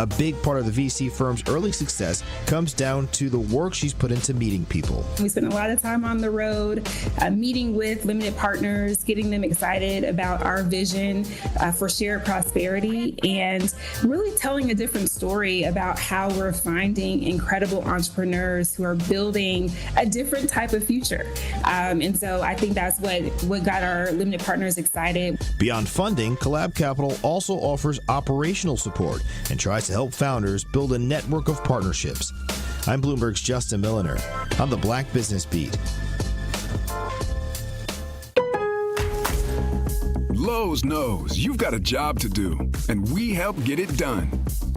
A big part of the VC firm's early success comes down to the work she's put into meeting people. We spent a lot of time on the road, meeting with limited partners, getting them excited about our vision for shared prosperity, and really telling a different story about how we're finding incredible entrepreneurs who are building a different type of future. And so I think that's what got our limited partners excited. Beyond funding, Collab Capital also offers operational support and tries to help founders build a network of partnerships. I'm Bloomberg's Justin Milliner on the Black Business Beat. Lowe's knows you've got a job to do, and we help get it done.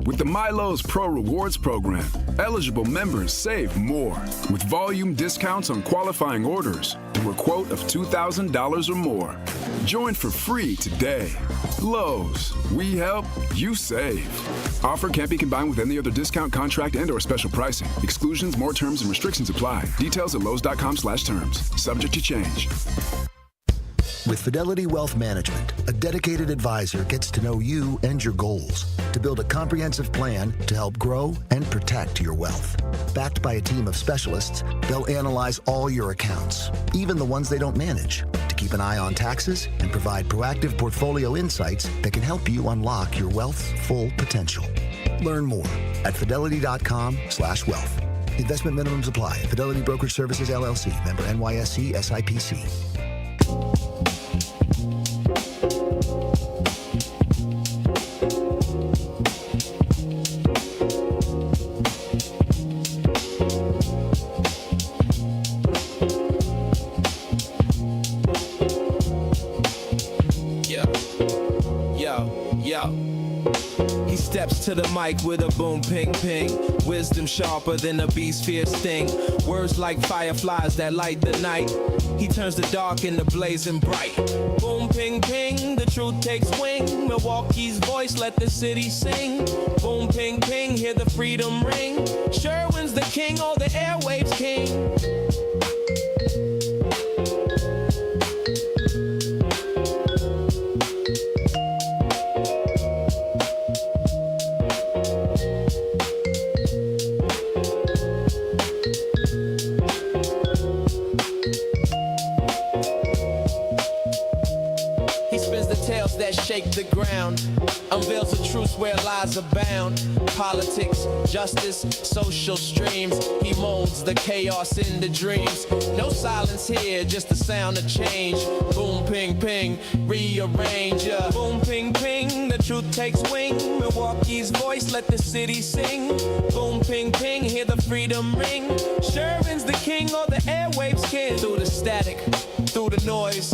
With the MyLowe's Pro Rewards program, eligible members save more with volume discounts on qualifying orders through a quote of $2,000 or more. Join for free today. Lowe's, we help, you save. Offer can't be combined with any other discount, contract, and/or special pricing. Exclusions, more terms, and restrictions apply. Details at lowes.com/terms. Subject to change. With Fidelity Wealth Management, a dedicated advisor gets to know you and your goals to build a comprehensive plan to help grow and protect your wealth. Backed by a team of specialists, they'll analyze all your accounts, even the ones they don't manage, to keep an eye on taxes and provide proactive portfolio insights that can help you unlock your wealth's full potential. Learn more at fidelity.com/wealth. Investment minimums apply. Fidelity Brokerage Services, LLC. Member NYSE SIPC. He steps to the mic with a boom, ping, ping. Wisdom sharper than a beast's fierce sting. Words like fireflies that light the night. He turns the dark into blazing bright. Boom, ping, ping, the truth takes wing. Milwaukee's voice, let the city sing. Boom, ping, ping, hear the freedom ring. Sherwin's the king, all the airwaves king. Shake the ground, unveils the truth where lies abound. Politics, justice, social streams. He molds the chaos into dreams. No silence here, just the sound of change. Boom, ping, ping, rearrange. Boom, ping, ping, the truth takes wing. Milwaukee's voice, let the city sing. Boom, ping, ping, hear the freedom ring. Sherwin's the king, or the airwaves king. Through the static, through the noise,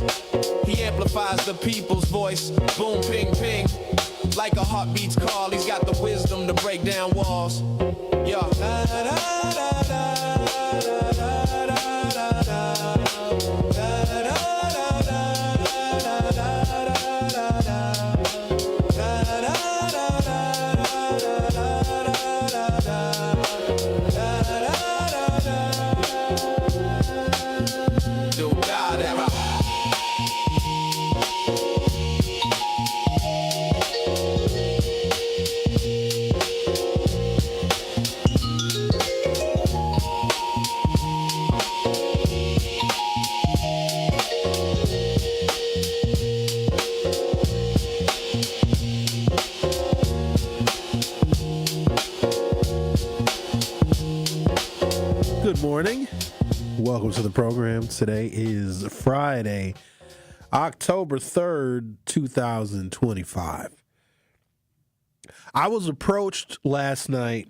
he amplifies the people's voice. Boom, ping, ping. Like a heartbeat's call, he's got the wisdom to break down walls. Yeah. Good morning. Welcome to the program. Today is Friday, October 3rd, 2025. I was approached last night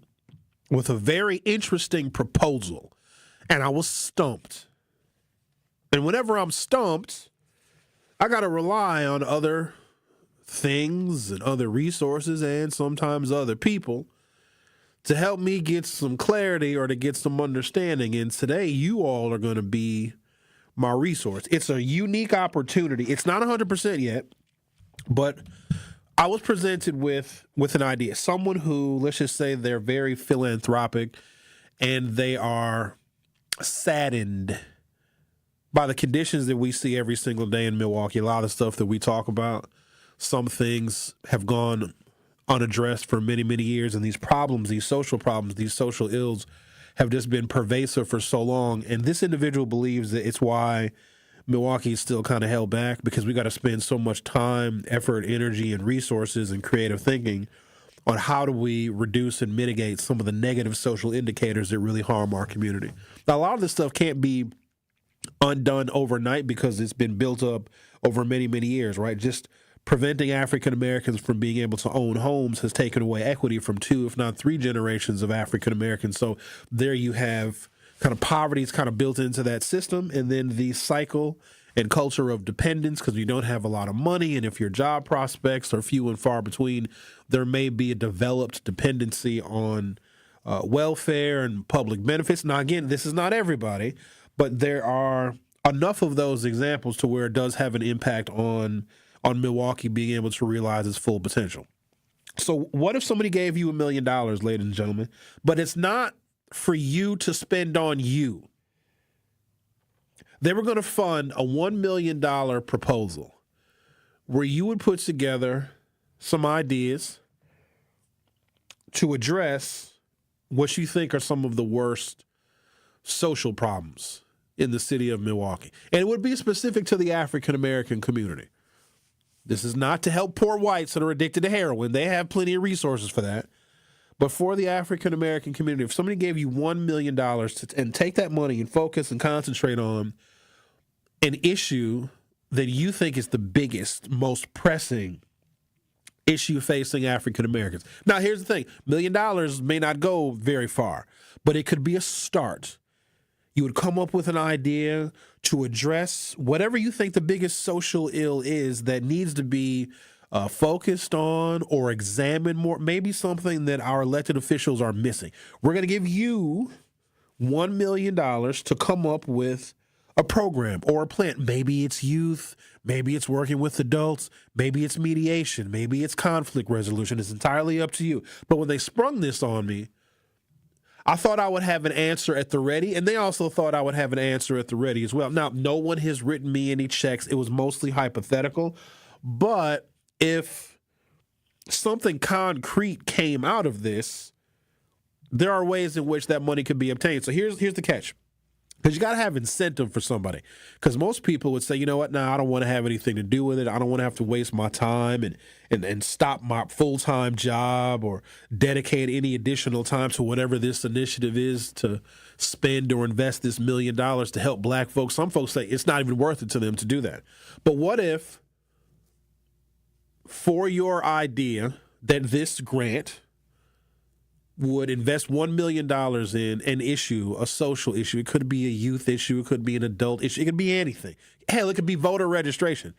with a very interesting proposal, and I was stumped. And whenever I'm stumped, I got to rely on other things and other resources and sometimes other people to help me get some clarity or to get some understanding. And today, you all are going to be my resource. It's a unique opportunity. It's not 100% yet, but I was presented with an idea. Someone who, let's just say, they're very philanthropic and they are saddened by the conditions that we see every single day in Milwaukee. A lot of stuff that we talk about, some things have gone unaddressed for many, many years. And these problems, these social problems, these social ills have just been pervasive for so long. And this individual believes that it's why Milwaukee is still kind of held back, because we got to spend so much time, effort, energy, and resources and creative thinking on how do we reduce and mitigate some of the negative social indicators that really harm our community. Now, a lot of this stuff can't be undone overnight because it's been built up over many, many years, right? Just preventing African Americans from being able to own homes has taken away equity from 2, if not 3 generations of African Americans. So there you have kind of poverty is kind of built into that system, and then the cycle and culture of dependence, because you don't have a lot of money, and if your job prospects are few and far between, there may be a developed dependency on welfare and public benefits. Now, again, this is not everybody, but there are enough of those examples to where it does have an impact on Milwaukee being able to realize its full potential. So what if somebody gave you $1 million, ladies and gentlemen, but it's not for you to spend on you? They were going to fund a $1 million proposal where you would put together some ideas to address what you think are some of the worst social problems in the city of Milwaukee. And it would be specific to the African American community. This is not to help poor whites that are addicted to heroin. They have plenty of resources for that. But for the African American community, if somebody gave you $1 million and take that money and focus and concentrate on an issue that you think is the biggest, most pressing issue facing African Americans. Now, here's the thing. $1 million may not go very far, but it could be a start. You would come up with an idea to address whatever you think the biggest social ill is that needs to be focused on or examined more, maybe something that our elected officials are missing. We're going to give you $1 million to come up with a program or a plan. Maybe it's youth, maybe it's working with adults, maybe it's mediation, maybe it's conflict resolution. It's entirely up to you. But when they sprung this on me, I thought I would have an answer at the ready, and they also thought I would have an answer at the ready as well. Now, no one has written me any checks. It was mostly hypothetical. But if something concrete came out of this, there are ways in which that money could be obtained. So here's the catch. Because you got to have incentive for somebody. Because most people would say, you know what, nah, I don't want to have anything to do with it. I don't want to have to waste my time and stop my full-time job or dedicate any additional time to whatever this initiative is to spend or invest this $1 million to help black folks. Some folks say it's not even worth it to them to do that. But what if, for your idea that this grant would invest $1 million in an issue, a social issue? It could be a youth issue. It could be an adult issue. It could be anything. Hell, it could be voter registration.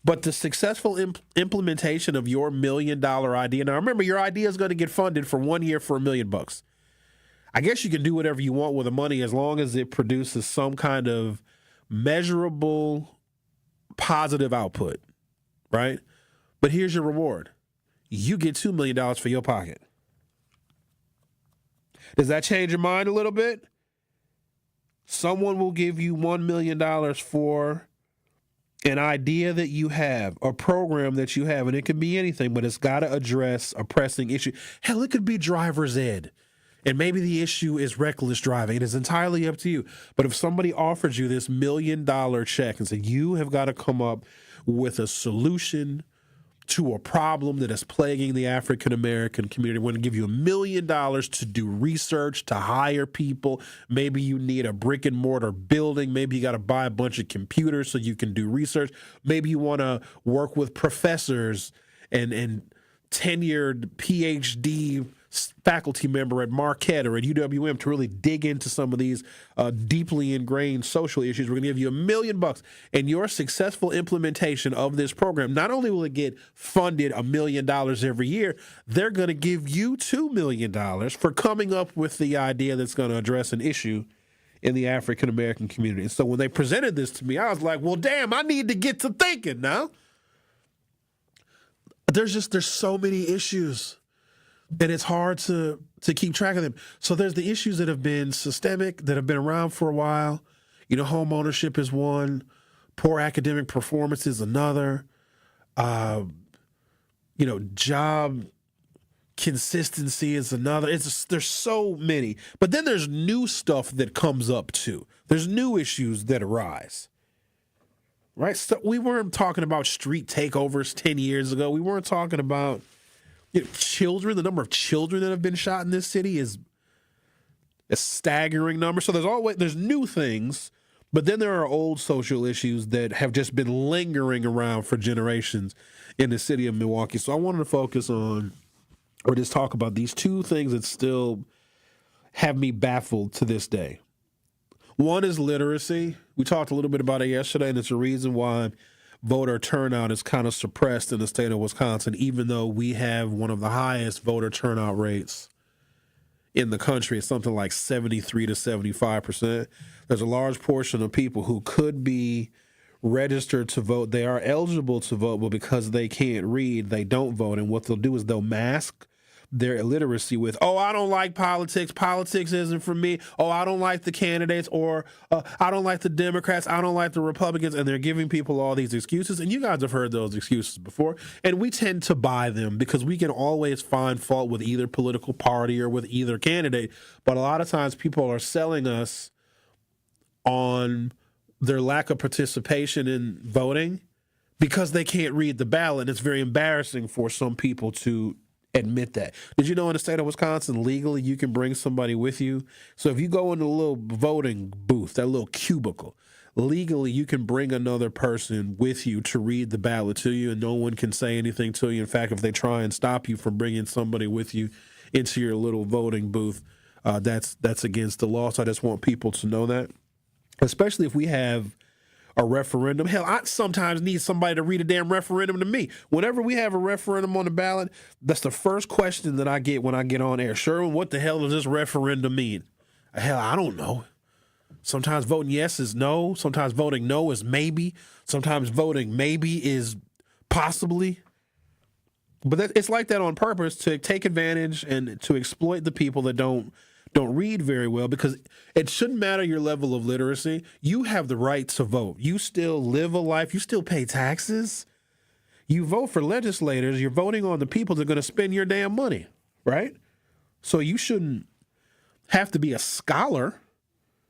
But the successful implementation of your $1 million idea. Now, remember, your idea is going to get funded for 1 year for $1 million. I guess you can do whatever you want with the money as long as it produces some kind of measurable positive output, right? But here's your reward. You get $2 million for your pocket. Does that change your mind a little bit? Someone will give you $1 million for an idea that you have, a program that you have, and it can be anything, but it's got to address a pressing issue. Hell, it could be driver's ed, and maybe the issue is reckless driving. It is entirely up to you. But if somebody offers you this $1 million check and says, you have got to come up with a solution to a problem that is plaguing the African American community. We're going to give you $1 million to do research, to hire people. Maybe you need a brick and mortar building. Maybe you got to buy a bunch of computers so you can do research. Maybe you want to work with professors and tenured PhD faculty member at Marquette or at UWM to really dig into some of these deeply ingrained social issues. We're going to give you $1 million, and your successful implementation of this program, not only will it get funded $1 million every year, they're going to give you $2 million for coming up with the idea that's going to address an issue in the African American community. And so when they presented this to me, I was like, well, damn, I need to get to thinking now. There's so many issues, and it's hard to keep track of them. So there's the issues that have been systemic, that have been around for a while. You know, home ownership is one. Poor academic performance is another. Job Consistency is another. There's so many. But then there's new stuff that comes up too. There's new issues that arise. Right? So we weren't talking about street takeovers 10 years ago. We weren't talking about children. The number of children that have been shot in this city is a staggering number. So there's new things, but then there are old social issues that have just been lingering around for generations in the city of Milwaukee. So I wanted to focus on, or just talk about these two things that still have me baffled to this day. One is literacy. We talked a little bit about it yesterday, and it's a reason why voter turnout is kind of suppressed in the state of Wisconsin, even though we have one of the highest voter turnout rates in the country. It's something like 73 to 75%. There's a large portion of people who could be registered to vote. They are eligible to vote, but because they can't read, they don't vote. And what they'll do is they'll mask their illiteracy with, oh, I don't like politics. Politics isn't for me. Oh, I don't like the candidates, or I don't like the Democrats. I don't like the Republicans. And they're giving people all these excuses. And you guys have heard those excuses before. And we tend to buy them because we can always find fault with either political party or with either candidate. But a lot of times people are selling us on their lack of participation in voting because they can't read the ballot. And it's very embarrassing for some people to admit that. Did you know in the state of Wisconsin, legally, you can bring somebody with you? So if you go into a little voting booth, that little cubicle, legally, you can bring another person with you to read the ballot to you, and no one can say anything to you. In fact, if they try and stop you from bringing somebody with you into your little voting booth, that's against the law. So I just want people to know that, especially if we have a referendum. Hell, I sometimes need somebody to read a damn referendum to me. Whenever we have a referendum on the ballot, that's the first question that I get when I get on air. Sherwin, what the hell does this referendum mean? Hell, I don't know. Sometimes voting yes is no. Sometimes voting no is maybe. Sometimes voting maybe is possibly. But it's like that on purpose to take advantage and to exploit the people that don't read very well, because it shouldn't matter your level of literacy. You have the right to vote. You still live a life. You still pay taxes. You vote for legislators. You're voting on the people that are going to spend your damn money, right? So you shouldn't have to be a scholar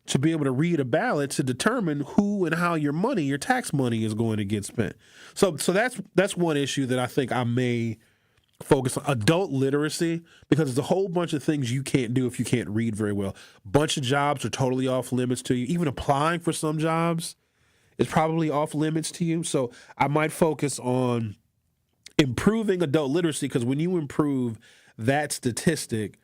to be able to read a ballot to determine who and how your money, your tax money, is going to get spent. So that's one issue that I think I may focus on. Adult literacy, because there's a whole bunch of things you can't do if you can't read very well. Bunch of jobs are totally off limits to you. Even applying for some jobs is probably off limits to you. So I might focus on improving adult literacy, because when you improve that statistic,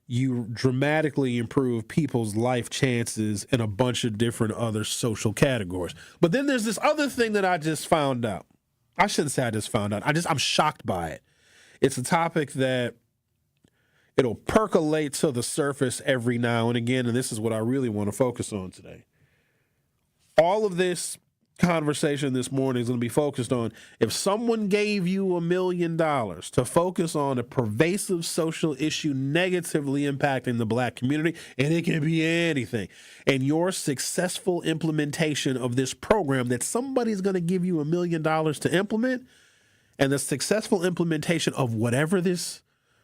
you dramatically improve people's life chances in a bunch of different other social categories. But then there's this other thing that I just found out. I shouldn't say I just found out. I'm shocked by it. It's a topic that it'll percolate to the surface every now and again, and this is what I really want to focus on today. All of this conversation this morning is going to be focused on, if someone gave you $1 million to focus on a pervasive social issue negatively impacting the black community, and it can be anything, and your successful implementation of this program that somebody's going to give you $1 million to implement, and the successful implementation of whatever this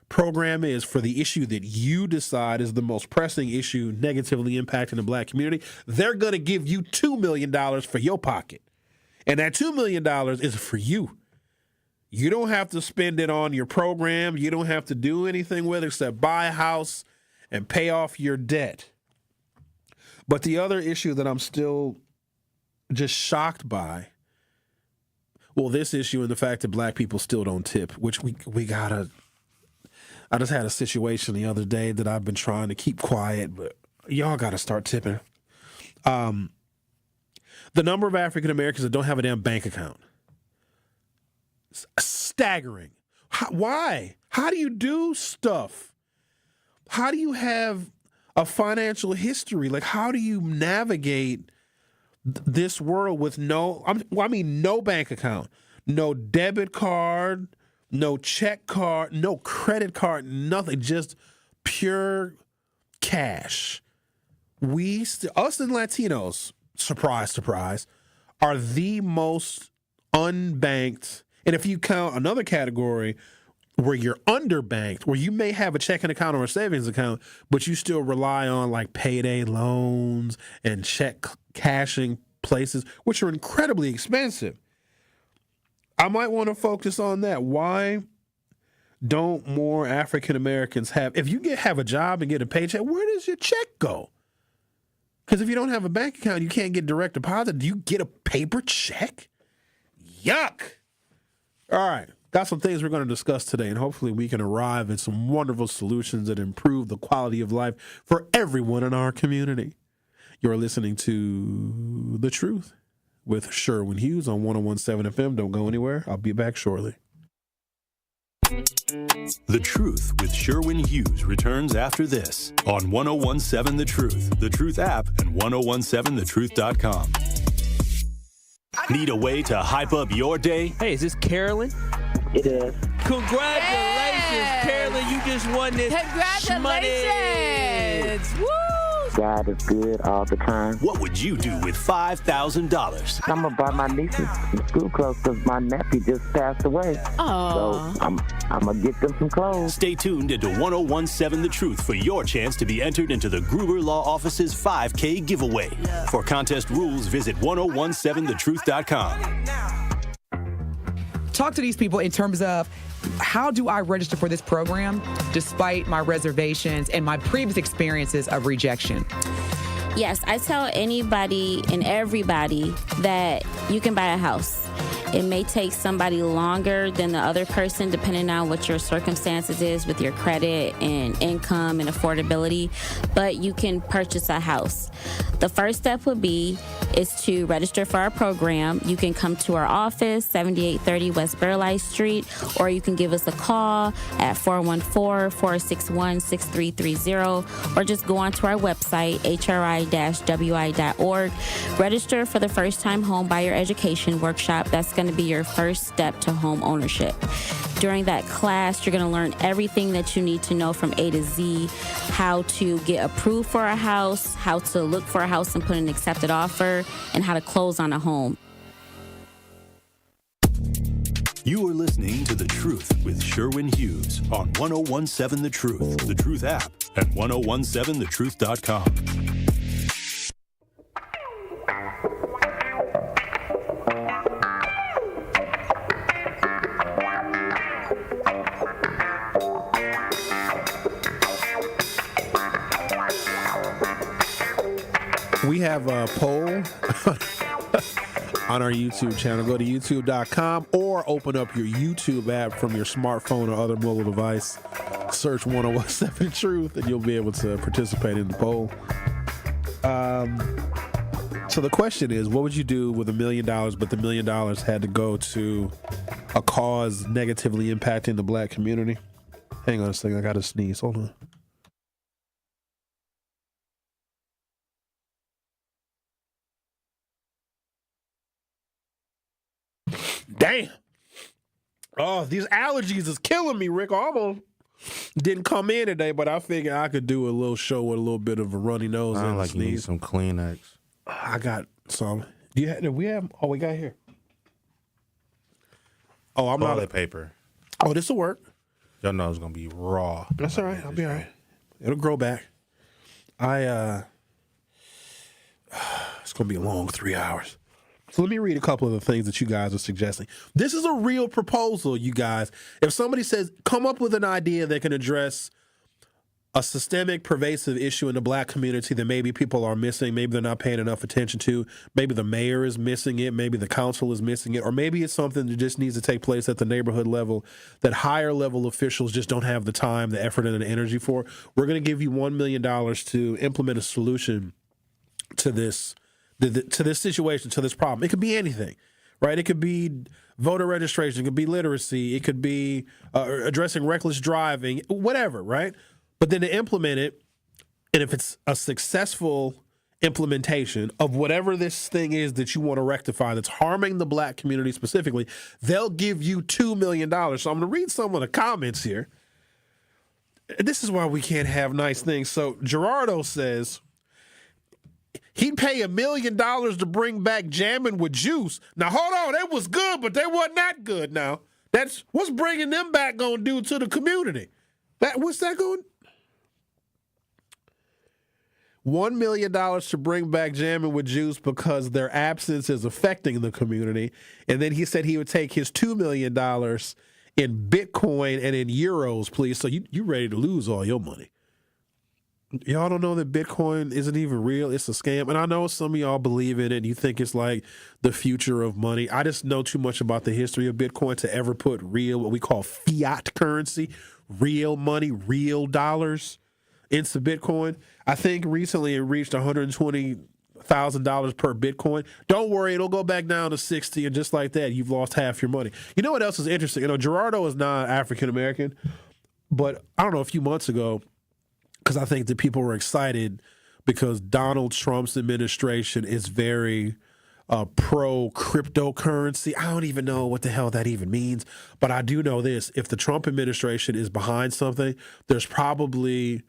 program is for the issue that you decide is the most pressing issue negatively impacting the black community, they're going to give you $2 million for your pocket. And that $2 million is for you. You don't have to spend it on your program. You don't have to do anything with it except buy a house and pay off your debt. But the other issue that I'm still just shocked by, well, this issue and the fact that black people still don't tip, which we gotta. I just had a situation the other day that I've been trying to keep quiet, but y'all gotta start tipping. The number of African Americans that don't have a damn bank account, it's staggering. Why? How do you do stuff? How do you have a financial history? Like, how do you navigate this world with no bank account, no debit card, no check card, no credit card, nothing, just pure cash. Us and Latinos, surprise, surprise, are the most unbanked. And if you count another category, where you're underbanked, where you may have a checking account or a savings account, but you still rely on like payday loans and check cashing places, which are incredibly expensive. I might want to focus on that. Why don't more African Americans if you have a job and get a paycheck, where does your check go? Because if you don't have a bank account, you can't get direct deposit. Do you get a paper check? Yuck. All right. Got some things we're going to discuss today, and hopefully we can arrive at some wonderful solutions that improve the quality of life for everyone in our community. You're listening to The Truth with Sherwin Hughes on 101.7 FM. Don't go anywhere. I'll be back shortly. The Truth with Sherwin Hughes returns after this on 101.7 The Truth app, and 1017thetruth.com. Need a way to hype up your day? Hey, is this Carolyn? It is. Congratulations, Carolyn. You just won this Congratulations. Woo! God is good all the time. What would you do with $5,000? I'm going to buy my nieces some school clothes because my nephew just passed away. Aww. So I'm going to get them some clothes. Stay tuned into 101.7 The Truth for your chance to be entered into the Gruber Law Office's 5K giveaway. For contest rules, visit 1017thetruth.com. Talk to these people in terms of how do I register for this program despite my reservations and my previous experiences of rejection? Yes, I tell anybody and everybody that you can buy a house. It may take somebody longer than the other person depending on what your circumstances is with your credit and income and affordability, but you can purchase a house. The first step would be is to register for our program. You can come to our office, 7830 West Burleigh Street, or you can give us a call at 414-461-6330, or just go onto our website, hri-wi.org. Register for the first-time home buyer education workshop. That's going to be your first step to home ownership. During that class, you're going to learn everything that you need to know from A to Z, how to get approved for a house, how to look for a house and put an accepted offer, and how to close on a home. You are listening to The Truth with Sherwin Hughes on 101.7 The Truth, The Truth app, and 1017thetruth.com. We have a poll on our YouTube channel. Go to youtube.com or open up your YouTube app from your smartphone or other mobile device. Search 101.7 Truth and you'll be able to participate in the poll. So the question is, what would you do with $1 million, but the $1 million had to go to a cause negatively impacting the black community? Hang on a second, I got to sneeze. Hold on. Damn. Oh, these allergies is killing me, Rick. I almost didn't come in today, but I figured I could do a little show with a little bit of a runny nose and a sneeze. You need some Kleenex. I got some. We got here. Oh, I'm Toilet paper. Oh, this will work. Y'all know it's gonna be raw. That's all right. I'll be all right. It'll grow back. It's gonna be a long 3 hours. So let me read a couple of the things that you guys are suggesting. This is a real proposal, you guys. If somebody says, come up with an idea that can address a systemic, pervasive issue in the black community that maybe people are missing, maybe they're not paying enough attention to, maybe the mayor is missing it, maybe the council is missing it, or maybe it's something that just needs to take place at the neighborhood level that higher level officials just don't have the time, the effort, and the energy for, we're going to give you $1 million to implement a solution to this situation, to this problem. It could be anything, right? It could be voter registration. It could be literacy. It could be addressing reckless driving, whatever, right? But then to implement it, and if it's a successful implementation of whatever this thing is that you want to rectify that's harming the black community specifically, they'll give you $2 million. So I'm going to read some of the comments here. This is why we can't have nice things. So Gerardo says, he'd pay $1 million to bring back jamming with juice. Now, hold on. It was good, but they wasn't that good now. That's what's bringing them back going to do to the community. What's that going? $1 million to bring back jamming with Juice because their absence is affecting the community. And then he said he would take his $2 million in Bitcoin and in euros, please. So you ready to lose all your money. Y'all don't know that Bitcoin isn't even real. It's a scam. And I know some of y'all believe in it and you think it's like the future of money. I just know too much about the history of Bitcoin to ever put real, what we call fiat currency, real money, real dollars into Bitcoin. I think recently it reached $120,000 per Bitcoin. Don't worry, it'll go back down to 60, and just like that, you've lost half your money. You know what else is interesting? Gerardo is not African American, but I don't know, a few months ago, because I think that people were excited because Donald Trump's administration is very pro cryptocurrency. I don't even know what the hell that even means, but I do know this. If the Trump administration is behind something, there's probably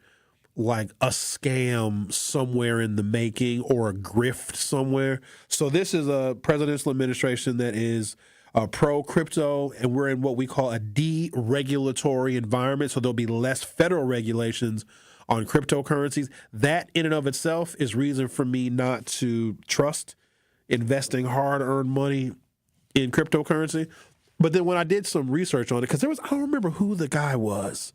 like a scam somewhere in the making or a grift somewhere. So this is a presidential administration that is pro crypto, and we're in what we call a deregulatory environment. So there'll be less federal regulations on cryptocurrencies. That in and of itself is reason for me not to trust investing hard-earned money in cryptocurrency. But then when I did some research on it, because I don't remember who the guy was,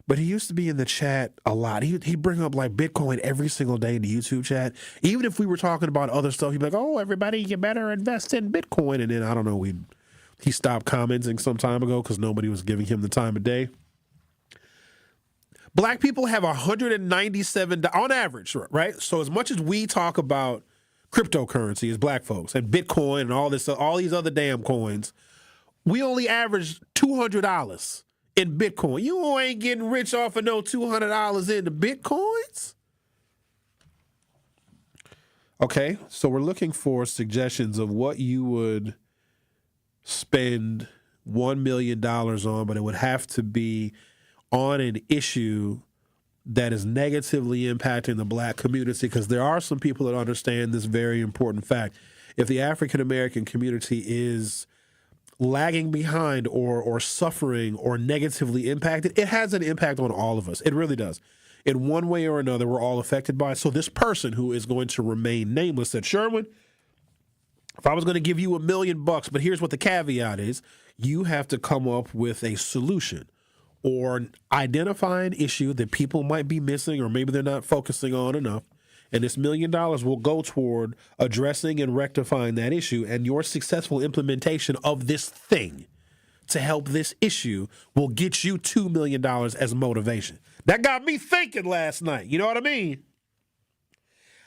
but he used to be in the chat a lot. He'd bring up like Bitcoin every single day in the YouTube chat. Even if we were talking about other stuff, he'd be like, oh, everybody, you better invest in Bitcoin. And then, I don't know, he stopped commenting some time ago because nobody was giving him the time of day. Black people have $197 on average, right? So as much as we talk about cryptocurrency as black folks and Bitcoin and all these other damn coins, we only average $200 in Bitcoin. You ain't getting rich off of no $200 into Bitcoins. Okay, so we're looking for suggestions of what you would spend $1 million on, but it would have to be on an issue that is negatively impacting the black community, because there are some people that understand this very important fact. If the African American community is lagging behind or suffering or negatively impacted, it has an impact on all of us. It really does. In one way or another, we're all affected by it. So this person who is going to remain nameless said, Sherwin, if I was going to give you $1 million, but here's what the caveat is, you have to come up with a solution or identify an issue that people might be missing or maybe they're not focusing on enough. And this $1 million will go toward addressing and rectifying that issue. And your successful implementation of this thing to help this issue will get you $2 million as motivation. That got me thinking last night. You know what I mean?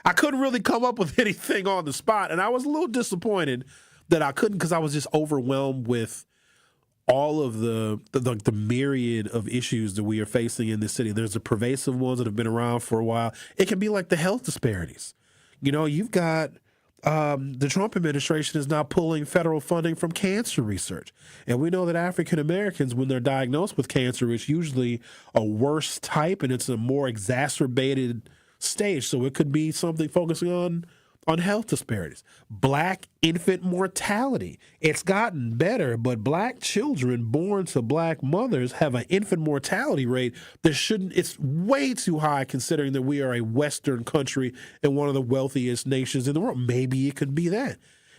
I couldn't really come up with anything on the spot. And I was a little disappointed that I couldn't, because I was just overwhelmed with all of the myriad of issues that we are facing in this city. There's the pervasive ones that have been around for a while. It can be like the health disparities. You know, you've got the Trump administration is now pulling federal funding from cancer research. And we know that African Americans, when they're diagnosed with cancer, it's usually a worse type and it's a more exacerbated stage. So it could be something focusing on health disparities. Black infant mortality. It's gotten better, but black children born to black mothers have an infant mortality rate that it's way too high considering that we are a Western country and one of the wealthiest nations in the world. Maybe it could be that.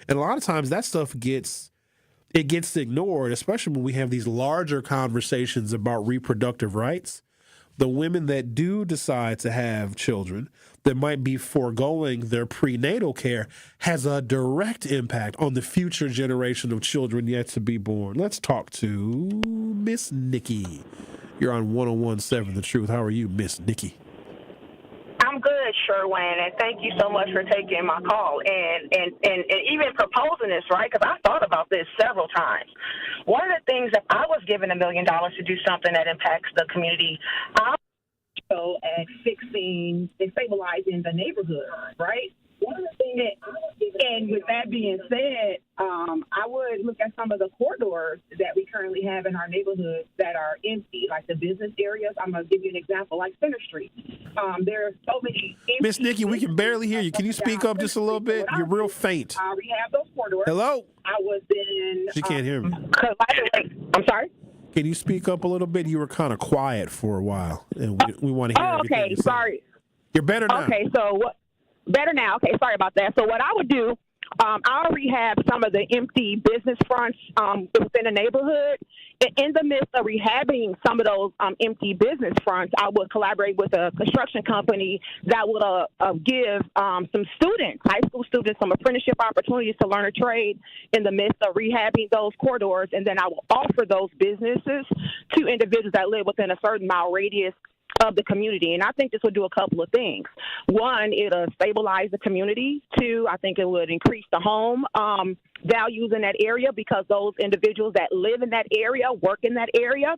And a lot of times that stuff gets ignored, especially when we have these larger conversations about reproductive rights. The women that do decide to have children that might be foregoing their prenatal care has a direct impact on the future generation of children yet to be born. Let's talk to Miss Nikki. You're on 101.7 The Truth. How are you, Miss Nikki? I'm good, Sherwin, and thank you so much for taking my call and even proposing this, right? Because I thought about this several times. One of the things, if I was given $1 million to do something that impacts the community, I would go at fixing and stabilizing the neighborhood, right? One of the things that I was given, and with that being said, I would look at some of the corridors that we currently have in our neighborhoods that are empty, like the business areas. I'm going to give you an example, like Center Street. There are so many empty. Miss Nikki, we can barely hear you. Can you speak up just a little bit? You're real faint. I already have those corridors. Hello? I was in. She can't hear me. I'm sorry? Can you speak up a little bit? You were kind of quiet for a while, and we want to hear everything okay. you say. Sorry. You're better now. Okay, so what? Better now. Okay, sorry about that. So what I would do, I'll rehab some of the empty business fronts within the neighborhood. In the midst of rehabbing some of those empty business fronts, I would collaborate with a construction company that would give some students, high school students, some apprenticeship opportunities to learn a trade in the midst of rehabbing those corridors. And then I will offer those businesses to individuals that live within a certain mile radius of the community. And I think this would do a couple of things. One, it'll stabilize the community. Two, I think it would increase the home values in that area because those individuals that live in that area, work in that area,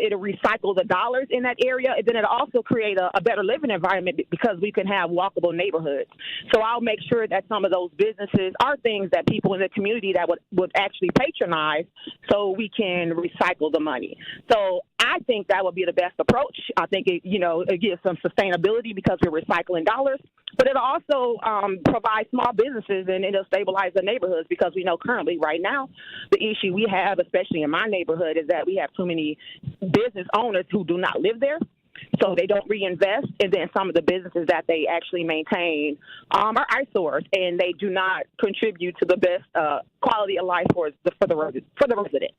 it'll recycle the dollars in that area. And then it'll also create a better living environment because we can have walkable neighborhoods. So I'll make sure that some of those businesses are things that people in the community that would actually patronize so we can recycle the money. So I think that would be the best approach. I think it gives some sustainability because we're recycling dollars, but it'll also provide small businesses and it'll stabilize the neighborhoods because we know currently right now the issue we have, especially in my neighborhood, is that we have too many business owners who do not live there. So they don't reinvest, and then some of the businesses that they actually maintain are eyesores, and they do not contribute to the best quality of life for the residents.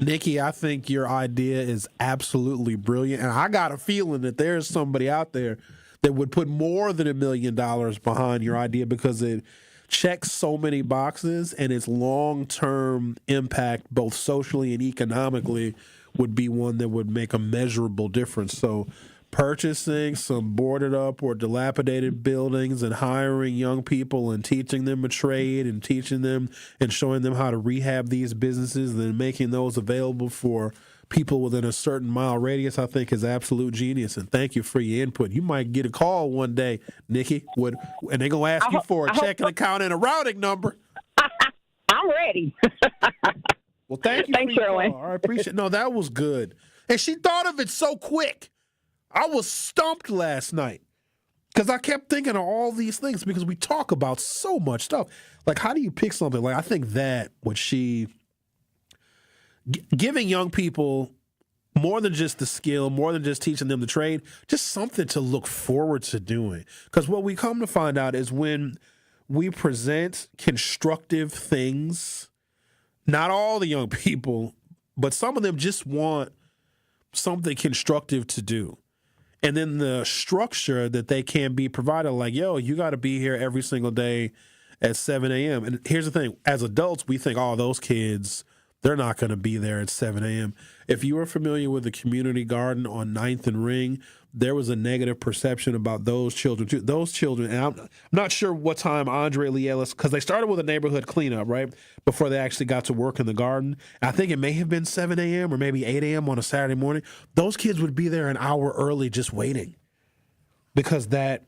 Nikki, I think your idea is absolutely brilliant, and I got a feeling that there's somebody out there that would put more than $1 million behind your idea because it checks so many boxes, and its long-term impact, both socially and economically, would be one that would make a measurable difference. So purchasing some boarded up or dilapidated buildings and hiring young people and teaching them a trade and teaching them and showing them how to rehab these businesses and then making those available for people within a certain mile radius, I think is absolute genius. And thank you for your input. You might get a call one day, Nikki, and they're going to ask you for a checking account and a routing number. I'm ready. Well, thank you. Thanks, Sherwin. I appreciate it. No, that was good. And she thought of it so quick. I was stumped last night because I kept thinking of all these things because we talk about so much stuff. Like, how do you pick something? Like, I think that what she giving young people more than just the skill, more than just teaching them the trade, just something to look forward to doing. Because what we come to find out is when we present constructive things, not all the young people, but some of them just want something constructive to do. And then the structure that they can be provided, like, yo, you got to be here every single day at 7 a.m. And here's the thing. As adults, we think, oh, those kids, they're not going to be there at 7 a.m. If you are familiar with the community garden on 9th and Ring, there was a negative perception about those children, too. Those children, and I'm not sure what time Andre Lee Ellis, because they started with a neighborhood cleanup, right, before they actually got to work in the garden. I think it may have been 7 a.m. or maybe 8 a.m. on a Saturday morning. Those kids would be there an hour early just waiting because that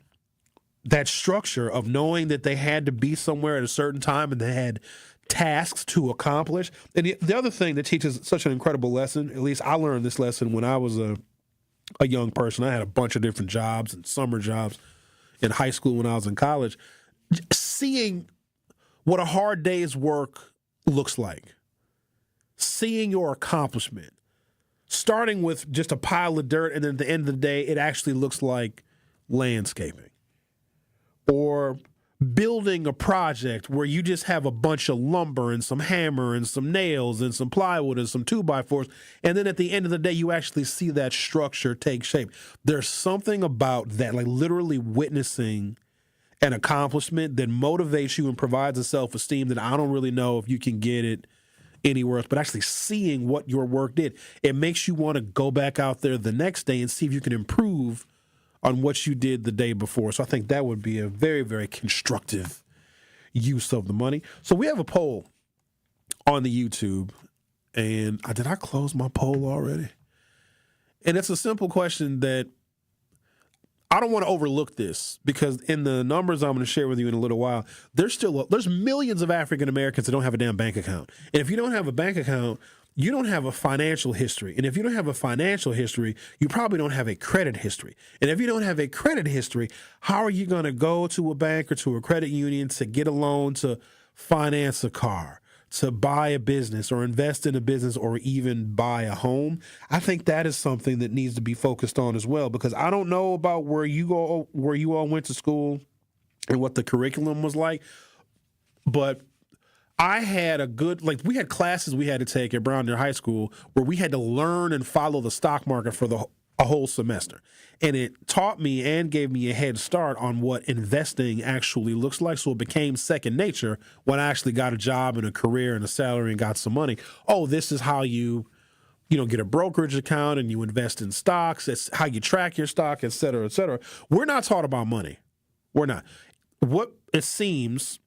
structure of knowing that they had to be somewhere at a certain time and they had tasks to accomplish. And the other thing that teaches such an incredible lesson, at least I learned this lesson when I was a young person. I had a bunch of different jobs and summer jobs in high school when I was in college. Seeing what a hard day's work looks like, seeing your accomplishment, starting with just a pile of dirt, and then at the end of the day, it actually looks like landscaping. Or building a project where you just have a bunch of lumber and some hammer and some nails and some plywood and some 2x4s, and then at the end of the day, you actually see that structure take shape. There's something about that, like literally witnessing an accomplishment that motivates you and provides a self-esteem that I don't really know if you can get it anywhere else, but actually seeing what your work did, it makes you want to go back out there the next day and see if you can improve on what you did the day before. So I think that would be a very, very constructive use of the money. So we have a poll on the YouTube, and did I close my poll already? And it's a simple question that I don't want to overlook this because in the numbers I'm going to share with you in a little while, there's millions of African Americans that don't have a damn bank account. And if you don't have a bank account, you don't have a financial history. And if you don't have a financial history, you probably don't have a credit history. And if you don't have a credit history, how are you going to go to a bank or to a credit union to get a loan to finance a car, to buy a business or invest in a business or even buy a home? I think that is something that needs to be focused on as well, because I don't know about where you all went to school and what the curriculum was like, but I had we had classes we had to take at Brown Deer High School where we had to learn and follow the stock market for a whole semester. And it taught me and gave me a head start on what investing actually looks like. So it became second nature when I actually got a job and a career and a salary and got some money. Oh, this is how you get a brokerage account and you invest in stocks. It's how you track your stock, et cetera, et cetera. We're not taught about money. We're not. What it seems,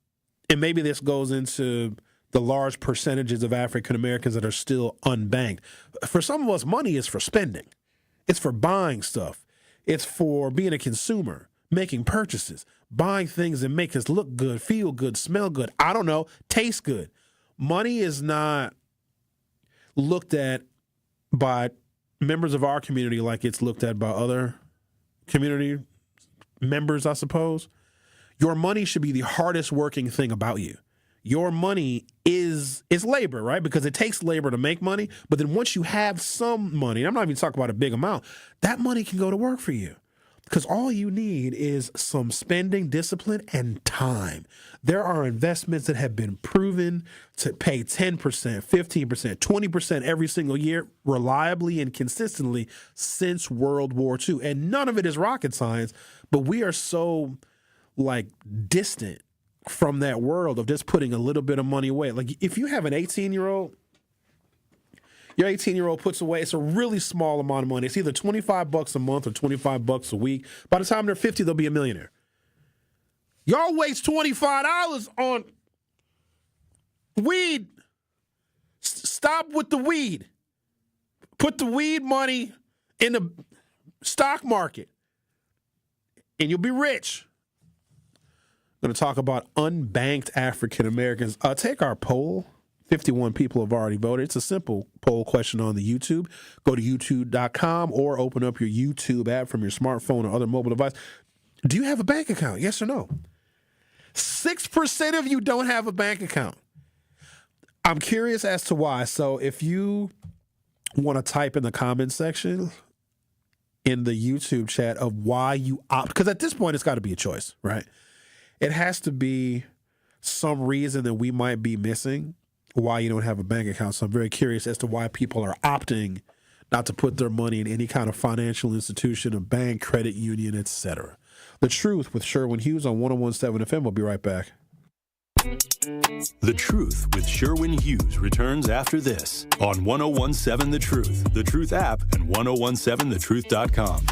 and maybe this goes into the large percentages of African Americans that are still unbanked. For some of us, money is for spending. It's for buying stuff. It's for being a consumer, making purchases, buying things that make us look good, feel good, smell good. I don't know, taste good. Money is not looked at by members of our community like it's looked at by other community members, I suppose. Your money should be the hardest working thing about you. Your money is labor, right? Because it takes labor to make money. But then once you have some money, and I'm not even talking about a big amount, that money can go to work for you. Because all you need is some spending discipline and time. There are investments that have been proven to pay 10%, 15%, 20% every single year reliably and consistently since World War II. And none of it is rocket science, but we are so distant from that world of just putting a little bit of money away. Like if you have an 18-year-old, your 18-year-old puts away, it's a really small amount of money. It's either $25 a month or $25 a week. By the time they're 50, they'll be a millionaire. Y'all waste $25 on weed. Stop with the weed. Put the weed money in the stock market and you'll be rich. I'm going to talk about unbanked African Americans. Take our poll. 51 people have already voted. It's a simple poll question on the YouTube. Go to youtube.com or open up your YouTube app from your smartphone or other mobile device. Do you have a bank account? Yes or no? 6% of you don't have a bank account. I'm curious as to why. So if you want to type in the comments section in the YouTube chat of why you opt, because at this point it's got to be a choice, right? It has to be some reason that we might be missing why you don't have a bank account. So I'm very curious as to why people are opting not to put their money in any kind of financial institution, a bank, credit union, etc. The Truth with Sherwin Hughes on 101.7 FM. We'll be right back. The Truth with Sherwin Hughes returns after this on 101.7 The Truth app, and 1017thetruth.com.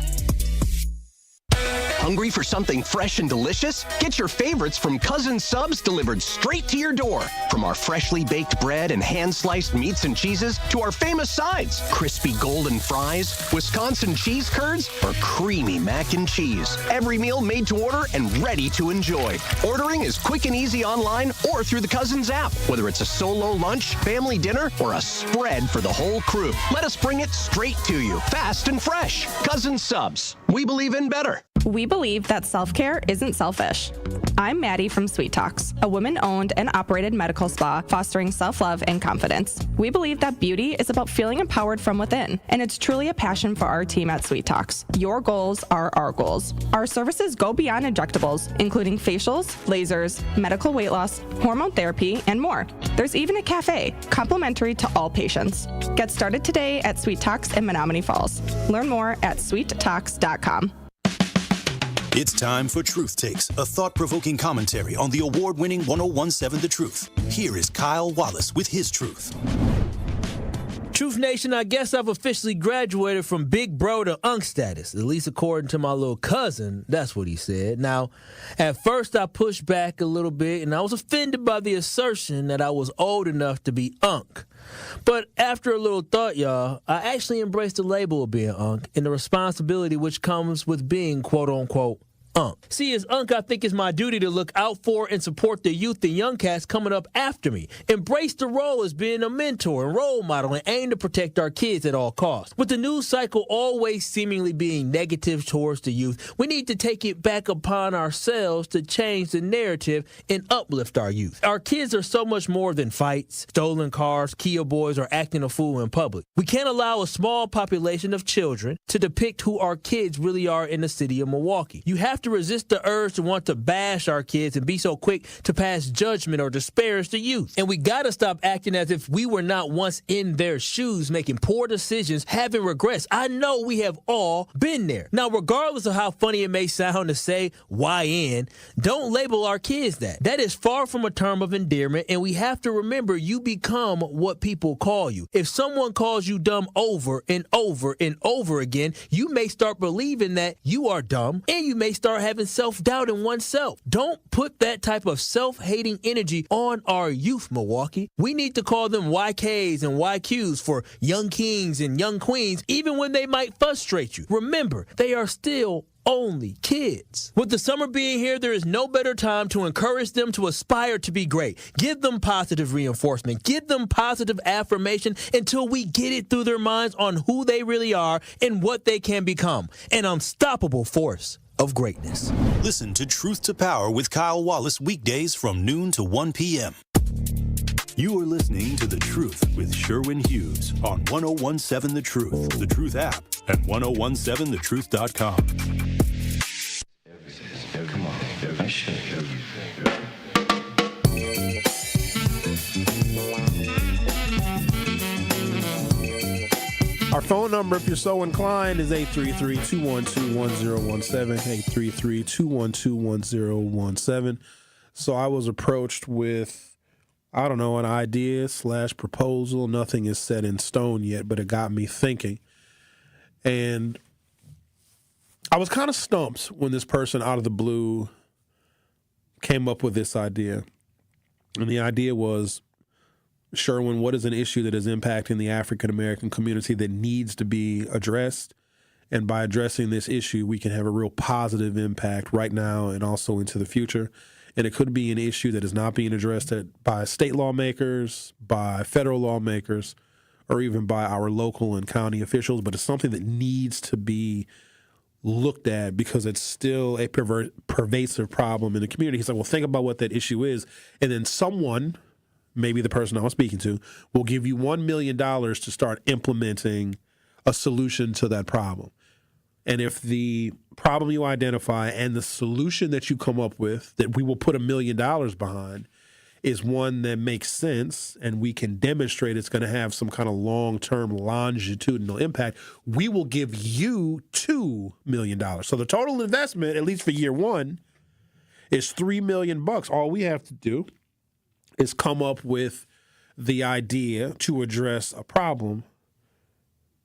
Hungry for something fresh and delicious? Get your favorites from Cousin Subs delivered straight to your door. From our freshly baked bread and hand-sliced meats and cheeses to our famous sides, crispy golden fries, Wisconsin cheese curds, or creamy mac and cheese. Every meal made to order and ready to enjoy. Ordering is quick and easy online or through the Cousins app. Whether it's a solo lunch, family dinner, or a spread for the whole crew, let us bring it straight to you, fast and fresh. Cousin Subs. We believe in better. We believe that self-care isn't selfish. I'm Maddie from Sweet Talks, a woman-owned and operated medical spa fostering self-love and confidence. We believe that beauty is about feeling empowered from within, and it's truly a passion for our team at Sweet Talks. Your goals are our goals. Our services go beyond injectables, including facials, lasers, medical weight loss, hormone therapy, and more. There's even a cafe, complimentary to all patients. Get started today at Sweet Talks in Menominee Falls. Learn more at sweettalks.com. It's time for Truth Takes, a thought-provoking commentary on the award-winning 101.7 The Truth. Here is Kyle Wallace with his truth. Truth Nation, I guess I've officially graduated from big bro to unk status, at least according to my little cousin. That's what he said. Now, at first I pushed back a little bit, and I was offended by the assertion that I was old enough to be unk. But after a little thought, y'all, I actually embraced the label of being unk and the responsibility which comes with being quote-unquote unk. See, as unk, I think it's my duty to look out for and support the youth and young cats coming up after me. Embrace the role as being a mentor and role model and aim to protect our kids at all costs. With the news cycle always seemingly being negative towards the youth, we need to take it back upon ourselves to change the narrative and uplift our youth. Our kids are so much more than fights, stolen cars, Kia boys, or acting a fool in public. We can't allow a small population of children to depict who our kids really are in the city of Milwaukee. You have to resist the urge to want to bash our kids and be so quick to pass judgment or disparage the youth. And we gotta stop acting as if we were not once in their shoes, making poor decisions, having regrets. I know we have all been there. Now, regardless of how funny it may sound to say YN, don't label our kids that. That is far from a term of endearment, and we have to remember you become what people call you. If someone calls you dumb over and over and over again, you may start believing that you are dumb, and you may start having self-doubt in oneself. Don't put that type of self-hating energy on our youth, Milwaukee. We need to call them YKs and YQs for young kings and young queens, even when they might frustrate you. Remember, they are still only kids. With the summer being here, there is no better time to encourage them to aspire to be great. Give them positive reinforcement. Give them positive affirmation until we get it through their minds on who they really are and what they can become. An unstoppable force of greatness. Listen to Truth to Power with Kyle Wallace weekdays from noon to 1 p.m. You are listening to The Truth with Sherwin Hughes on 1017 The Truth, The Truth app, and 1017thetruth.com. Come on, I show you. Our phone number, if you're so inclined, is 833-212-1017, 833-212-1017. So I was approached with, I don't know, an idea / proposal. Nothing is set in stone yet, but it got me thinking. And I was kind of stumped when this person out of the blue came up with this idea. And the idea was, Sherwin, what is an issue that is impacting the African-American community that needs to be addressed? And by addressing this issue, we can have a real positive impact right now and also into the future. And it could be an issue that is not being addressed by state lawmakers, by federal lawmakers, or even by our local and county officials, but it's something that needs to be looked at because it's still a pervasive problem in the community. He said, well, think about what that issue is. And then someone, maybe the person I was speaking to, will give you $1 million to start implementing a solution to that problem. And if the problem you identify and the solution that you come up with that we will put $1 million behind is one that makes sense and we can demonstrate it's going to have some kind of long-term longitudinal impact, we will give you $2 million. So the total investment, at least for year one, is $3 million. All we have to do is come up with the idea to address a problem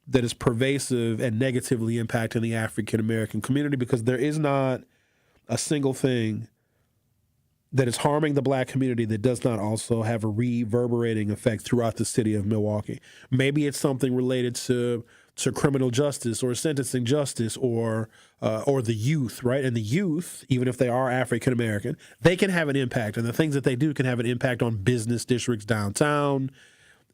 that is pervasive and negatively impacting the African-American community, because there is not a single thing that is harming the black community that does not also have a reverberating effect throughout the city of Milwaukee. Maybe it's something related to criminal justice or sentencing justice or the youth, right? And the youth, even if they are African-American, they can have an impact. And the things that they do can have an impact on business districts downtown,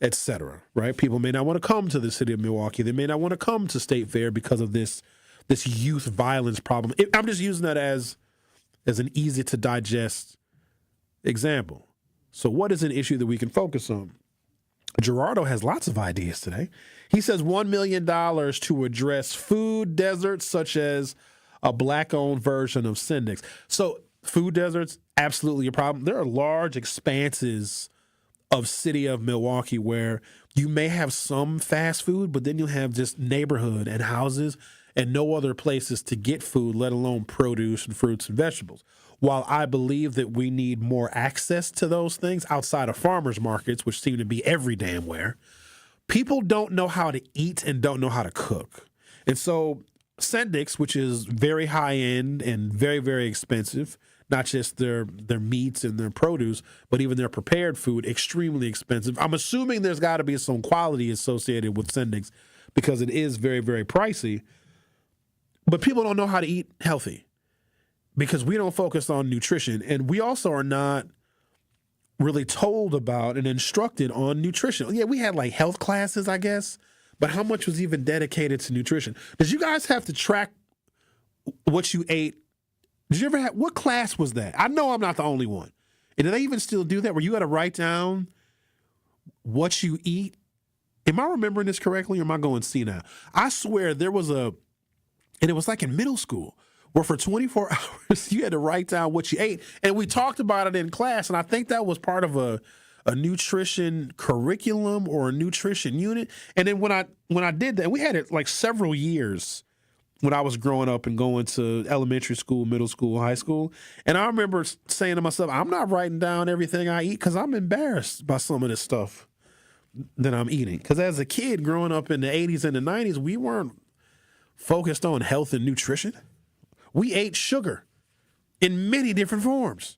et cetera, right? People may not want to come to the city of Milwaukee. They may not want to come to State Fair because of this youth violence problem. I'm just using that as an easy to digest example. So what is an issue that we can focus on? Gerardo has lots of ideas today. He says $1 million to address food deserts such as a black-owned version of Syndex. So food deserts, absolutely a problem. There are large expanses of city of Milwaukee where you may have some fast food, but then you have just neighborhood and houses and no other places to get food, let alone produce and fruits and vegetables. While I believe that we need more access to those things outside of farmers markets, which seem to be every damn where, people don't know how to eat and don't know how to cook. And so Sendix, which is very high end and very, very expensive, not just their meats and their produce, but even their prepared food, extremely expensive. I'm assuming there's got to be some quality associated with Sendix because it is very, very pricey. But people don't know how to eat healthy because we don't focus on nutrition. And we also are not really told about and instructed on nutrition. Yeah, we had like health classes, I guess, but how much was even dedicated to nutrition? Did you guys have to track what you ate? Did you ever have, what class was that? I know I'm not the only one. And do they even still do that where you got to write down what you eat? Am I remembering this correctly or am I going senile? I swear there was and it was like in middle school where for 24 hours you had to write down what you ate. And we talked about it in class. And I think that was part of a nutrition curriculum or a nutrition unit. And then when I did that, we had it like several years when I was growing up and going to elementary school, middle school, high school. And I remember saying to myself, I'm not writing down everything I eat because I'm embarrassed by some of this stuff that I'm eating. Because as a kid growing up in the 80s and the 90s, we weren't focused on health and nutrition. We ate sugar in many different forms.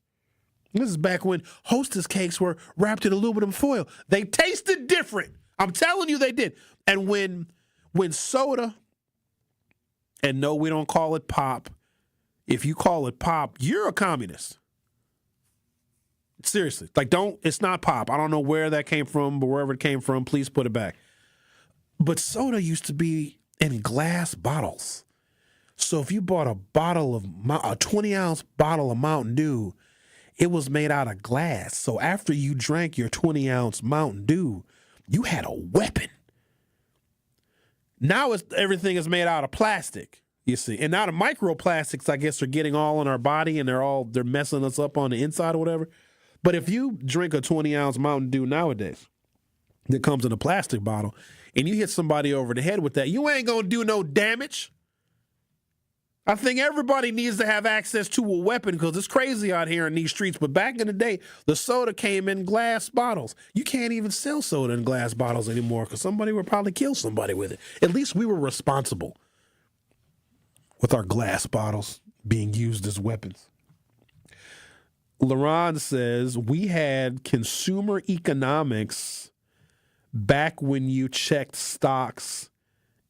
This is back when Hostess cakes were wrapped in aluminum foil. They tasted different. I'm telling you they did. And when soda, and no, we don't call it pop. If you call it pop, you're a communist. Seriously. Like, it's not pop. I don't know where that came from, but wherever it came from, please put it back. But soda used to be in glass bottles. So if you bought a 20-ounce bottle of Mountain Dew, it was made out of glass. So after you drank your 20-ounce Mountain Dew, you had a weapon. Now everything is made out of plastic, you see. And now the microplastics, I guess, are getting all in our body and they're messing us up on the inside or whatever. But if you drink a 20-ounce Mountain Dew nowadays that comes in a plastic bottle and you hit somebody over the head with that, you ain't going to do no damage. I think everybody needs to have access to a weapon because it's crazy out here in these streets. But back in the day, the soda came in glass bottles. You can't even sell soda in glass bottles anymore because somebody would probably kill somebody with it. At least we were responsible with our glass bottles being used as weapons. LaRon says, we had consumer economics back when you checked stocks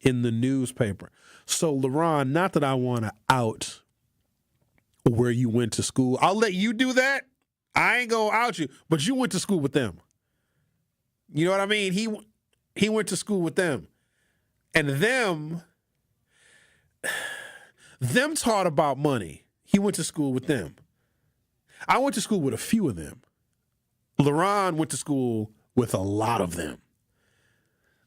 in the newspaper. So, LaRon, not that I want to out where you went to school. I'll let you do that. I ain't going to out you, but you went to school with them. You know what I mean? He went to school with them. And them taught about money. He went to school with them. I went to school with a few of them. LaRon went to school with a lot of them.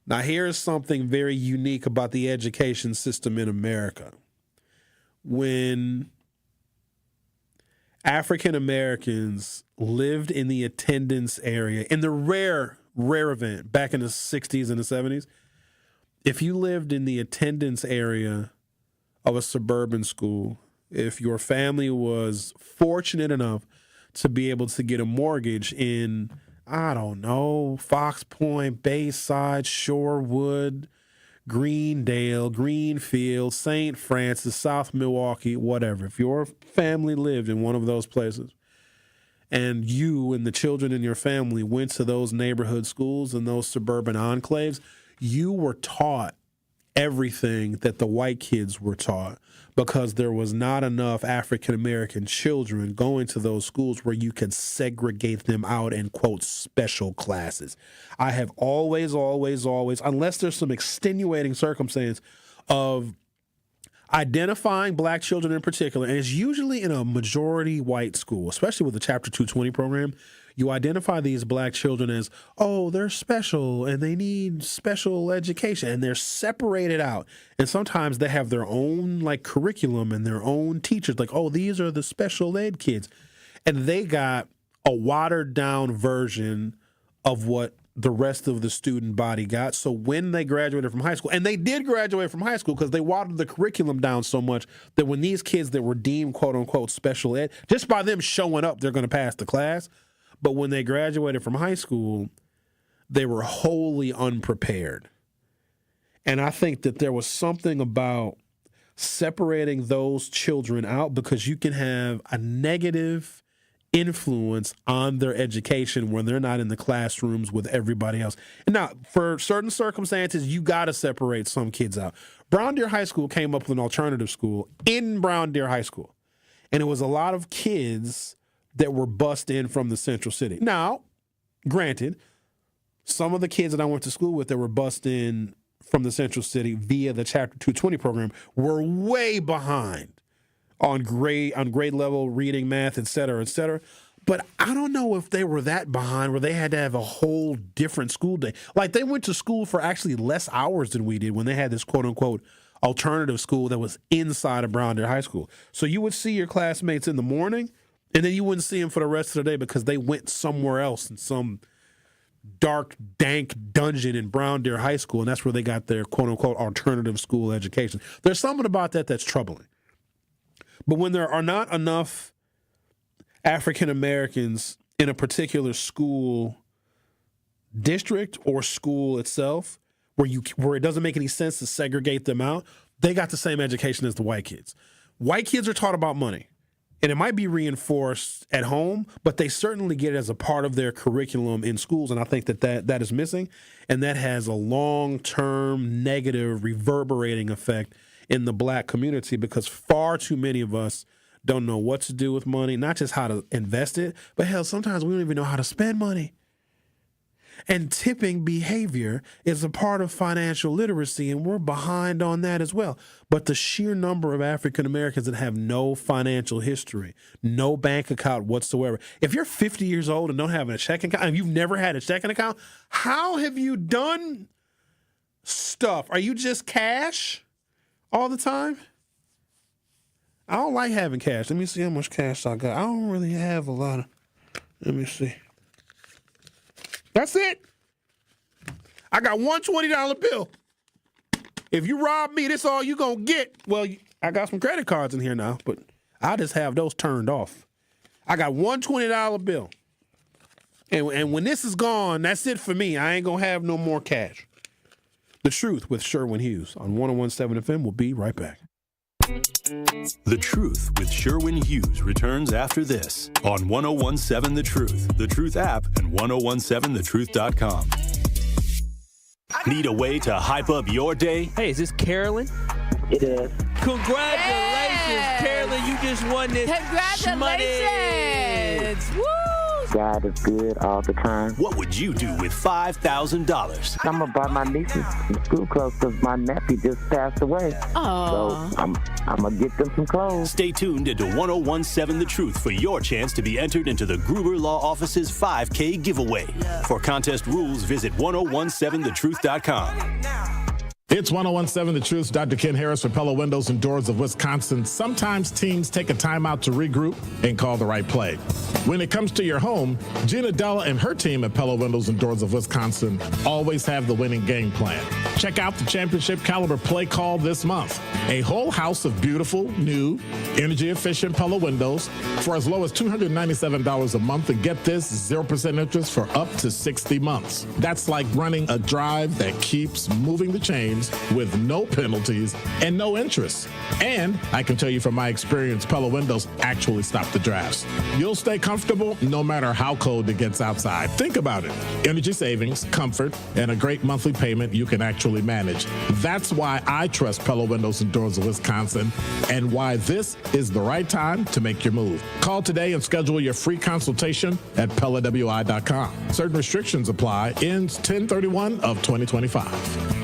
Now, here's something very unique about the education system in America. When African Americans lived in the attendance area, in the rare event back in the 60s and the 70s, if you lived in the attendance area of a suburban school, if your family was fortunate enough to be able to get a mortgage in, I don't know, Fox Point, Bayside, Shorewood, Greendale, Greenfield, St. Francis, South Milwaukee, whatever. If your family lived in one of those places and you and the children in your family went to those neighborhood schools and those suburban enclaves, you were taught everything that the white kids were taught because there was not enough African-American children going to those schools where you could segregate them out in, quote, special classes. I have always, unless there's some extenuating circumstance of identifying black children in particular, and it's usually in a majority white school, especially with the Chapter 220 program, you identify these black children as, oh, they're special and they need special education, and they're separated out. And sometimes they have their own like curriculum and their own teachers, like, oh, these are the special ed kids. And they got a watered down version of what the rest of the student body got. So when they graduated from high school, and they did graduate from high school because they watered the curriculum down so much that when these kids that were deemed, quote unquote, special ed, just by them showing up, they're going to pass the class. But when they graduated from high school, they were wholly unprepared. And I think that there was something about separating those children out because you can have a negative influence on their education when they're not in the classrooms with everybody else. And now, for certain circumstances, you got to separate some kids out. Brown Deer High School came up with an alternative school in Brown Deer High School. And it was a lot of kids that were bussed in from the central city. Now, granted, some of the kids that I went to school with that were bussed in from the central city via the Chapter 220 program were way behind on grade level reading, math, et cetera, et cetera. But I don't know if they were that behind where they had to have a whole different school day. Like, they went to school for actually less hours than we did when they had this quote-unquote alternative school that was inside of Brown Deer High School. So you would see your classmates in the morning, and then you wouldn't see them for the rest of the day because they went somewhere else in some dark, dank dungeon in Brown Deer High School, and that's where they got their quote-unquote alternative school education. There's something about that that's troubling. But when there are not enough African Americans in a particular school district or school itself where it doesn't make any sense to segregate them out, they got the same education as the white kids. White kids are taught about money. And it might be reinforced at home, but they certainly get it as a part of their curriculum in schools. And I think that is missing. And that has a long-term negative reverberating effect in the black community because far too many of us don't know what to do with money, not just how to invest it, but hell, sometimes we don't even know how to spend money. And tipping behavior is a part of financial literacy, and we're behind on that as well. But the sheer number of African Americans that have no financial history, no bank account whatsoever. If you're 50 years old and don't have a checking account, and you've never had a checking account, how have you done stuff? Are you just cash all the time? I don't like having cash. Let me see how much cash I got. I don't really have a lot of. Let me see. That's it. I got one $20 bill. If you rob me, this all you gonna get. Well, I got some credit cards in here now, but I just have those turned off. I got one $20 bill. And when this is gone, that's it for me. I ain't gonna have no more cash. The Truth with Sherwin Hughes on 101.7 FM. We'll be right back. The Truth with Sherwin Hughes returns after this on 101.7 The Truth app, and 1017thetruth.com. Need a way to hype up your day? Hey, is this Carolyn? It is. Congratulations, Carolyn. You just won this. Congratulations. Woo! God is good all the time. What would you do with $5,000? I'm going to buy my nieces some school clothes because my nephew just passed away. Aww. So I'm going to get them some clothes. Stay tuned into 101.7 The Truth for your chance to be entered into the Gruber Law Office's 5K giveaway. For contest rules, visit 1017thetruth.com. It's 101.7 The Truth. Dr. Ken Harris for Pella Windows and Doors of Wisconsin. Sometimes teams take a timeout to regroup and call the right play. When it comes to your home, Gina Della and her team at Pella Windows and Doors of Wisconsin always have the winning game plan. Check out the championship caliber play call this month. A whole house of beautiful, new, energy-efficient Pella windows for as low as $297 a month, and get this, 0% interest for up to 60 months. That's like running a drive that keeps moving the chains with no penalties and no interest. And I can tell you from my experience, Pella Windows actually stop the drafts. You'll stay comfortable no matter how cold it gets outside. Think about it. Energy savings, comfort, and a great monthly payment you can actually manage. That's why I trust Pella Windows and Doors of Wisconsin, and why this is the right time to make your move. Call today and schedule your free consultation at PellaWI.com. Certain restrictions apply. Ends 10/31 of 2025.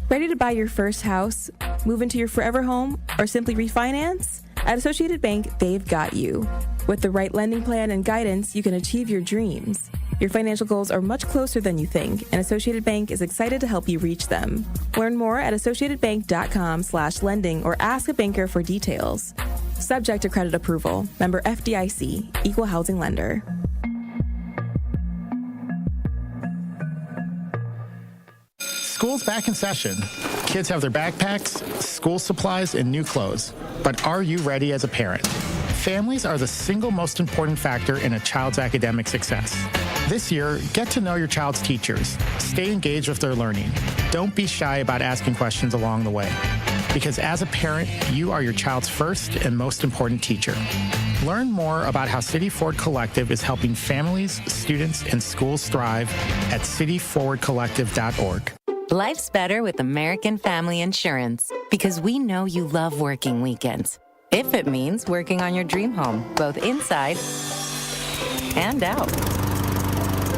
Ready to buy your first house, move into your forever home, or simply refinance? At Associated Bank, they've got you. With the right lending plan and guidance, you can achieve your dreams. Your financial goals are much closer than you think, and Associated Bank is excited to help you reach them. Learn more at associatedbank.com/lending or ask a banker for details. Subject to credit approval. Member FDIC. Equal housing lender. School's back in session. Kids have their backpacks, school supplies, and new clothes. But are you ready as a parent? Families are the single most important factor in a child's academic success. This year, get to know your child's teachers. Stay engaged with their learning. Don't be shy about asking questions along the way. Because as a parent, you are your child's first and most important teacher. Learn more about how City Forward Collective is helping families, students, and schools thrive at cityforwardcollective.org. Life's better with American Family Insurance because we know you love working weekends. If it means working on your dream home, both inside and out.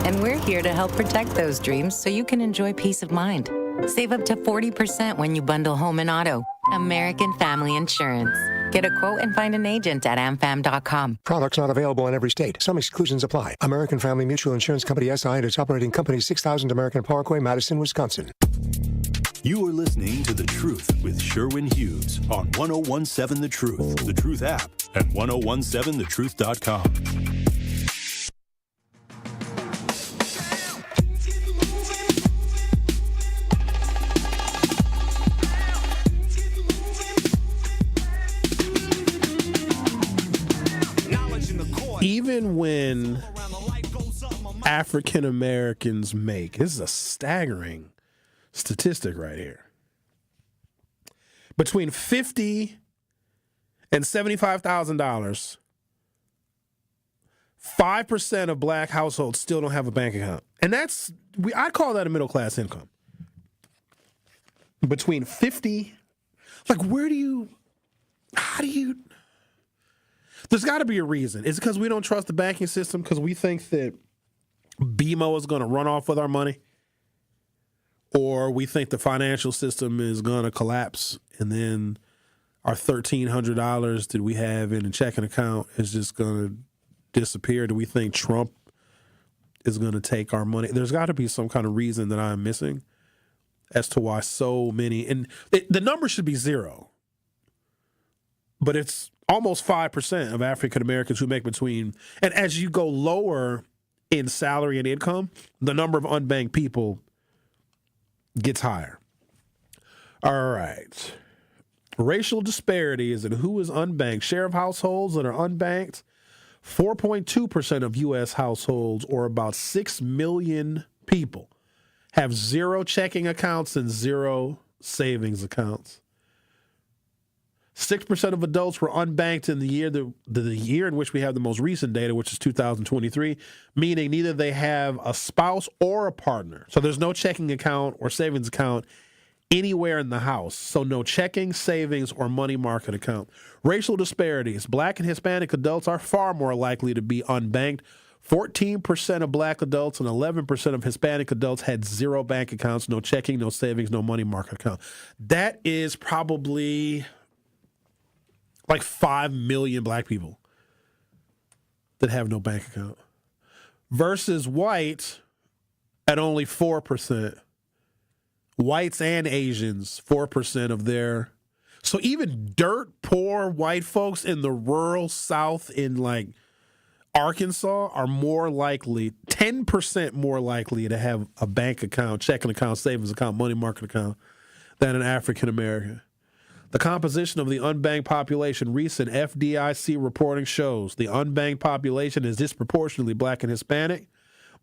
And we're here to help protect those dreams so you can enjoy peace of mind. Save up to 40% when you bundle home and auto. American Family Insurance. Get a quote and find an agent at amfam.com. Products not available in every state. Some exclusions apply. American Family Mutual Insurance Company SI and its operating company 6000 American Parkway, Madison, Wisconsin. You are listening to The Truth with Sherwin Hughes on 1017 The Truth, The Truth app, and 1017thetruth.com. Even when African Americans make, this is a staggering statistic right here, between $50,000 and $75,000, 5% of black households still don't have a bank account. And I call that a middle class income. Between 50, like how do you, there's got to be a reason. Is it because we don't trust the banking system because we think that BMO is going to run off with our money? Or we think the financial system is going to collapse and then our $1,300 that we have in a checking account is just going to disappear? Do we think Trump is going to take our money? There's got to be some kind of reason that I'm missing as to why so many, and the number should be zero, but it's almost 5% of African Americans who make between, and as you go lower in salary and income, the number of unbanked people gets higher. All right. Racial disparities in who is unbanked. Share of households that are unbanked, 4.2% of U.S. households, or about 6 million people, have zero checking accounts and zero savings accounts. 6% of adults were unbanked in the year in which we have the most recent data, which is 2023, meaning neither they have a spouse or a partner. So there's no checking account or savings account anywhere in the house. So no checking, savings, or money market account. Racial disparities. Black and Hispanic adults are far more likely to be unbanked. 14% of black adults and 11% of Hispanic adults had zero bank accounts, no checking, no savings, no money market account. That is probably like 5 million black people that have no bank account versus white at only 4%. Whites and Asians, 4% of their. So even dirt poor white folks in the rural South in like Arkansas are more likely, 10% more likely to have a bank account, checking account, savings account, money market account than an African American. The composition of the unbanked population, recent FDIC reporting shows the unbanked population is disproportionately black and Hispanic.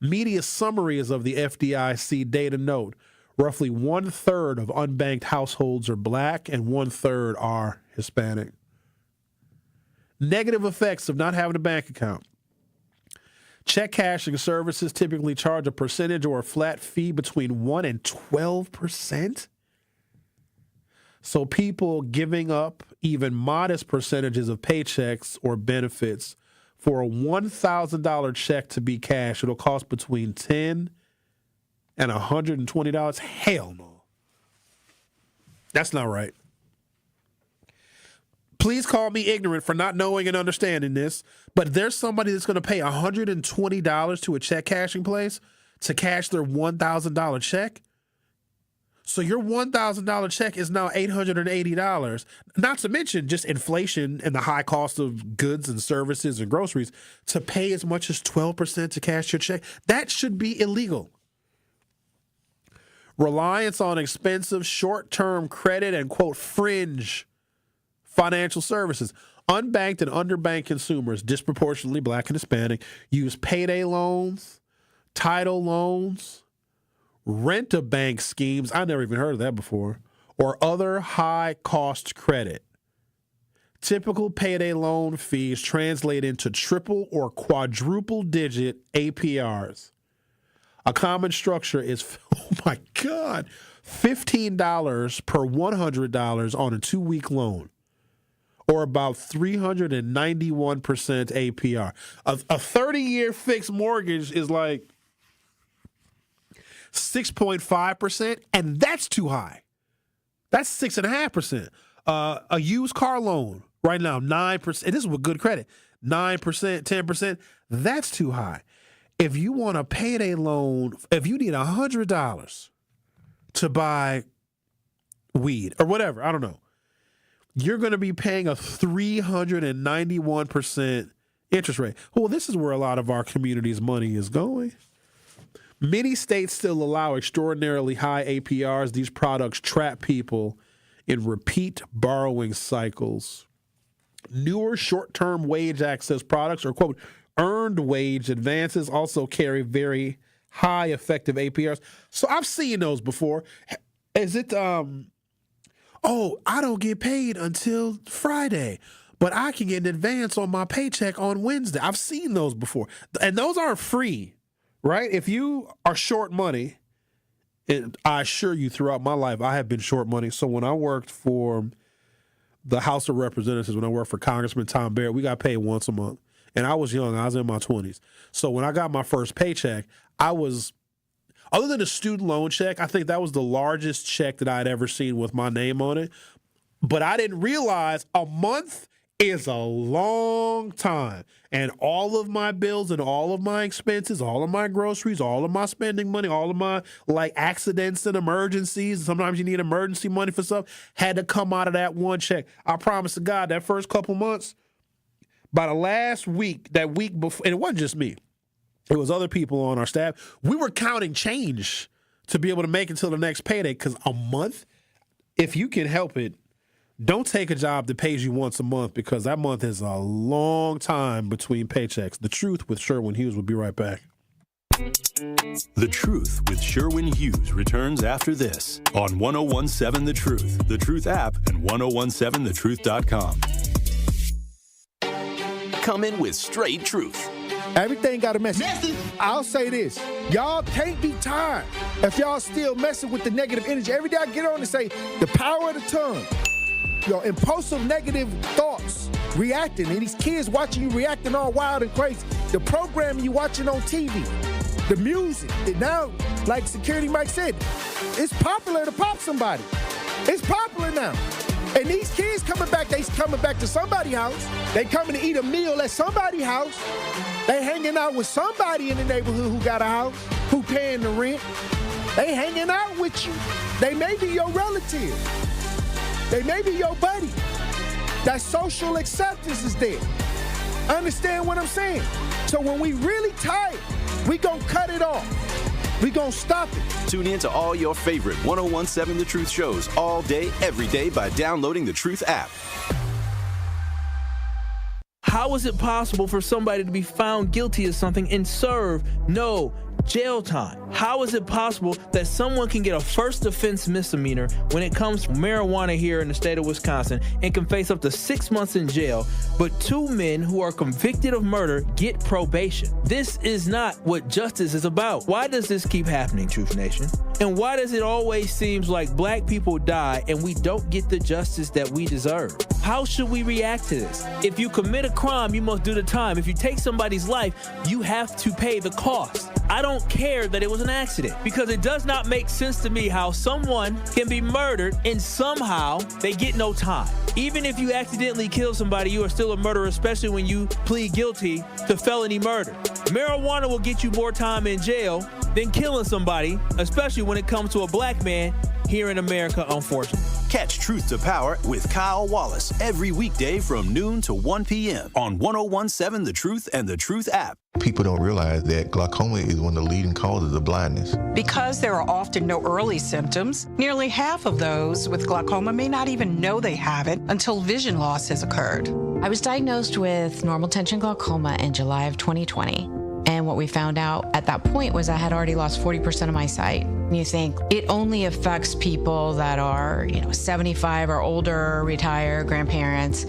Media summaries of the FDIC data note roughly 1/3 of unbanked households are black and 1/3 are Hispanic. Negative effects of not having a bank account. Check cashing services typically charge a percentage or a flat fee between 1 and 12%. So people giving up even modest percentages of paychecks or benefits for a $1,000 check to be cashed, it'll cost between $10 and $120. Hell no. That's not right. Please call me ignorant for not knowing and understanding this, but there's somebody that's going to pay $120 to a check cashing place to cash their $1,000 check. So your $1,000 check is now $880, not to mention just inflation and the high cost of goods and services and groceries, to pay as much as 12% to cash your check. That should be illegal. Reliance on expensive short-term credit and, quote, fringe financial services. Unbanked and underbanked consumers, disproportionately black and Hispanic, use payday loans, title loans, rent-a-bank schemes, I never even heard of that before, or other high-cost credit. Typical payday loan fees translate into triple or quadruple-digit APRs. A common structure is, oh my God, $15 per $100 on a 2-week loan, or about 391% APR. A 30-year fixed mortgage is like 6.5%, and that's too high. That's 6.5%. A used car loan right now, 9%. And this is with good credit. 9%, 10%. That's too high. If you want a payday loan, if you need $100 to buy weed or whatever, I don't know, you're going to be paying a 391% interest rate. Well, this is where a lot of our community's money is going. Many states still allow extraordinarily high APRs. These products trap people in repeat borrowing cycles. Newer short-term wage access products, or quote, earned wage advances, also carry very high effective APRs. So I've seen those before. Is it, I don't get paid until Friday, but I can get an advance on my paycheck on Wednesday. I've seen those before. And those aren't free, right? If you are short money, and I assure you throughout my life, I have been short money. So when I worked for the House of Representatives, when I worked for Congressman Tom Barrett, we got paid once a month. And I was young. I was in my 20s. So when I got my first paycheck, I was, other than a student loan check, I think that was the largest check that I'd ever seen with my name on it. But I didn't realize a month is a long time. And all of my bills and all of my expenses, all of my groceries, all of my spending money, all of my like accidents and emergencies, sometimes you need emergency money for stuff, had to come out of that one check. I promise to God, that first couple months, by the last week, that week before, and it wasn't just me, it was other people on our staff, we were counting change to be able to make it till the next payday. Because a month, if you can help it, don't take a job that pays you once a month, because that month is a long time between paychecks. The Truth with Sherwin Hughes will be right back. The Truth with Sherwin Hughes returns after this on 1017 The Truth app, and 1017thetruth.com. Coming with straight truth. Everything got a message. I'll say this. Y'all can't be tired if y'all still messing with the negative energy. Every day I get on and say, the power of the tongue. Your impulsive negative thoughts, reacting, and these kids watching you reacting all wild and crazy. The programming you watching on TV, the music. And now, like Security Mike said, it's popular to pop somebody. It's popular now. And these kids coming back, they coming back to somebody's house. They coming to eat a meal at somebody's house. They hanging out with somebody in the neighborhood who got a house, who paying the rent. They hanging out with you. They may be your relative. They may be your buddy. That social acceptance is there. Understand what I'm saying? So when we really tired, we gonna cut it off. We gonna stop it. Tune in to all your favorite 1017 The Truth shows all day, every day by downloading the Truth app. How is it possible for somebody to be found guilty of something and serve no jail time? How is it possible that someone can get a first offense misdemeanor when it comes to marijuana here in the state of Wisconsin and can face up to 6 months in jail, but 2 men who are convicted of murder get probation? This is not what justice is about. Why does this keep happening, Truth Nation? And why does it always seem like black people die and we don't get the justice that we deserve? How should we react to this? If you commit a crime, you must do the time. If you take somebody's life, you have to pay the cost. I don't care that it was an accident, because it does not make sense to me how someone can be murdered and somehow they get no time. Even if you accidentally kill somebody, you are still a murderer, especially when you plead guilty to felony murder. Marijuana will get you more time in jail than killing somebody, especially when it comes to a black man here in America, unfortunately. Catch Truth to Power with Kyle Wallace every weekday from noon to 1 p.m. on 1017 The Truth and the Truth app. People don't realize that glaucoma is one of the leading causes of blindness. Because there are often no early symptoms, nearly half of those with glaucoma may not even know they have it until vision loss has occurred. I was diagnosed with normal tension glaucoma in July of 2020. And what we found out at that point was I had already lost 40% of my sight. And you think it only affects people that are, 75 or older, retired, grandparents,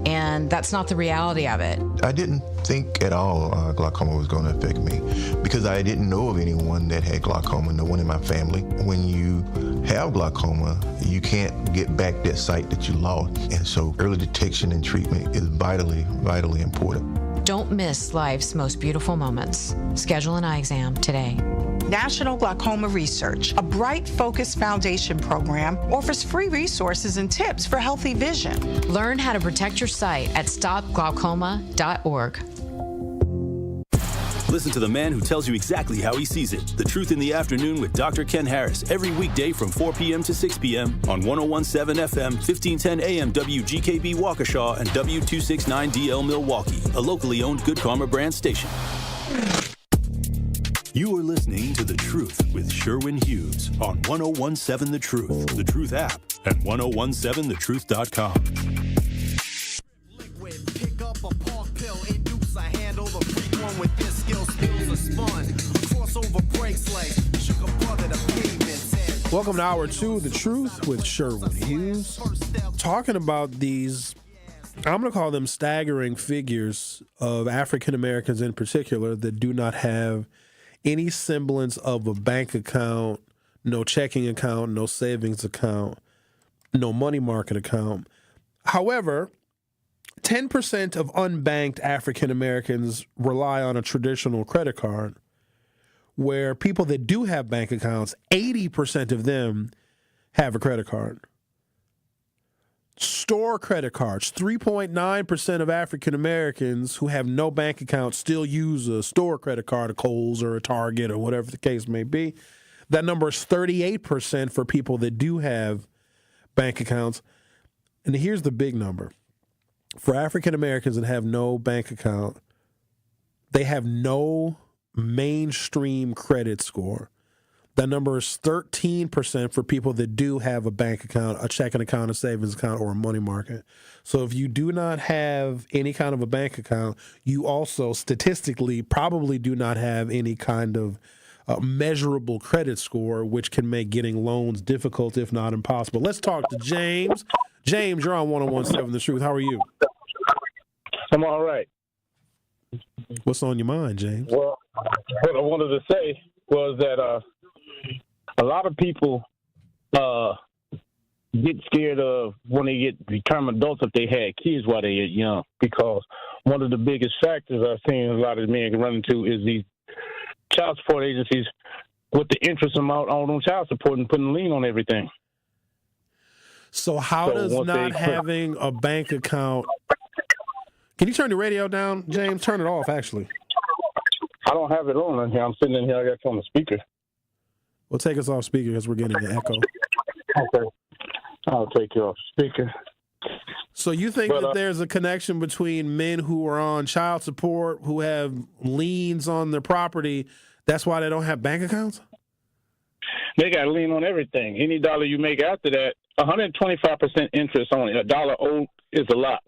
and that's not the reality of it. I didn't think at all glaucoma was going to affect me because I didn't know of anyone that had glaucoma, no one in my family. When you have glaucoma, you can't get back that sight that you lost. And so early detection and treatment is vitally, vitally important. Don't miss life's most beautiful moments. Schedule an eye exam today. National Glaucoma Research, a Bright Focus Foundation program, offers free resources and tips for healthy vision. Learn how to protect your sight at stopglaucoma.org. Listen to the man who tells you exactly how he sees it. The Truth in the Afternoon with Dr. Ken Harris every weekday from 4 p.m. to 6 p.m. on 101.7 FM, 1510 AM WGKB Waukesha and W269DL Milwaukee, a locally owned Good Karma brand station. You are listening to The Truth with Sherwin Hughes on 101.7 The Truth, The Truth app, and 1017thetruth.com. Pick up a park pill, induce a handle, the freak one with this skill, spills a spun, crossover brakes like sugar brother the pavement. Welcome to Hour 2, The Truth with Sherwin Hughes. Talking about these, I'm going to call them staggering figures of African Americans in particular that do not have any semblance of a bank account, no checking account, no savings account, no money market account. However, 10% of unbanked African Americans rely on a traditional credit card, where people that do have bank accounts, 80% of them have a credit card. Store credit cards, 3.9% of African Americans who have no bank account still use a store credit card, a Kohl's or a Target or whatever the case may be. That number is 38% for people that do have bank accounts. And here's the big number. For African Americans that have no bank account, they have no mainstream credit score. That number is 13% for people that do have a bank account, a checking account, a savings account, or a money market. So if you do not have any kind of a bank account, you also statistically probably do not have any kind of measurable credit score, which can make getting loans difficult, if not impossible. Let's talk to James. James, you're on 101.7 The Truth. How are you? I'm all right. What's on your mind, James? Well, what I wanted to say was that a lot of people get scared of when they become adults if they had kids while they were young, because one of the biggest factors I've seen a lot of men run into is these child support agencies with the interest amount on child support and putting a lien on everything. So how does not having a bank account... Can you turn the radio down, James? Turn it off, actually. I don't have it on in here. I'm sitting in here. I got it on the speaker. Well, take us off speaker because we're getting an echo. Okay. I'll take you off speaker. So you think that there's a connection between men who are on child support, who have liens on their property, that's why they don't have bank accounts? They got a lien on everything. Any dollar you make after that, 125% interest on it. A dollar owed is a lot.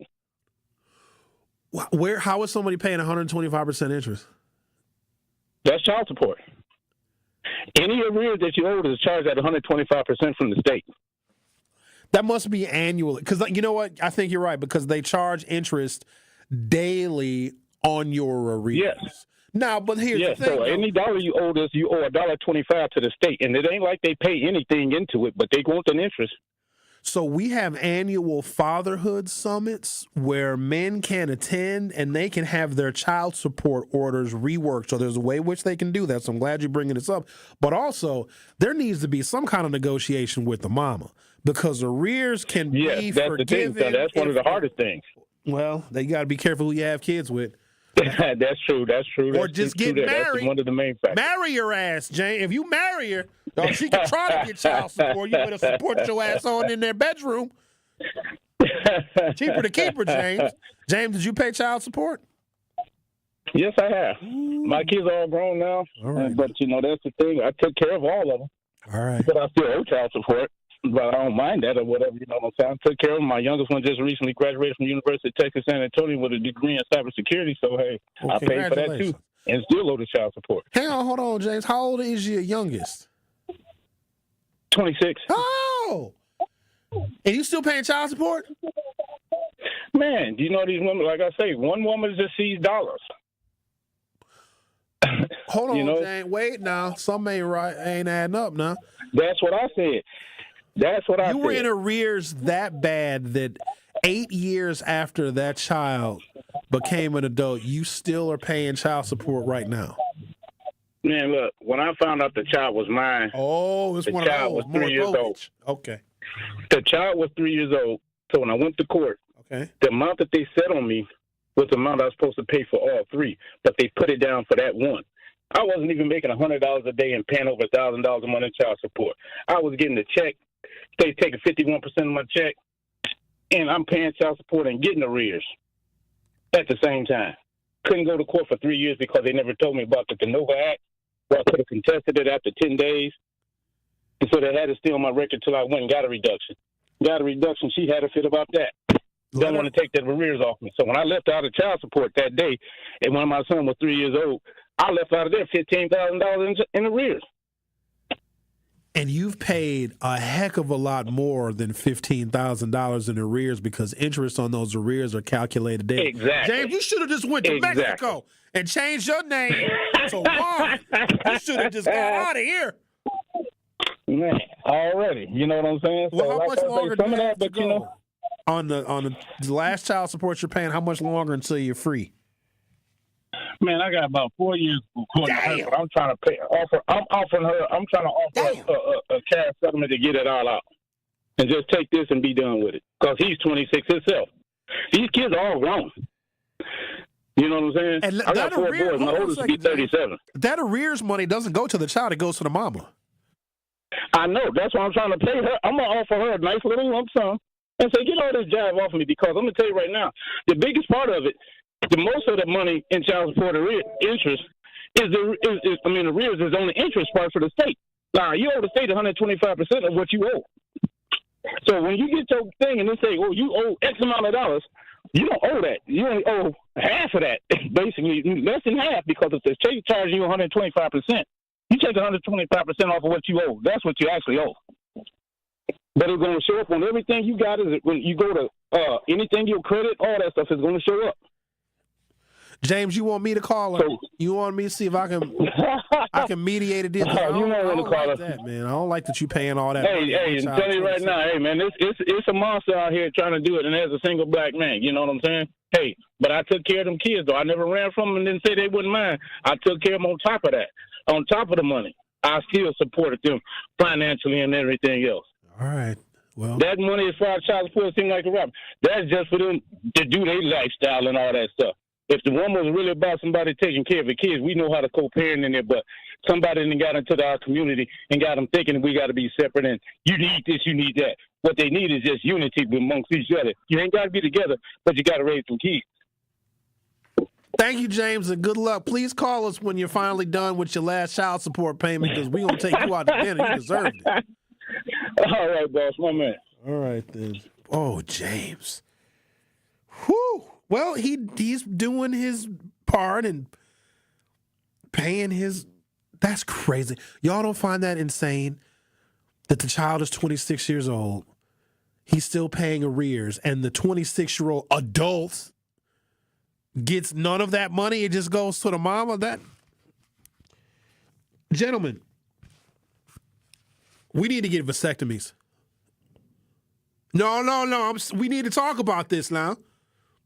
How is somebody paying 125% interest? That's child support. Any arrears that you owe is charged at 125% from the state. That must be annually. Because you know what? I think you're right, because they charge interest daily on your arrears. Yes. Now, but here's the thing. So any dollar you owe us, you owe $1.25 to the state. And it ain't like they pay anything into it, but they want an interest. So we have annual fatherhood summits where men can attend and they can have their child support orders reworked. So there's a way in which they can do that. So I'm glad you're bringing this up. But also, there needs to be some kind of negotiation with the mama, because arrears can be forgiven. The thing. That's one of the hardest things. Well, you got to be careful who you have kids with. That's true. Or just get married. That's one of the main factors. Marry your ass, Jane. If you marry her, she can try to get child support. You better support your ass on in their bedroom. Cheaper to keep her, James. James, did you pay child support? Yes, I have. My kids are all grown now. All right. But, that's the thing. I took care of all of them. All right. But I still owe child support. But I don't mind that or whatever, you know what I'm saying? I took care of them. My youngest one just recently graduated from the University of Texas San Antonio with a degree in cybersecurity. So, hey, I paid for that too. and still owe the child support. Hang on, hold on, James. How old is your youngest? 26. Oh! And you still paying child support? Man, do you know these women, like I say, one woman just sees dollars. Hold on, You know? James. Wait now. Something ain't adding up now. That's what I said. That's what I said. You were in arrears that bad that 8 years after that child became an adult, you still are paying child support right now. Man, look, when I found out the child was mine, it's the one child of was those. 3 years old. Okay. The child was 3 years old. So when I went to court, the amount that they set on me was the amount I was supposed to pay for all three, but they put it down for that one. I wasn't even making $100 a day and paying over $1,000 a month in child support. I was getting a check. They taking 51% of my check, and I'm paying child support and getting arrears at the same time. Couldn't go to court for 3 years because they never told me about the Canova Act, where I could have contested it after 10 days. And so they had it still on my record till I went and got a reduction. Got a reduction. She had a fit about that. Don't want to take the arrears off me. So when I left out of child support that day, and when my son was 3 years old, I left out of there $15,000 in arrears. And you've paid a heck of a lot more than $15,000 in arrears because interest on those arrears are calculated daily. Exactly. James, you should have just went to Mexico and changed your name to Juan. You should have just got out of here. Man, already. You know what I'm saying? Well, so, how like much longer do you have to you know, go? On the last child support you're paying, how much longer until you're free? Man, I got about 4 years before I'm trying to pay. I'm trying to offer a cash settlement to get it all out, and just take this and be done with it. Because he's 26 himself. These kids are all grown. You know what I'm saying? And I got 4 boys. My oldest will be 37. That arrears money doesn't go to the child; it goes to the mama. I know. That's why I'm trying to pay her. I'm gonna offer her a nice little lump sum and say, get all this jive off of me, because I'm gonna tell you right now, the biggest part of it. The most of the money in child support interest arrears is only interest part for the state. Now, you owe the state 125% of what you owe. So when you get your thing and they say, oh, you owe X amount of dollars, you don't owe that. You only owe half of that, basically, less than half, because if the state charges you 125%, you take 125% off of what you owe. That's what you actually owe. But it's going to show up on everything you got. Is when you go to anything you credit, all that stuff is going to show up. James, you want me to call her? You want me to see if I can mediate a deal? I don't like that, man. I don't like that you paying all that. Hey, I'm telling you right now, hey, man, it's a monster out here trying to do it, and as a single black man, you know what I'm saying? Hey, but I took care of them kids, though. I never ran from them and didn't say they wouldn't mind. I took care of them on top of that. On top of the money, I still supported them financially and everything else. All right. Well, that money as far as child support seems like a robbery. That's just for them to do their lifestyle and all that stuff. If the woman was really about somebody taking care of the kids, we know how to co-parent in there, but somebody then got into our community and got them thinking we got to be separate and you need this, you need that. What they need is just unity amongst each other. You ain't got to be together, but you got to raise some kids. Thank you, James, and good luck. Please call us when you're finally done with your last child support payment, because we're going to take you out to dinner. You deserve it. All right, boss, my man. All right, then. Oh, James. Whew. Well, he's doing his part and paying his. That's crazy. Y'all don't find that insane that the child is 26 years old. He's still paying arrears, and the 26-year-old adult gets none of that money. It just goes to the mama. That, gentlemen, we need to get vasectomies. No. We need to talk about this now.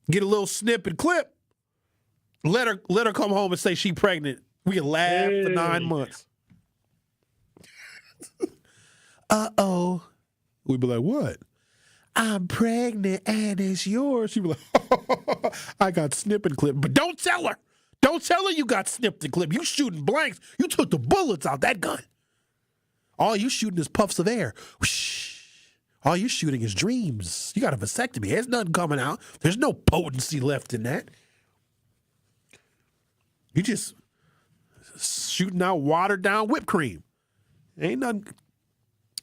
Get a little snip and clip. Let her come home and say she's pregnant. We can laugh for 9 months. Uh-oh. We'd be like, what? I'm pregnant and it's yours. She'd be like, I got snip and clip. But don't tell her. Don't tell her you got snipped and clip. You shooting blanks. You took the bullets out that gun. All you shooting is puffs of air. Whoosh. All you're shooting is dreams. You got a vasectomy. There's nothing coming out. There's no potency left in that. You just shooting out watered down whipped cream. Ain't nothing.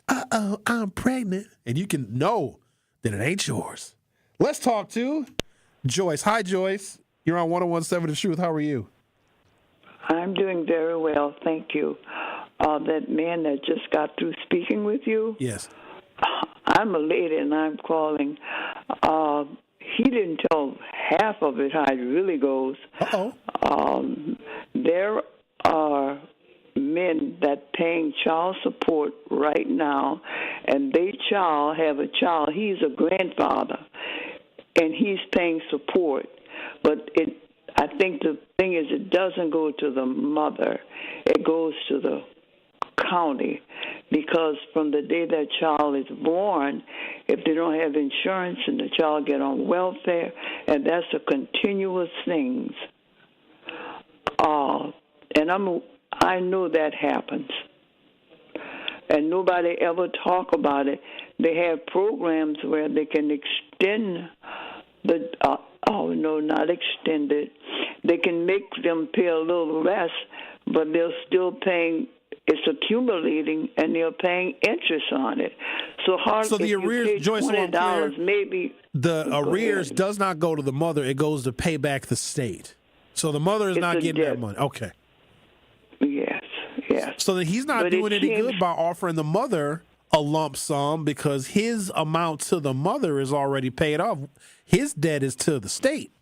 Uh-oh, I'm pregnant. And you can know that it ain't yours. Let's talk to Joyce. Hi, Joyce. You're on 101.7 The Truth. How are you? I'm doing very well, thank you. That man that just got through speaking with you. Yes. I'm a lady and I'm calling. He didn't tell half of it how it really goes. There are men that paying child support right now, and they have a child. He's a grandfather, and he's paying support. But I think the thing is, it doesn't go to the mother. It goes to the county, because from the day that child is born, if they don't have insurance and the child get on welfare, and that's a continuous thing. And I know that happens. And nobody ever talk about it. They have programs where they can extend the, not extend it. They can make them pay a little less, but they're still paying. It's accumulating, and they're paying interest on it. So the arrears, Joyce, $20, maybe the arrears does not go to the mother; it goes to pay back the state. So the mother is not getting that money. Okay. Yes. So then he's not doing any good by offering the mother a lump sum, because his amount to the mother is already paid off. His debt is to the state.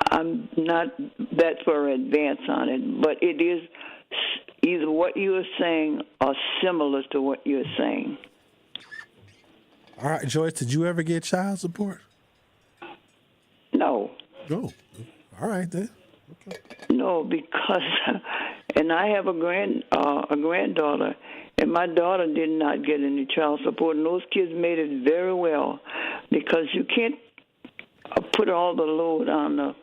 I'm not that far advanced on it, but it is either what you are saying or similar to what you're saying. All right, Joyce, did you ever get child support? No. No. All right, then. Okay. No, because, and I have a granddaughter, and my daughter did not get any child support, and those kids made it very well, because you can't put all the load on the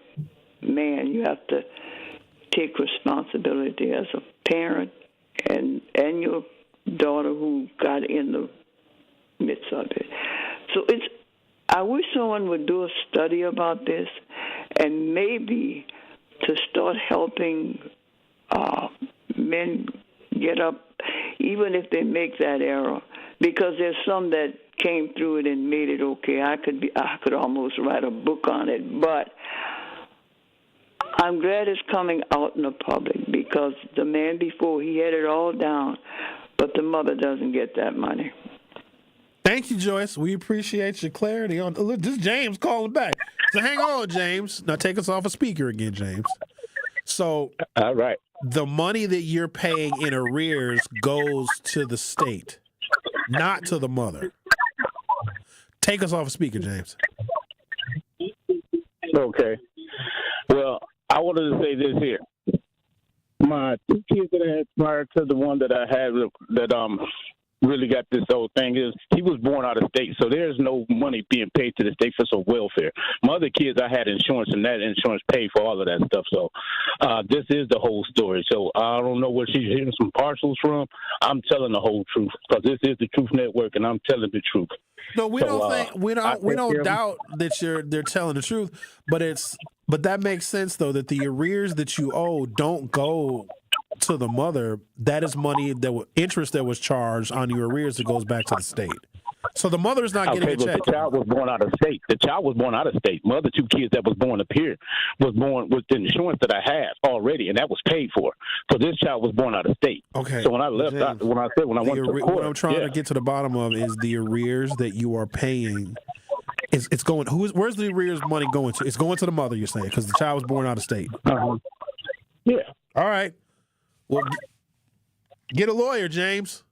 man. You have to take responsibility as a parent and your daughter who got in the midst of it. So I wish someone would do a study about this, and maybe to start helping men get up, even if they make that error, because there's some that came through it and made it okay. I could almost write a book on it, but I'm glad it's coming out in the public, because the man before, he had it all down, but the mother doesn't get that money. Thank you, Joyce. We appreciate your clarity on. Look, this is James calling back. So hang on, James. Now take us off a speaker again, James. So, all right, the money that you're paying in arrears goes to the state, not to the mother. Take us off a speaker, James. Okay. Well, I wanted to say this here. My two kids that I had prior to the one that I had that really got this whole thing is he was born out of state, so there's no money being paid to the state for some welfare. My other kids, I had insurance, and that insurance paid for all of that stuff. So this is the whole story. So I don't know where she's hearing some partials from. I'm telling the whole truth, because this is the Truth Network, and I'm telling the truth. No, we don't doubt that they're telling the truth, but that makes sense though, that the arrears that you owe don't go to the mother. That is money interest that was charged on your arrears that goes back to the state. So the mother is not getting a check. The child was born out of state. My other two kids that was born up here was born with the insurance that I had already, and that was paid for. So this child was born out of state. Okay. So when I left, James, when I went to court, what I'm trying to get to the bottom of is the arrears that you are paying. It's going. Where's the arrears money going to? It's going to the mother. You're saying, because the child was born out of state. Yeah. All right. Well, get a lawyer, James,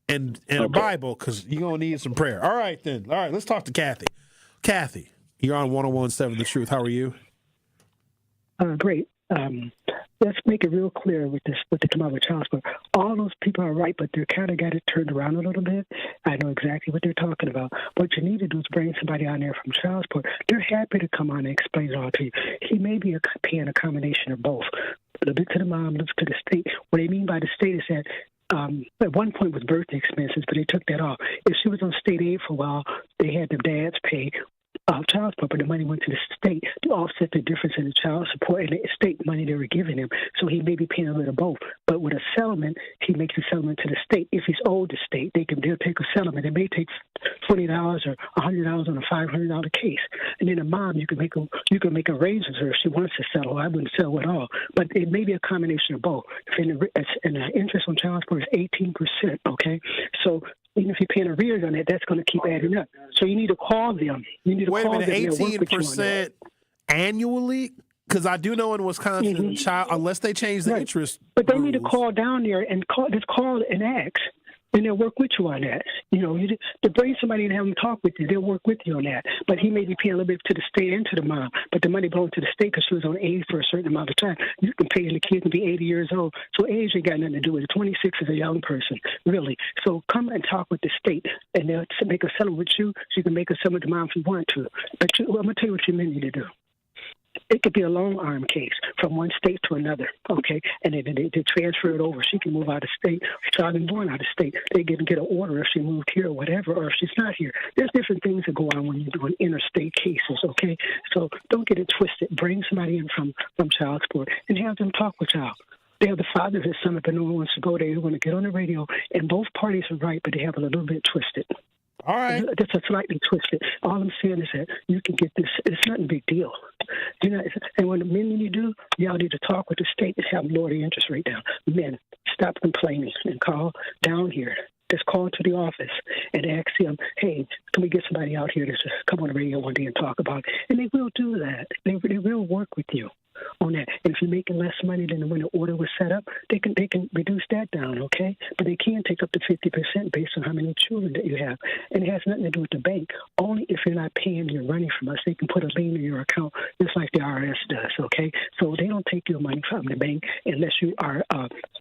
and a Bible, because you're going to need some prayer. All right, then. All right, let's talk to Kathy. Kathy, you're on 101.7 The Truth. How are you? Great. Let's make it real clear with this, what they come out with child support. All those people are right, but they're kind of got it turned around a little bit. I know exactly what they're talking about. What you need to do is bring somebody on there from child support. They're happy to come on and explain it all to you. He may be paying a combination of both. A little bit to the mom, a little bit to the state. What they mean by the state is that at one point was birthday expenses, but they took that off. If she was on state aid for a while, they had the dads pay child support, but the money went to the state to offset split the difference in the child support and the estate money they were giving him. So he may be paying a little of both. But with a settlement, he makes a settlement to the state. If he's owed the state, they'll take a settlement. It may take $20 or $100 on a $500 case. And then the mom, you can make arrangements with her if she wants to settle. I wouldn't settle at all. But it may be a combination of both. And the interest on child support is 18%. Okay, so even if you're paying arrears on it, that's going to keep adding up. So you need to call them. Wait a minute, 18% annually? Because I do know in Wisconsin, unless they change the interest, but they need to call down there and call and ask, and they'll work with you on that. To bring somebody and have them talk with you, they'll work with you on that. But he may be paying a little bit to the state and to the mom, but the money belongs to the state because she was on aid for a certain amount of time. You can pay, and the kid can be 80 years old, so age ain't got nothing to do with it. 26 is a young person, really. So come and talk with the state, and they'll make a settlement with you. So you can make a settlement with the mom if you want to. But I'm going to tell you what you may need to do. It could be a long arm case from one state to another, okay? And then they transfer it over. She can move out of state. Child been born out of state. They get an order if she moved here or whatever, or if she's not here. There's different things that go on when you're doing interstate cases, okay? So don't get it twisted. Bring somebody in from child support and have them talk with y'all. They have the father whose son, if no one wants to go there, they're going to get on the radio, and both parties are right, but they have it a little bit twisted. All right. That's a slightly twisted. All I'm saying is that you can get this. It's not a big deal. And when the men you do, y'all need to talk with the state and have them lower the interest rate down. Men, stop complaining and call down here. Just call to the office and ask them, hey, can we get somebody out here to just come on the radio one day and talk about it? And they will do that. They will work with you on that. And if you're making less money than when the order was set up, they can reduce that down, okay? But they can take up to 50% based on how many children that you have. And it has nothing to do with the bank. Only if you're not paying your money from us, they can put a lien in your account just like the IRS does, okay? So they don't take your money from the bank unless you are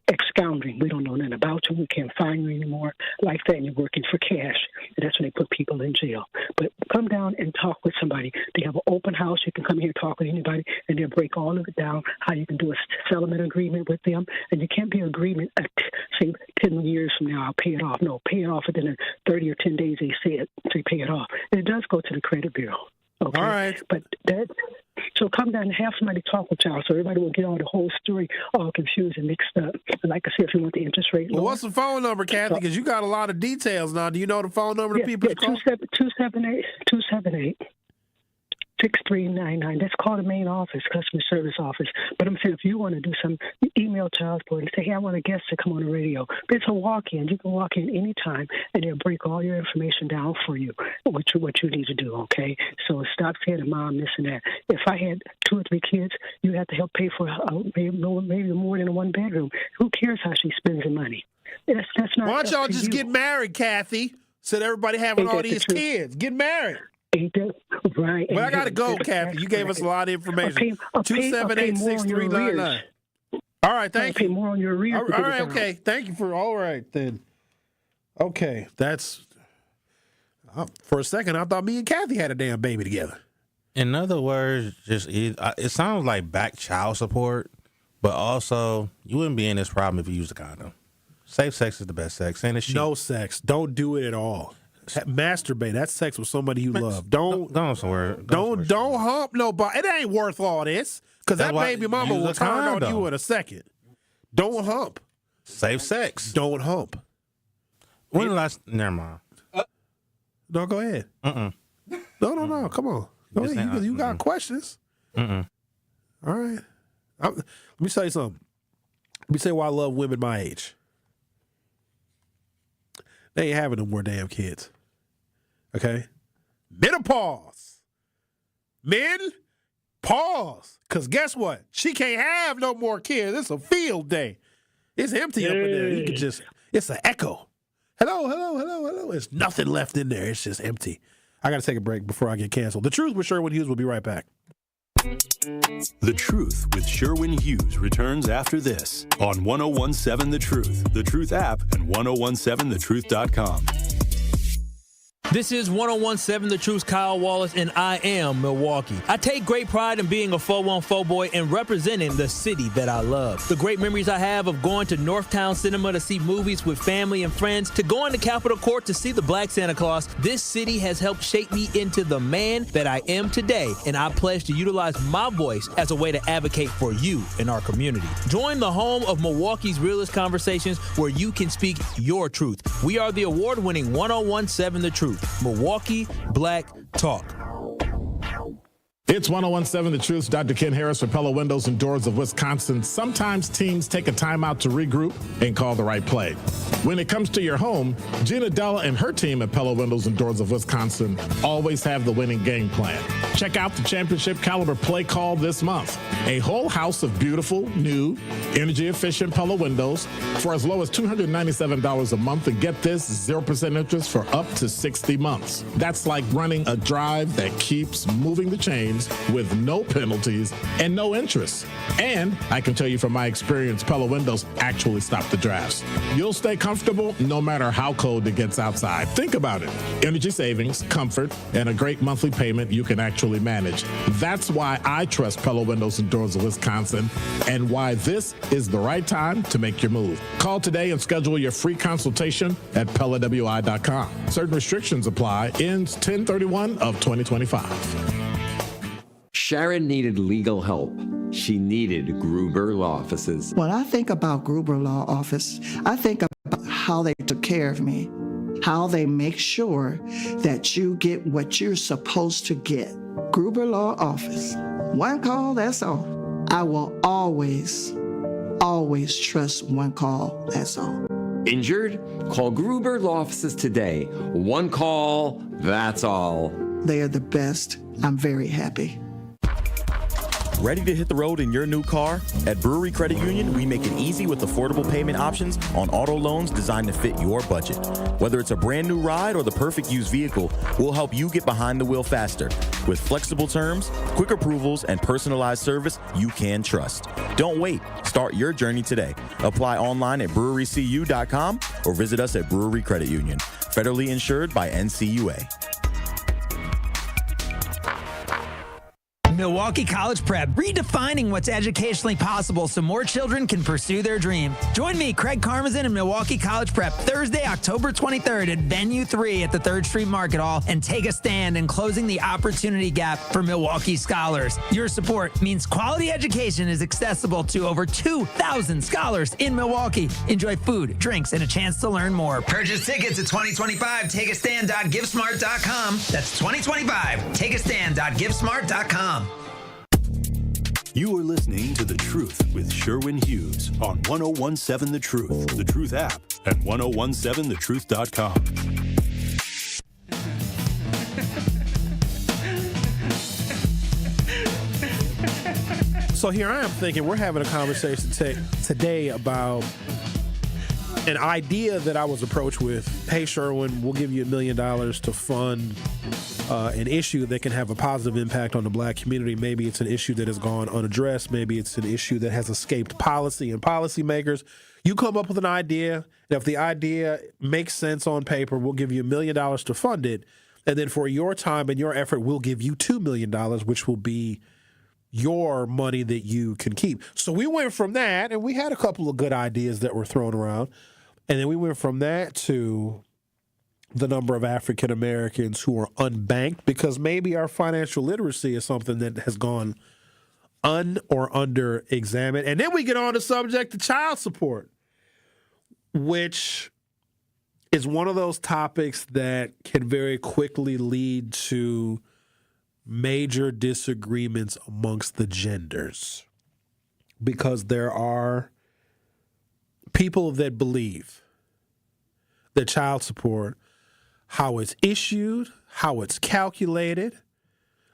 ex-scoundering. We don't know nothing about you. We can't find you anymore like that, and you're working for cash. And that's when they put people in jail. But come down and talk with somebody. They have an open house. You can come here and talk with anybody, and they'll break all of it down, how you can do a settlement agreement with them. And you can't be an agreement, say, 10 years from now, I'll pay it off. No, pay it off within 30 or 10 days, they say pay it off. And it does go to the credit bureau. Okay? All right. But so come down and have somebody talk with y'all so everybody will get all the whole story all confused and mixed up. And like I said, if you want the interest rate lower. Well, what's the phone number, Kathy? Because you got a lot of details now. Do you know the phone number to people to call? 278. 6399. That's called the main office, customer service office. But I'm saying if you want to do some, email child support and say, hey, I want a guest to come on the radio. But it's a walk-in. You can walk in anytime, and they'll break all your information down for you, what you need to do, okay? So stop saying to mom this and that. If I had 2 or 3 kids, you have to help pay for maybe more than a one-bedroom. Who cares how she spends the money? That's not. Why don't y'all just get married, Kathy? Instead of everybody having all these kids. Get married. Right. But I got to go, Kathy. You gave us a lot of information. 278-6399. All right, thank you. Pay more on your arrears. All right, okay. Thank you for. All right, then. Okay, that's. For a second, I thought me and Kathy had a damn baby together. In other words, it sounds like back child support, but also you wouldn't be in this problem if you used a condom. Safe sex is the best sex, and it's cheap. No sex. Don't do it at all. Masturbate. That's sex with somebody you love. Don't hump nobody. It ain't worth all this because that baby mama will turn on you in a second. Don't hump. Safe sex. Don't hump. When last? Never mind. No, go ahead. No. Come on. Go ahead. You got questions. All right. Let me tell you something. Let me tell you why I love women my age. They ain't having no more damn kids. Okay? Menopause. Men, pause. Because guess what? She can't have no more kids. It's a field day. It's empty up in there. You can just, it's an echo. Hello. There's nothing left in there. It's just empty. I got to take a break before I get canceled. The Truth with Sherwin Hughes will be right back. The Truth with Sherwin Hughes returns after this on 1017 The Truth app, and 1017thetruth.com. This is 101.7 The Truth's Kyle Wallace, and I am Milwaukee. I take great pride in being a 414 boy and representing the city that I love. The great memories I have of going to Northtown Cinema to see movies with family and friends, to going to Capitol Court to see the Black Santa Claus, this city has helped shape me into the man that I am today, and I pledge to utilize my voice as a way to advocate for you in our community. Join the home of Milwaukee's realest conversations where you can speak your truth. We are the award-winning 101.7 The Truth. Milwaukee Black Talk. It's 101.7 The Truth. Dr. Ken Harris for Pella Windows and Doors of Wisconsin. Sometimes teams take a timeout to regroup and call the right play. When it comes to your home, Gina Della and her team at Pella Windows and Doors of Wisconsin always have the winning game plan. Check out the championship caliber play call this month. A whole house of beautiful, new, energy-efficient Pella windows for as low as $297 a month, and get this, 0% interest for up to 60 months. That's like running a drive that keeps moving the chains with no penalties and no interest. And I can tell you from my experience, Pella windows actually stop the drafts. You'll stay comfortable no matter how cold it gets outside. Think about it. Energy savings, comfort, and a great monthly payment you can actually manage. That's why I trust Pella Windows and Doors of Wisconsin, and why this is the right time to make your move. Call today and schedule your free consultation at PellaWI.com. Certain restrictions apply. Ends 10/31 of 2025. Sharon needed legal help. She needed Gruber Law Offices. When I think about Gruber Law Office, I think about how they took care of me, how they make sure that you get what you're supposed to get. Gruber Law Office. One call, that's all. I will always trust one call, that's all. Injured? Call Gruber Law Offices today. One call, that's all. They are the best. I'm very happy. Ready to hit the road in your new car? At Brewery Credit Union, we make it easy with affordable payment options on auto loans designed to fit your budget. Whether it's a brand new ride or the perfect used vehicle, we'll help you get behind the wheel faster. With flexible terms, quick approvals, and personalized service you can trust. Don't wait. Start your journey today. Apply online at brewerycu.com or visit us at Brewery Credit Union. Federally insured by NCUA. Milwaukee College Prep, redefining what's educationally possible so more children can pursue their dream. Join me, Craig Karmazin, and Milwaukee College Prep Thursday, October 23rd at Venue 3 at the 3rd Street Market Hall, and take a stand in closing the opportunity gap for Milwaukee scholars. Your support means quality education is accessible to over 2,000 scholars in Milwaukee. Enjoy food, drinks, and a chance to learn more. Purchase tickets at 2025 takeastand.givesmart.com. That's 2025 takeastand.givesmart.com. You are listening to The Truth with Sherwin Hughes on 101.7 The Truth, The Truth app, and 101.7thetruth.com. So here I am thinking we're having a conversation today about an idea that I was approached with. Hey, Sherwin, we'll give you $1 million to fund an issue that can have a positive impact on the black community. Maybe it's an issue that has gone unaddressed. Maybe it's an issue that has escaped policy and policymakers. You come up with an idea, and if the idea makes sense on paper, we'll give you $1 million to fund it. And then for your time and your effort, we'll give you $2 million, which will be your money that you can keep. So we went from that, and we had a couple of good ideas that were thrown around. And then we went from that to the number of African Americans who are unbanked, because maybe our financial literacy is something that has gone or under examined. And then we get on the subject of child support, which is one of those topics that can very quickly lead to major disagreements amongst the genders, because there are people that believe that child support, how it's issued, how it's calculated,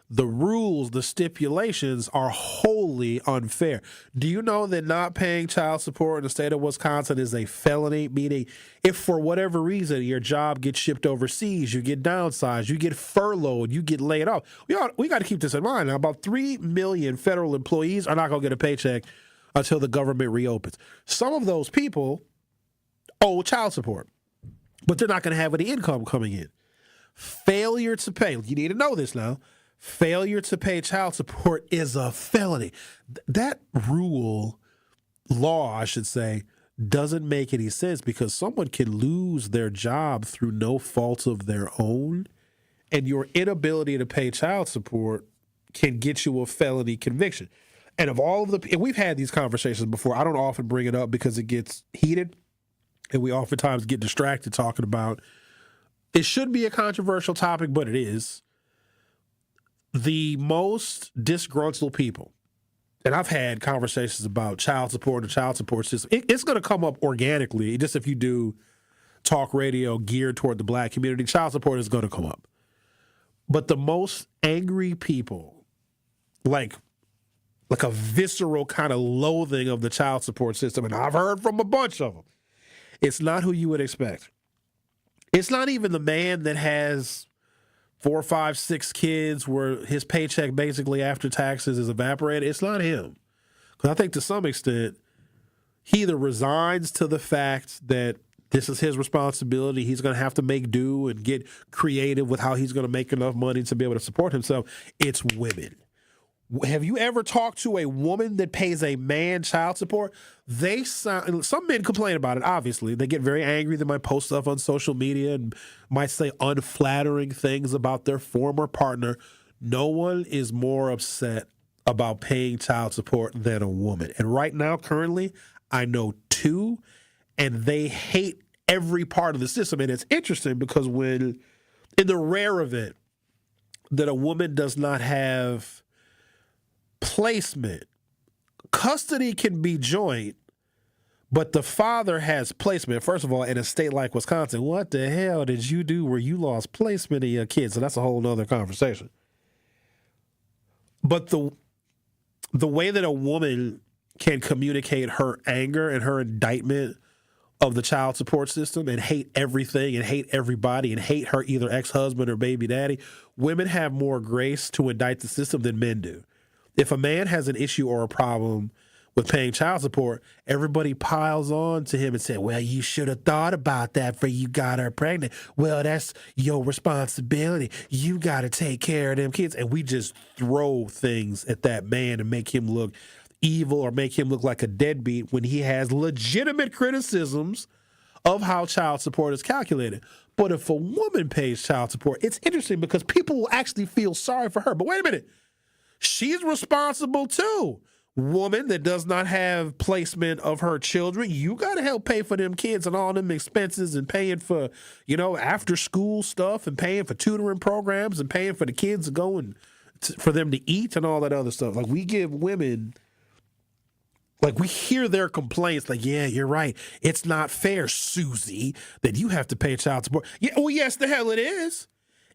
the rules, the stipulations are wholly unfair. Do you know that not paying child support in the state of Wisconsin is a felony? Meaning, if for whatever reason your job gets shipped overseas, you get downsized, you get furloughed, you get laid off. We got to keep this in mind. Now, about 3 million federal employees are not going to get a paycheck until the government reopens. Some of those people owe child support, but they're not going to have any income coming in. Failure to pay, you need to know this now, failure to pay child support is a felony. That law, I should say, doesn't make any sense because someone can lose their job through no fault of their own, and your inability to pay child support can get you a felony conviction. And of all of and we've had these conversations before. I don't often bring it up because it gets heated, and we oftentimes get distracted talking about it should be a controversial topic, but it is. The most disgruntled people, and I've had conversations about child support and child support system. It's going to come up organically. Just if you do talk radio geared toward the black community, child support is going to come up. But the most angry people, like a visceral kind of loathing of the child support system, and I've heard from a bunch of them, it's not who you would expect. It's not even the man that has 4, 5, 6 kids where his paycheck basically after taxes is evaporated. It's not him. Because I think to some extent, he either resigns to the fact that this is his responsibility, he's going to have to make do and get creative with how he's going to make enough money to be able to support himself. It's women. Have you ever talked to a woman that pays a man child support? Some men complain about it, obviously. They get very angry. They might post stuff on social media and might say unflattering things about their former partner. No one is more upset about paying child support than a woman. And right now, currently, I know 2, and they hate every part of the system. And it's interesting because in the rare event that a woman does not have placement, custody can be joint, but the father has placement. First of all, in a state like Wisconsin, what the hell did you do where you lost placement of your kids? So that's a whole nother conversation. But the way that a woman can communicate her anger and her indictment of the child support system and hate everything and hate everybody and hate her either ex-husband or baby daddy, women have more grace to indict the system than men do. If a man has an issue or a problem with paying child support, everybody piles on to him and say, well, you should have thought about that before you got her pregnant. Well, that's your responsibility. You got to take care of them kids. And we just throw things at that man and make him look evil or make him look like a deadbeat when he has legitimate criticisms of how child support is calculated. But if a woman pays child support, it's interesting because people will actually feel sorry for her. But wait a minute. She's responsible too. Woman that does not have placement of her children, you got to help pay for them kids and all them expenses and paying for, after school stuff and paying for tutoring programs and paying for the kids to go and for them to eat and all that other stuff. Like we give women, like we hear their complaints like, yeah, you're right. It's not fair, Susie, that you have to pay child support. Yeah, well, yes, the hell it is.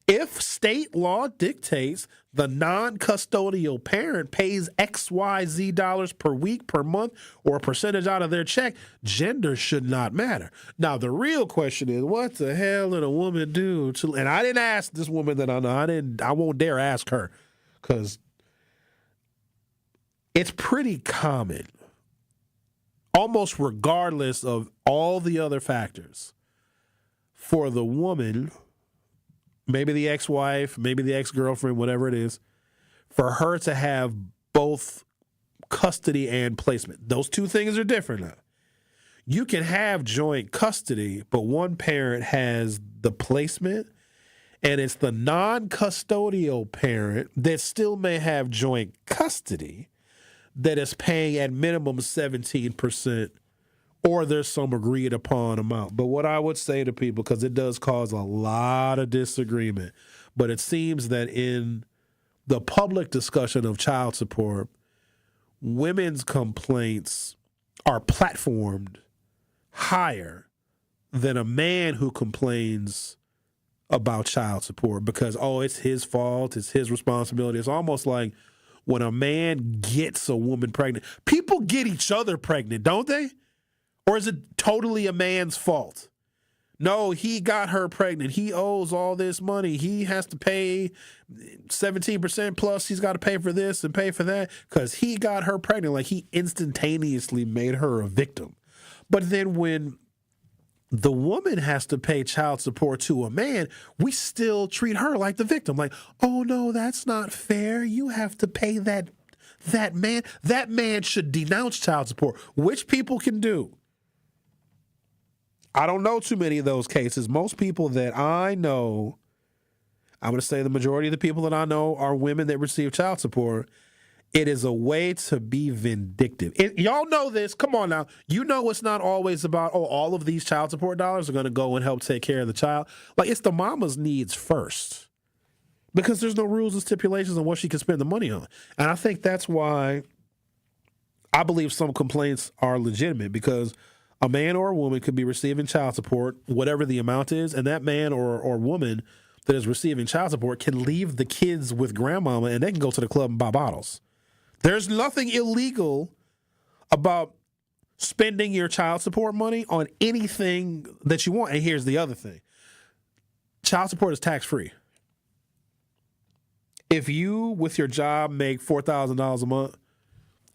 If state law dictates the non-custodial parent pays XYZ dollars per week, per month, or a percentage out of their check, gender should not matter. Now, the real question is, what the hell did a woman do? And I didn't ask this woman that I know. I won't dare ask her because it's pretty common, almost regardless of all the other factors, for the woman, maybe the ex-wife, maybe the ex-girlfriend, whatever it is, for her to have both custody and placement. Those two things are different now. You can have joint custody, but one parent has the placement, and it's the non-custodial parent that still may have joint custody that is paying at minimum 17%, or there's some agreed upon amount. But what I would say to people, because it does cause a lot of disagreement, but it seems that in the public discussion of child support, women's complaints are platformed higher than a man who complains about child support because, it's his fault, it's his responsibility. It's almost like when a man gets a woman pregnant, people get each other pregnant, don't they? Or is it totally a man's fault? No, he got her pregnant. He owes all this money. He has to pay 17% plus. He's got to pay for this and pay for that because he got her pregnant. Like he instantaneously made her a victim. But then when the woman has to pay child support to a man, we still treat her like the victim. Like, oh, no, that's not fair. You have to pay that man. That man should denounce child support, which people can do. I don't know too many of those cases. Most people that I know, I'm going to say the majority of the people that I know are women that receive child support. It is a way to be vindictive. Y'all know this. Come on now. You know it's not always about, all of these child support dollars are going to go and help take care of the child. Like, it's the mama's needs first because there's no rules and stipulations on what she can spend the money on. And I think that's why I believe some complaints are legitimate, because a man or a woman could be receiving child support, whatever the amount is, and that man or woman that is receiving child support can leave the kids with grandmama and they can go to the club and buy bottles. There's nothing illegal about spending your child support money on anything that you want. And here's the other thing. Child support is tax-free. If you, with your job, make $4,000 a month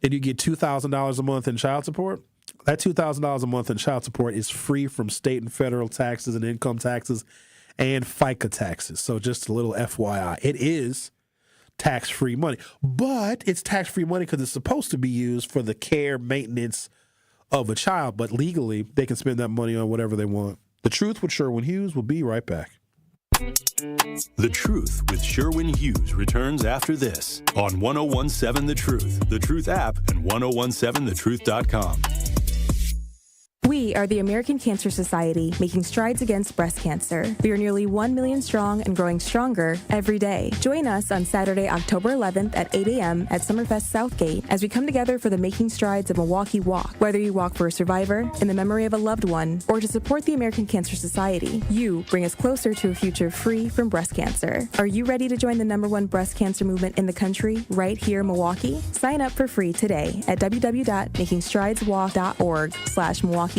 and you get $2,000 a month in child support, that $2,000 a month in child support is free from state and federal taxes and income taxes and FICA taxes. So just a little FYI. It is tax-free money. But it's tax-free money because it's supposed to be used for the care, maintenance of a child. But legally, they can spend that money on whatever they want. The Truth with Sherwin Hughes will be right back. The Truth with Sherwin Hughes returns after this on 1017 The Truth, The Truth app, and 1017thetruth.com. We are the American Cancer Society, making strides against breast cancer. We are nearly 1 million strong and growing stronger every day. Join us on Saturday, October 11th at 8 a.m. at Summerfest Southgate as we come together for the Making Strides of Milwaukee Walk. Whether you walk for a survivor, in the memory of a loved one, or to support the American Cancer Society, you bring us closer to a future free from breast cancer. Are you ready to join the #1 breast cancer movement in the country right here in Milwaukee? Sign up for free today at www.makingstrideswalk.org/MilwaukeeWI.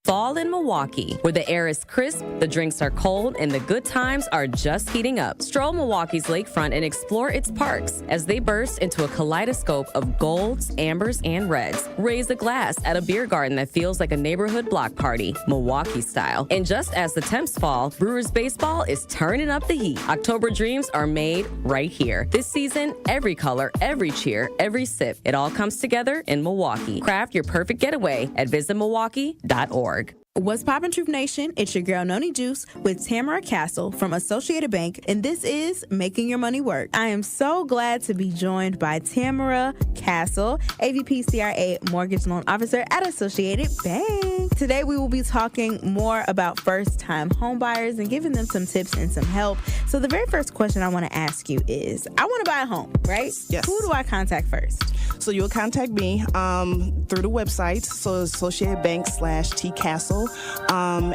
Fall in Milwaukee, where the air is crisp, the drinks are cold, and the good times are just heating up. Stroll Milwaukee's lakefront and explore its parks as they burst into a kaleidoscope of golds, ambers, and reds. Raise a glass at a beer garden that feels like a neighborhood block party, Milwaukee style. And just as the temps fall, Brewers baseball is turning up the heat. October dreams are made right here. This season, every color, every cheer, every sip, it all comes together in Milwaukee. Craft your perfect getaway at visitmilwaukee.org. What's poppin', Troop Nation? It's your girl Noni Juice with Tamara Castle from Associated Bank, and this is Making Your Money Work. I am so glad to be joined by Tamara Castle, AVP CRA Mortgage Loan Officer at Associated Bank. Today we will be talking more about first-time homebuyers and giving them some tips and some help. So the very first question I want to ask you is, I want to buy a home, right? Yes. Who do I contact first? So you'll contact me through the website, so Associated Bank /TCastle.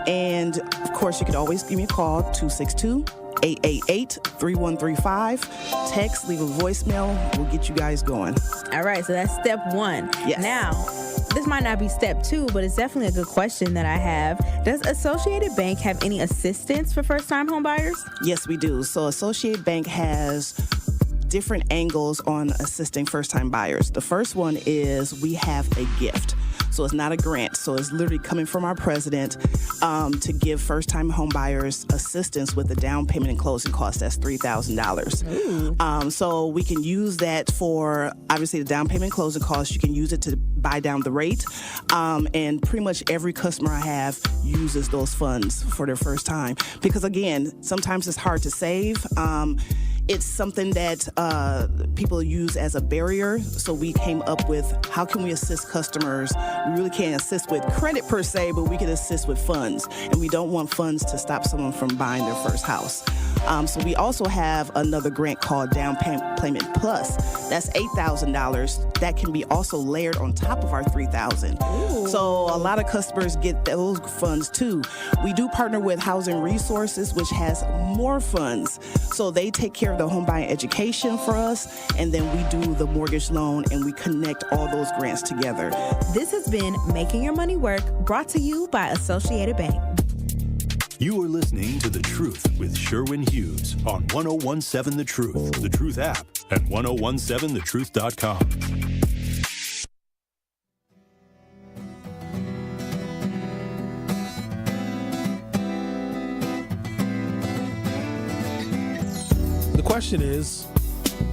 And of course, you could always give me a call, 262-888-3135. Text, leave a voicemail. We'll get you guys going. All right, so that's step one. Yes. Now, this might not be step two, but it's definitely a good question that I have. Does Associated Bank have any assistance for first-time home buyers? Yes, we do. So Associated Bank has different angles on assisting first-time buyers. The first one is we have a gift. So it's not a grant. So it's literally coming from our president to give first-time home buyers assistance with the down payment and closing costs. That's $3,000. So we can use that for, obviously, the down payment and closing costs. You can use it to buy down the rate. And pretty much every customer I have uses those funds for their first time. Because, again, sometimes it's hard to save. It's something that people use as a barrier. So we came up with, how can we assist customers? We really can't assist with credit per se, but we can assist with funds. And we don't want funds to stop someone from buying their first house. So we also have another grant called Down Payment Plus. That's $8,000. That can be also layered on top of our $3,000. So a lot of customers get those funds too. We do partner with Housing Resources, which has more funds. So they take care of the home buying education for us, and then we do the mortgage loan, and we connect all those grants together. This has been Making Your Money Work, brought to you by Associated Bank. You are listening to The Truth with Sherwin Hughes on 1017 The Truth, The Truth app, and 1017thetruth.com. question is,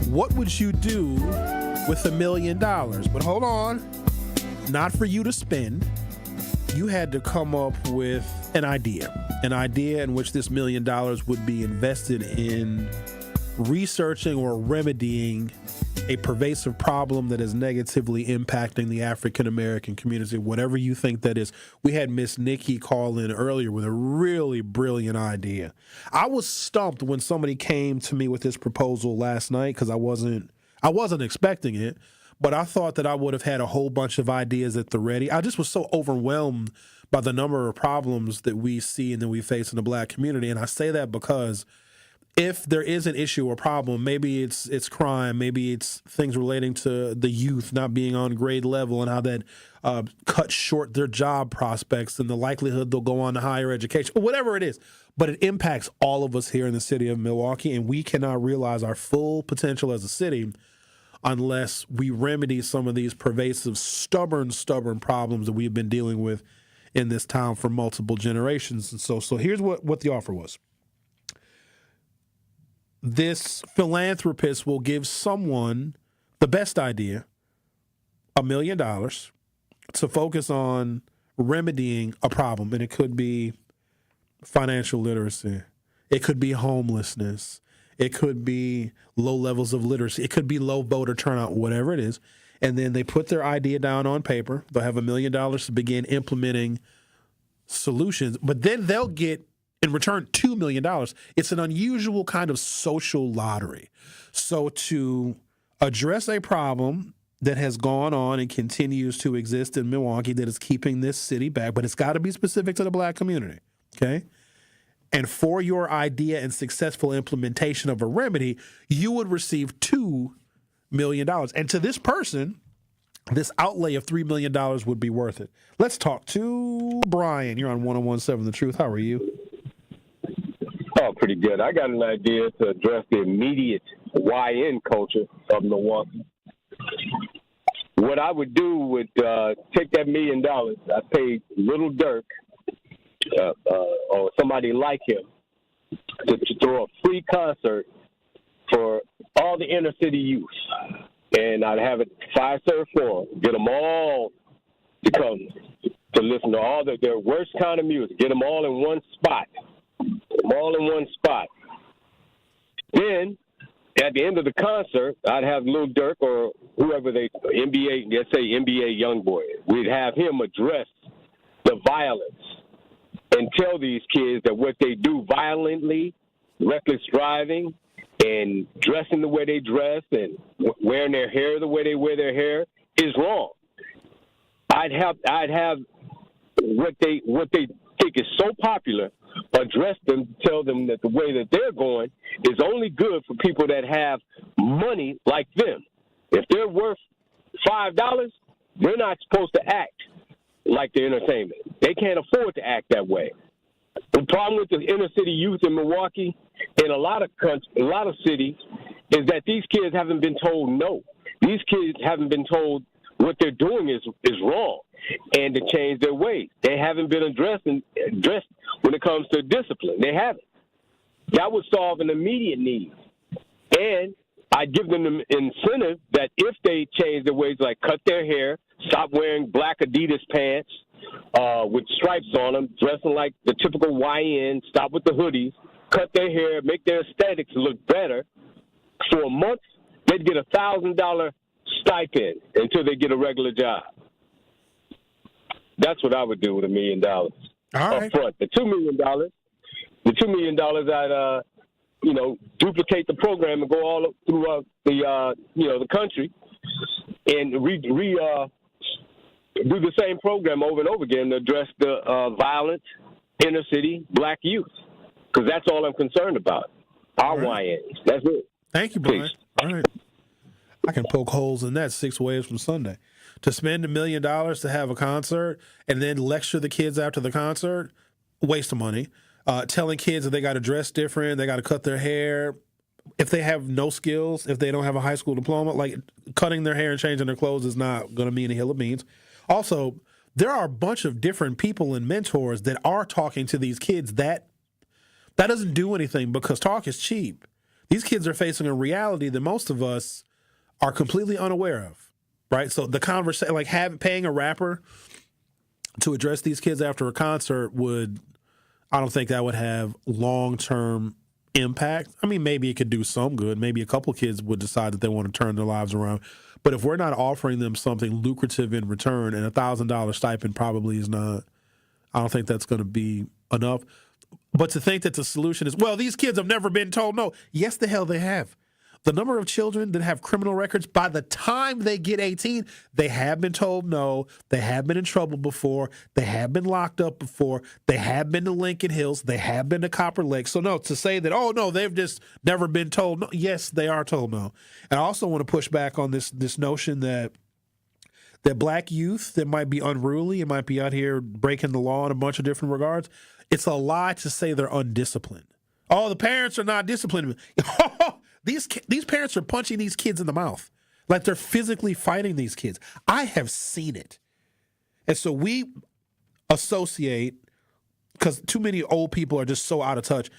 what would you do with $1 million? But hold on, not for you to spend. You had to come up with an idea in which this $1 million would be invested in researching or remedying a pervasive problem that is negatively impacting the African American community, whatever you think that is. We had Miss Nikki call in earlier with a really brilliant idea. I was stumped when somebody came to me with this proposal last night because I wasn't expecting it, but I thought that I would have had a whole bunch of ideas at the ready. I just was so overwhelmed by the number of problems that we see and that we face in the black community. And I say that because if there is an issue or problem, maybe it's crime, maybe it's things relating to the youth not being on grade level and how that cuts short their job prospects and the likelihood they'll go on to higher education, or whatever it is. But it impacts all of us here in the city of Milwaukee, and we cannot realize our full potential as a city unless we remedy some of these pervasive, stubborn problems that we've been dealing with in this town for multiple generations. And so here's what the offer was. This philanthropist will give someone the best idea, $1 million, to focus on remedying a problem. And it could be financial literacy. It could be homelessness. It could be low levels of literacy. It could be low voter turnout, whatever it is. And then they put their idea down on paper. They'll have $1 million to begin implementing solutions. But then they'll get, in return, $2 million. It's an unusual kind of social lottery. So to address a problem that has gone on and continues to exist in Milwaukee that is keeping this city back, but it's got to be specific to the black community, okay? And for your idea and successful implementation of a remedy, you would receive $2 million. And to this person, this outlay of $3 million would be worth it. Let's talk to Brian. You're on 101.7 The Truth. How are you? Oh, pretty good. I got an idea to address the immediate YN culture of Milwaukee. What I would do would take that $1 million. I paid Little Dirk or somebody like him to throw a free concert for all the inner city youth. And I'd have it five-star forum, get them all to come to listen to all their worst kind of music, get them all in one spot. Then, at the end of the concert, I'd have Lil Durk or whoever NBA, let's say NBA Youngboy, we'd have him address the violence and tell these kids that what they do violently, reckless driving, and dressing the way they dress and wearing their hair the way they wear their hair is wrong. I'd have what they think is so popular, address them, tell them that the way that they're going is only good for people that have money like them. If they're worth $5, they're not supposed to act like the entertainment. They can't afford to act that way. The problem with the inner city youth in Milwaukee and a lot of cities is that these kids haven't been told no. These kids haven't been told what they're doing is wrong and to change their ways. They haven't been addressed when it comes to discipline. They haven't. That would solve an immediate need. And I'd give them an incentive that if they change their ways, like cut their hair, stop wearing black Adidas pants with stripes on them, dressing like the typical YN, stop with the hoodies, cut their hair, make their aesthetics look better, for a month, they'd get $1,000 stipend until they get a regular job. That's what I would do with $1 million up front. The $2 million, I'd duplicate the program and go all throughout the country and do the same program over and over again to address the violent inner city black youth, because that's all I'm concerned about. Our YNs. That's it. Thank you, Brian. All right. I can poke holes in that 6 ways from Sunday. To spend $1 million to have a concert and then lecture the kids after the concert, waste of money. Telling kids that they got to dress different, they got to cut their hair. If they have no skills, if they don't have a high school diploma, like cutting their hair and changing their clothes is not going to mean a hill of beans. Also, there are a bunch of different people and mentors that are talking to these kids that doesn't do anything because talk is cheap. These kids are facing a reality that most of us are completely unaware of, right? So the conversation, like paying a rapper to address these kids after a concert I don't think that would have long-term impact. I mean, maybe it could do some good. Maybe a couple kids would decide that they want to turn their lives around. But if we're not offering them something lucrative in return, and $1,000 stipend probably is not, I don't think that's going to be enough. But to think that the solution is, well, these kids have never been told no. Yes, the hell they have. The number of children that have criminal records, by the time they get 18, they have been told no. They have been in trouble before. They have been locked up before. They have been to Lincoln Hills. They have been to Copper Lake. So, no, to say that, oh, no, they've just never been told no. Yes, they are told no. And I also want to push back on this notion that black youth that might be unruly and might be out here breaking the law in a bunch of different regards, it's a lie to say they're undisciplined. Oh, the parents are not disciplined. These parents are punching these kids in the mouth. Like they're physically fighting these kids. I have seen it. And so we associate, because too many old people are just so out of touch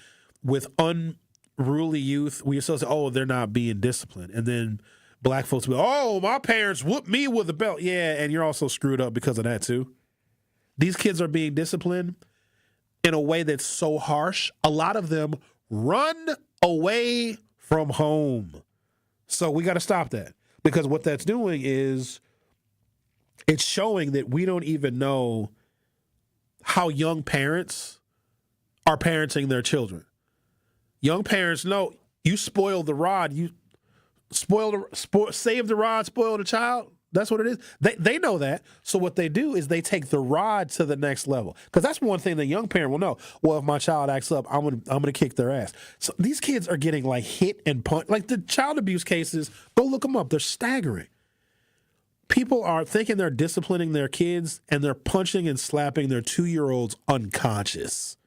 with unruly youth. We associate, oh, they're not being disciplined. And then black folks will, oh, my parents whooped me with a belt. Yeah, and you're also screwed up because of that too. These kids are being disciplined in a way that's so harsh. A lot of them run away from home. So we got to stop that, because what that's doing is it's showing that we don't even know how young parents are parenting their children. Young parents know you spoil the rod, you save the rod, spoil the child. That's what it is. They know that. So what they do is they take the rod to the next level. Because that's one thing the young parent will know. Well, if my child acts up, I'm gonna kick their ass. So these kids are getting like hit and punched. Like the child abuse cases, go look them up. They're staggering. People are thinking they're disciplining their kids, and they're punching and slapping their 2-year-olds unconscious.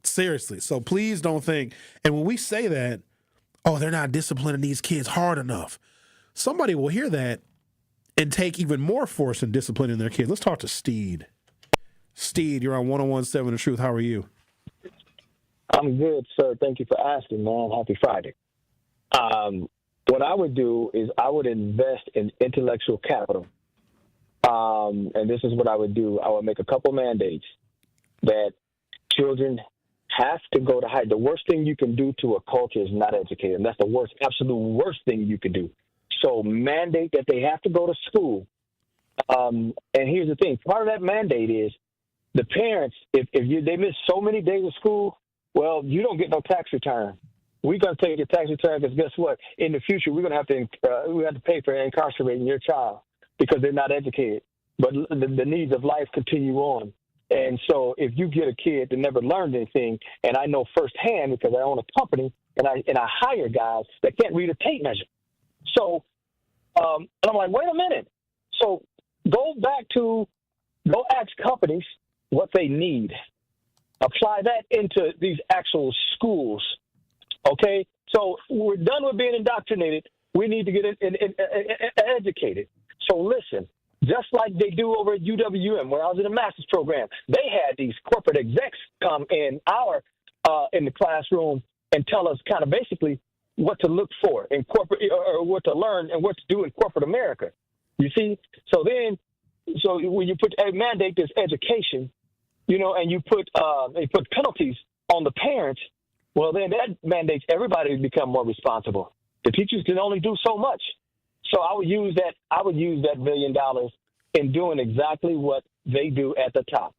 Seriously. So please don't think. And when we say that, oh, they're not disciplining these kids hard enough, somebody will hear that and take even more force in disciplining their kids. Let's talk to Steed. Steed, you're on 101.7 The Truth. How are you? I'm good, sir. Thank you for asking, man. Happy Friday. What I would do is I would invest in intellectual capital. And this is what I would do. I would make a couple mandates that children have to go to high. The worst thing you can do to a culture is not educate them. That's the worst, absolute worst thing you can do. So mandate that they have to go to school. And here's the thing. Part of that mandate is the parents, if they miss so many days of school, well, you don't get no tax return. We're going to take your tax return because guess what? In the future, we're going to have to pay for incarcerating your child because they're not educated. But the needs of life continue on. And so if you get a kid that never learned anything, and I know firsthand because I own a company and I hire guys that can't read a tape measure. So, and I'm like, wait a minute. So go ask companies what they need. Apply that into these actual schools. Okay? So we're done with being indoctrinated. We need to get educated. So listen, just like they do over at UWM, where I was in a master's program, they had these corporate execs come in the classroom and tell us kind of basically what to look for in corporate, or what to learn and what to do in corporate America. You see? So when you mandate this education, and you put penalties on the parents, well, then that mandates everybody to become more responsible. The teachers can only do so much. So I would use that $1 million in doing exactly what they do at the top.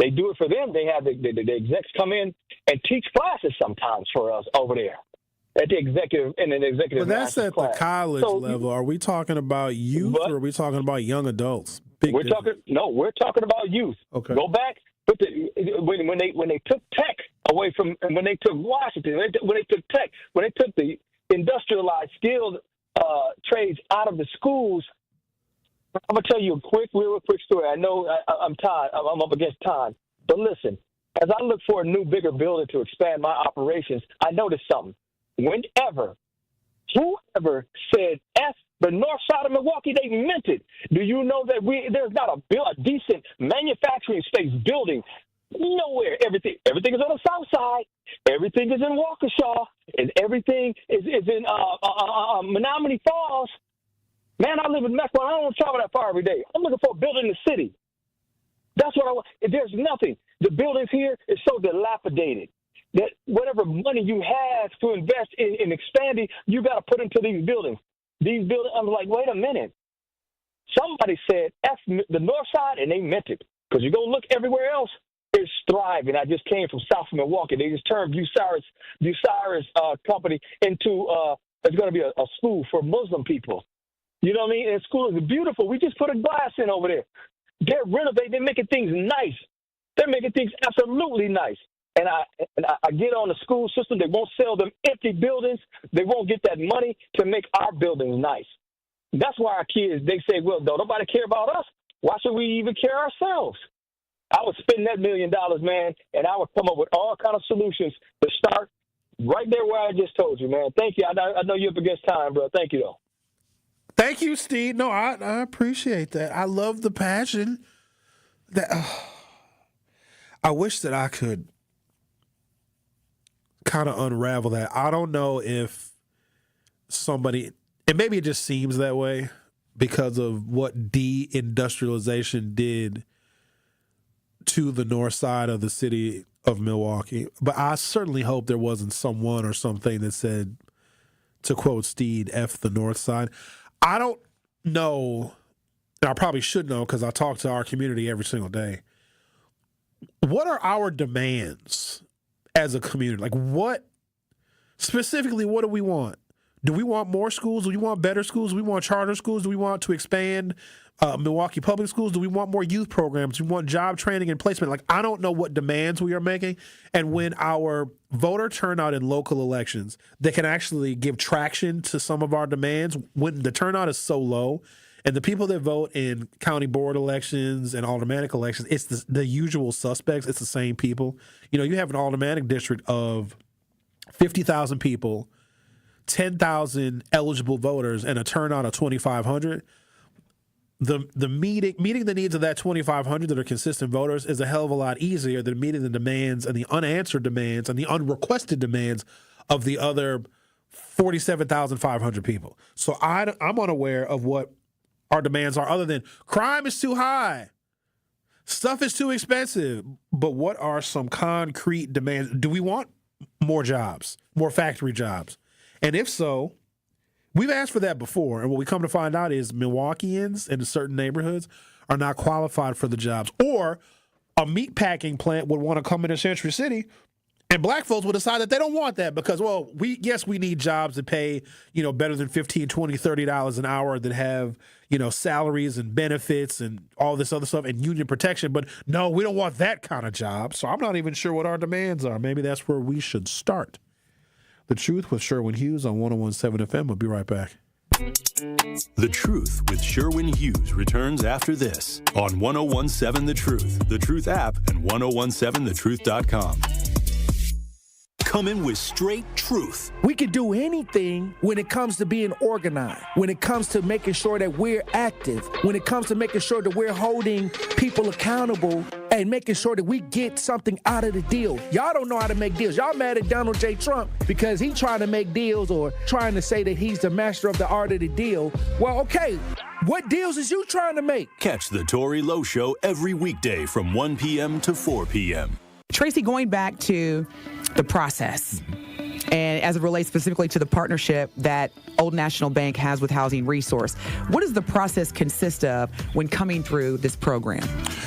They do it for them. They have the execs come in and teach classes sometimes for us over there at the executive But that's at the college level. Are we talking about youth or are we talking about young adults? We're talking about youth. Okay. Go back. When they took tech away from, and when they took Washington, when they took the industrialized skilled trades out of the schools, I'm gonna tell you a real quick story. I know I'm tired. I'm up against time, but listen. As I look for a new, bigger building to expand my operations, I noticed something. Whoever said F the north side of Milwaukee, they meant it. Do you know that there's not a decent manufacturing space building Nowhere. Everything is on the south side. Everything is in Waukesha, and everything is in Menominee Falls. Man, I live in Mexico. I don't want to travel that far every day. I'm looking for a building in the city. That's what I want. There's nothing. The buildings here is so dilapidated that whatever money you have to invest in expanding, you got to put into these buildings. These buildings, I'm like, wait a minute. Somebody said F the north side, and they meant it. Because you go look everywhere else, it's thriving. I just came from South Milwaukee. They just turned Bucyrus company into it's going to be a school for Muslim people. You know what I mean? And school is beautiful. We just put a glass in over there. They're renovating. They're making things nice. They're making things absolutely nice. And I get on the school system. They won't sell them empty buildings. They won't get that money to make our buildings nice. That's why our kids, they say, well, don't nobody care about us. Why should we even care ourselves? I would spend that $1 million, man, and I would come up with all kind of solutions to start right there where I just told you, man. Thank you. I know you're up against time, bro. Thank you, though. Thank you, Steve. No, I appreciate that. I love the passion. That I wish that I could kind of unravel that. I don't know if somebody, and maybe it just seems that way because of what deindustrialization did to the north side of the city of Milwaukee. But I certainly hope there wasn't someone or something that said, to quote Steve, F the north side. I don't know, and I probably should know because I talk to our community every single day. What are our demands as a community? Like what do we want? Do we want more schools? Do we want better schools? Do we want charter schools? Do we want to expand Milwaukee public schools? Do we want more youth programs? Do we want job training and placement? Like, I don't know what demands we are making. And when our voter turnout in local elections, they can actually give traction to some of our demands. When the turnout is so low, and the people that vote in county board elections and aldermanic elections, it's the usual suspects. It's the same people. You know, you have an aldermanic district of 50,000 people, 10,000 eligible voters, and a turnout of 2,500. The meeting the needs of that 2,500 that are consistent voters is a hell of a lot easier than meeting the demands and the unanswered demands and the unrequested demands of the other 47,500 people. So I'm unaware of what our demands are other than crime is too high, stuff is too expensive. But what are some concrete demands? Do we want more jobs, more factory jobs? And if so, we've asked for that before, and what we come to find out is Milwaukeeans in certain neighborhoods are not qualified for the jobs. Or a meat packing plant would want to come into Century City, and black folks will decide that they don't want that because, well, we need jobs that pay, better than $15, $20, $30 an hour, that have, salaries and benefits and all this other stuff and union protection. But no, we don't want that kind of job. So I'm not even sure what our demands are. Maybe that's where we should start. The Truth with Sherwin Hughes on 101.7 FM. We'll be right back. The Truth with Sherwin Hughes returns after this on 101.7 The Truth app, and 1017thetruth.com. Coming with straight truth. We can do anything when it comes to being organized, when it comes to making sure that we're active, when it comes to making sure that we're holding people accountable and making sure that we get something out of the deal. Y'all don't know how to make deals. Y'all mad at Donald J. Trump because he's trying to make deals or trying to say that he's the master of the art of the deal. Well, okay, what deals is you trying to make? Catch the Tory Lowe Show every weekday from 1 p.m. to 4 p.m. Tracy, going back to the process, and as it relates specifically to the partnership that Old National Bank has with Housing Resource, what does the process consist of when coming through this program?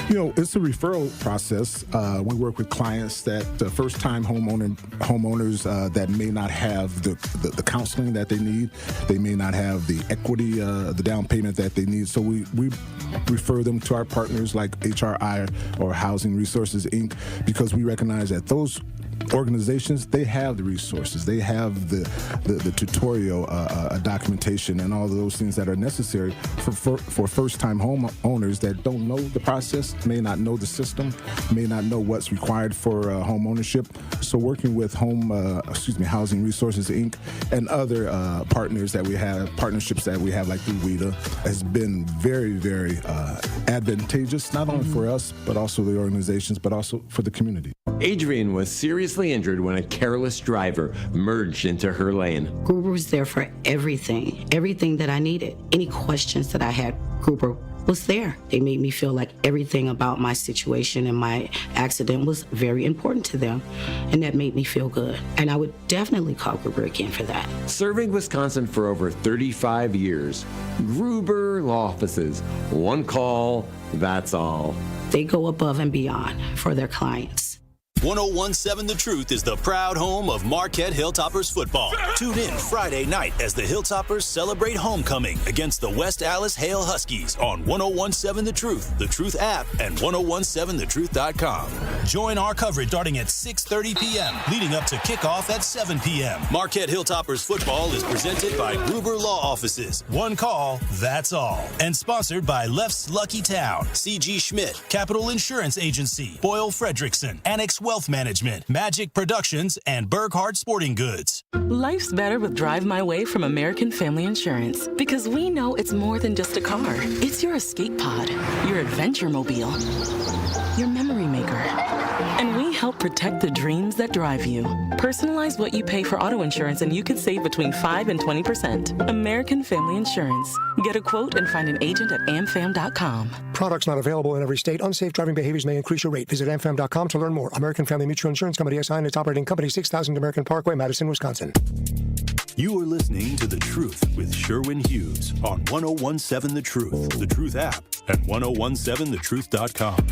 It's a referral process. We work with clients that first-time homeowners that may not have the counseling that they need. They may not have the equity, the down payment that they need. So we refer them to our partners like HRI or Housing Resources, Inc., because we recognize that those organizations, they have the resources, they have the tutorial documentation and all of those things that are necessary for first-time homeowners that don't know the process, may not know the system, may not know what's required for home ownership. So working with Housing Resources Inc. and other partnerships that we have like through WIDA has been very, very advantageous, not only for us, but also the organizations, but also for the community. Adrian was seriously injured when a careless driver merged into her lane. Gruber was there for everything that I needed. Any questions that I had, Gruber was there. They made me feel like everything about my situation and my accident was very important to them, and that made me feel good. And I would definitely call Gruber again for that. Serving Wisconsin for over 35 years, Gruber Law Offices. One call, that's all. They go above and beyond for their clients. 1017 The Truth is the proud home of Marquette Hilltoppers football. Tune in Friday night as the Hilltoppers celebrate homecoming against the West Allis Hale Huskies on 1017 The Truth app, and 1017thetruth.com. Join our coverage starting at 6:30 p.m., leading up to kickoff at 7 p.m. Marquette Hilltoppers football is presented by Gruber Law Offices. One call, that's all. And sponsored by Left's Lucky Town, C.G. Schmidt, Capital Insurance Agency, Boyle Fredrickson, Annex Wealth Management, Magic Productions, and Burghardt Sporting Goods. Life's better with Drive My Way from American Family Insurance, because we know it's more than just a car. It's your escape pod, your adventure mobile, your memory maker. And we help protect the dreams that drive you. Personalize what you pay for auto insurance and you could save between 5 and 20%. American Family Insurance. Get a quote and find an agent at amfam.com. Products not available in every state. Unsafe driving behaviors may increase your rate. Visit amfam.com to learn more. American Family Mutual Insurance Company, SI, and its operating company, 6000 American Parkway, Madison, Wisconsin. You are listening to The Truth with Sherwin Hughes on 1017 The Truth, The Truth app, and 1017thetruth.com.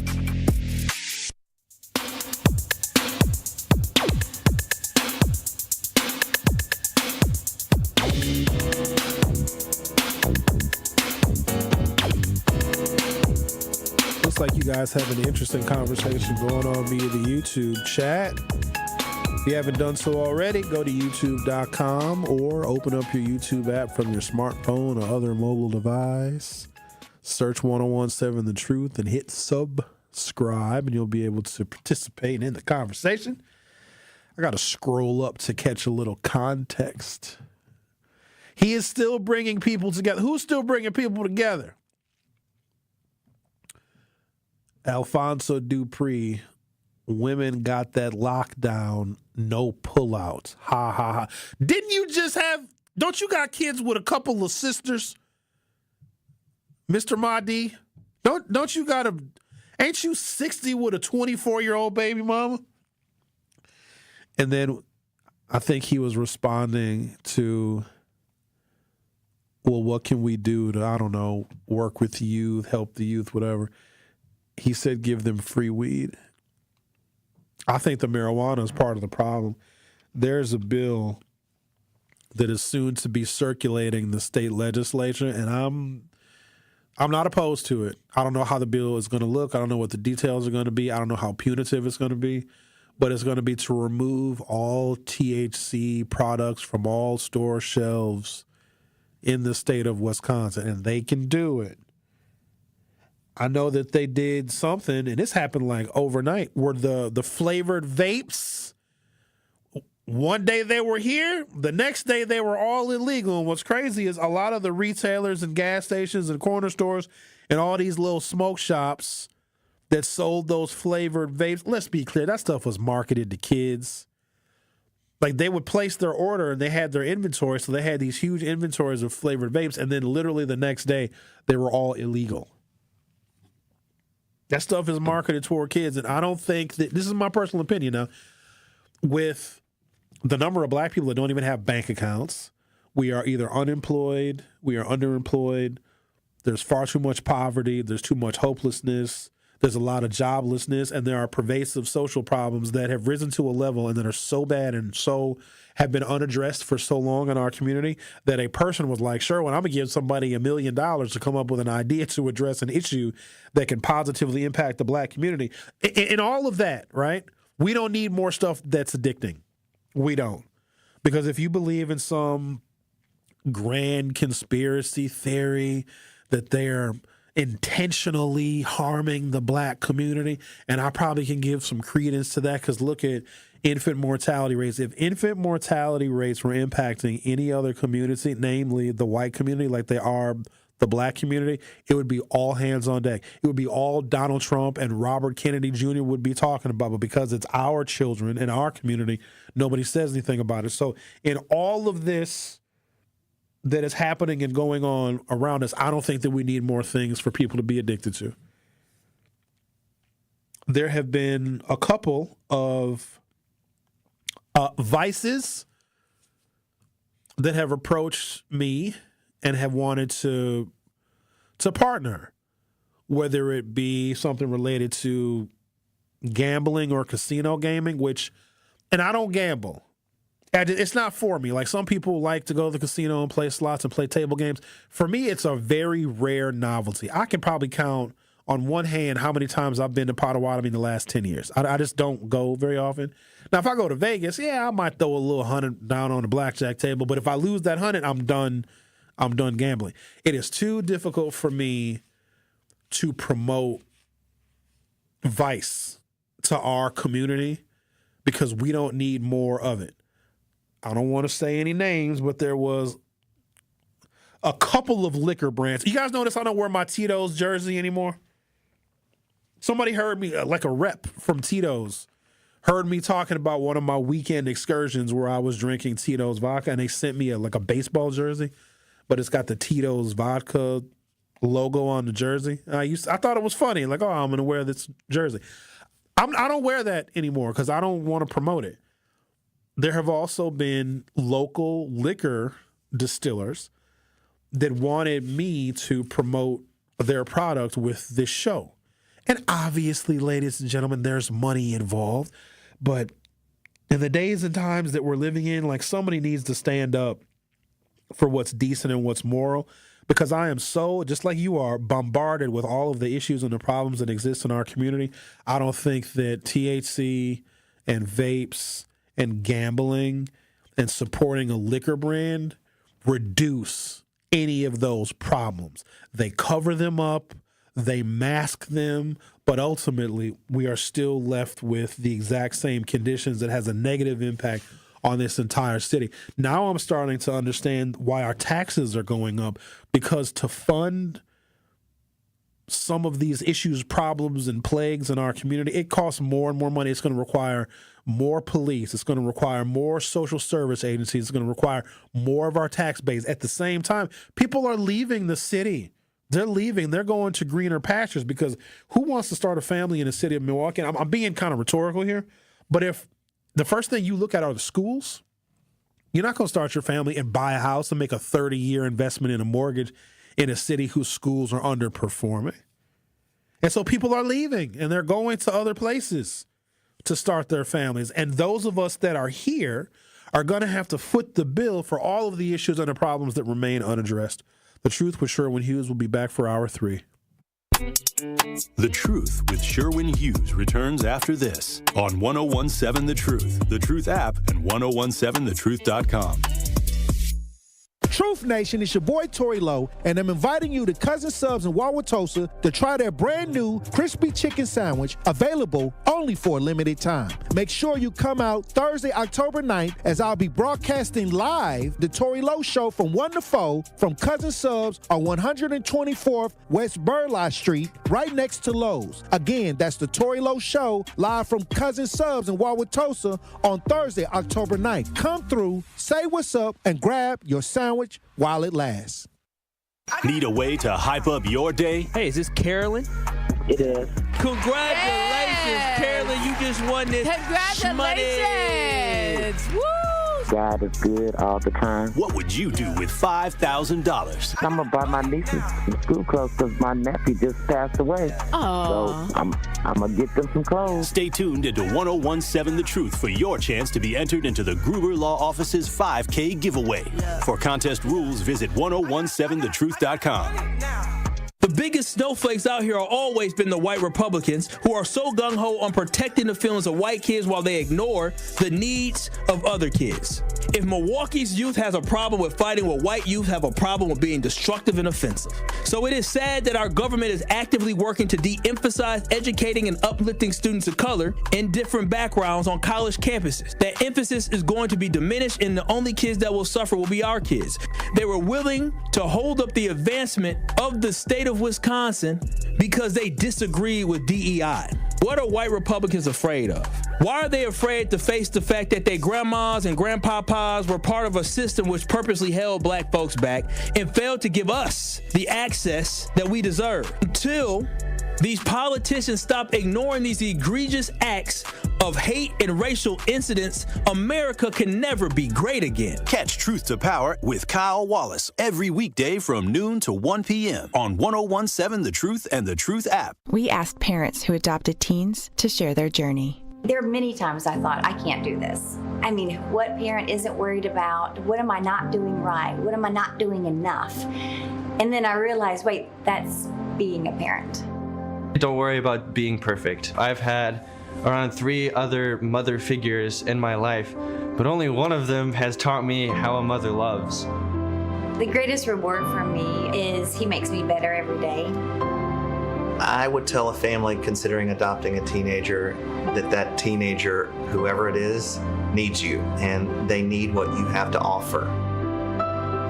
Looks like you guys have an interesting conversation going on via the YouTube chat. If you haven't done so already, go to youtube.com or open up your YouTube app from your smartphone or other mobile device. Search 1017 The Truth and hit subscribe, and you'll be able to participate in the conversation. I got to scroll up to catch a little context. He is still bringing people together. Who's still bringing people together? Alfonso Dupree. Women got that lockdown, no pullouts. Ha, ha, ha. Don't you got kids with a couple of sisters? Mr. Mahdi? Don't you got ain't you 60 with a 24-year-old baby mama? And then I think he was responding to, well, what can we do to, I don't know, work with the youth, help the youth, whatever. He said give them free weed. I think the marijuana is part of the problem. There's a bill that is soon to be circulating the state legislature, and I'm not opposed to it. I don't know how the bill is going to look. I don't know what the details are going to be. I don't know how punitive it's going to be, but it's going to be to remove all THC products from all store shelves in the state of Wisconsin, and they can do it. I know that they did something, and this happened like overnight, where the flavored vapes, one day they were here, the next day they were all illegal. And what's crazy is a lot of the retailers and gas stations and corner stores and all these little smoke shops that sold those flavored vapes, let's be clear, that stuff was marketed to kids. Like, they would place their order and they had their inventory, so they had these huge inventories of flavored vapes, and then literally the next day they were all illegal. That stuff is marketed toward kids, and I don't think that, this is my personal opinion now, with the number of black people that don't even have bank accounts, we are either unemployed, we are underemployed, there's far too much poverty, there's too much hopelessness, there's a lot of joblessness, and there are pervasive social problems that have risen to a level and that are so bad and so have been unaddressed for so long in our community that a person was like, Sherwin, I'm going to give somebody $1 million to come up with an idea to address an issue that can positively impact the black community. In all of that, right? We don't need more stuff that's addicting. We don't. Because if you believe in some grand conspiracy theory that they're intentionally harming the black community, and I probably can give some credence to that because look at infant mortality rates. If infant mortality rates were impacting any other community, namely the white community, like they are the black community, it would be all hands on deck. It would be all Donald Trump and Robert Kennedy Jr. would be talking about, but because it's our children in our community, nobody says anything about it. So in all of this that is happening and going on around us, I don't think that we need more things for people to be addicted to. There have been a couple of vices that have approached me and have wanted to partner, whether it be something related to gambling or casino gaming, and I don't gamble. It's not for me. Like some people like to go to the casino and play slots and play table games. For me, it's a very rare novelty. I can probably count on one hand how many times I've been to Potawatomi in the last 10 years. I just don't go very often. Now, if I go to Vegas, I might throw a little 100 down on the blackjack table, but if I lose that 100, I'm done gambling. It is too difficult for me to promote vice to our community because we don't need more of it. I don't want to say any names, but there was a couple of liquor brands. You guys notice I don't wear my Tito's jersey anymore? Somebody heard me, like a rep from Tito's, heard me talking about one of my weekend excursions where I was drinking Tito's vodka, and they sent me a baseball jersey, but it's got the Tito's vodka logo on the jersey. I thought it was funny, like, oh, I'm going to wear this jersey. I don't wear that anymore because I don't want to promote it. There have also been local liquor distillers that wanted me to promote their product with this show. And obviously, ladies and gentlemen, there's money involved. But in the days and times that we're living in, like somebody needs to stand up for what's decent and what's moral. Because I am so, just like you are, bombarded with all of the issues and the problems that exist in our community. I don't think that THC and vapes and gambling and supporting a liquor brand reduce any of those problems. They cover them up, they mask them, but ultimately we are still left with the exact same conditions that has a negative impact on this entire city. Now I'm starting to understand why our taxes are going up, because to fund some of these issues, problems, and plagues in our community, it costs more and more money. It's going to require more police. It's going to require more social service agencies. It's going to require more of our tax base. At the same time, people are leaving the city. They're leaving. They're going to greener pastures, because who wants to start a family in the city of Milwaukee? And I'm being kind of rhetorical here, but if the first thing you look at are the schools, you're not going to start your family and buy a house and make a 30-year investment in a mortgage in a city whose schools are underperforming. And so people are leaving and they're going to other places to start their families. And those of us that are here are going to have to foot the bill for all of the issues and the problems that remain unaddressed. The Truth with Sherwin Hughes will be back for Hour 3. The Truth with Sherwin Hughes returns after this on 1017 The Truth, The Truth app, and 1017thetruth.com. Truth Nation, it's your boy Tory Lowe, and I'm inviting you to Cousin Subs in Wauwatosa to try their brand new crispy chicken sandwich, available only for a limited time. Make sure you come out Thursday, October 9th, as I'll be broadcasting live the Tory Lowe Show from 1 to 4 from Cousin Subs on 124th West Burleigh Street, right next to Lowe's. Again, that's the Tory Lowe Show live from Cousin Subs in Wauwatosa on Thursday, October 9th. Come through, say what's up, and grab your sandwich while it lasts. Need a way to hype up your day? Hey, is this Carolyn? It is. Congratulations, Carolyn. You just won this Congratulations. shmoney. Woo! God is good all the time. What would you do with $5,000? I'm going to buy my nieces some school clothes because my nephew just passed away. Aww. So I'm going to get them some clothes. Stay tuned into 1017 The Truth for your chance to be entered into the Gruber Law Office's 5K giveaway. For contest rules, visit 1017thetruth.com. The biggest snowflakes out here are always been the white Republicans who are so gung-ho on protecting the feelings of white kids while they ignore the needs of other kids. If Milwaukee's youth has a problem with fighting, well, white youth have a problem with being destructive and offensive. So it is sad that our government is actively working to de-emphasize educating and uplifting students of color in different backgrounds on college campuses. That emphasis is going to be diminished, and the only kids that will suffer will be our kids. They were willing to hold up the advancement of the state of Wisconsin because they disagree with DEI. What are white Republicans afraid of? Why are they afraid to face the fact that their grandmas and grandpapas were part of a system which purposely held black folks back and failed to give us the access that we deserve? Until these politicians stop ignoring these egregious acts of hate and racial incidents, America can never be great again. Catch Truth to Power with Kyle Wallace every weekday from noon to 1 p.m. on 1017 The Truth and The Truth app. We asked parents who adopted teens to share their journey. There are many times I thought, I can't do this. I mean, what parent isn't worried about? What am I not doing right? What am I not doing enough? And then I realized, wait, that's being a parent. Don't worry about being perfect. I've had around 3 other mother figures in my life, but only one of them has taught me how a mother loves. The greatest reward for me is he makes me better every day. I would tell a family considering adopting a teenager that teenager, whoever it is, needs you, and they need what you have to offer.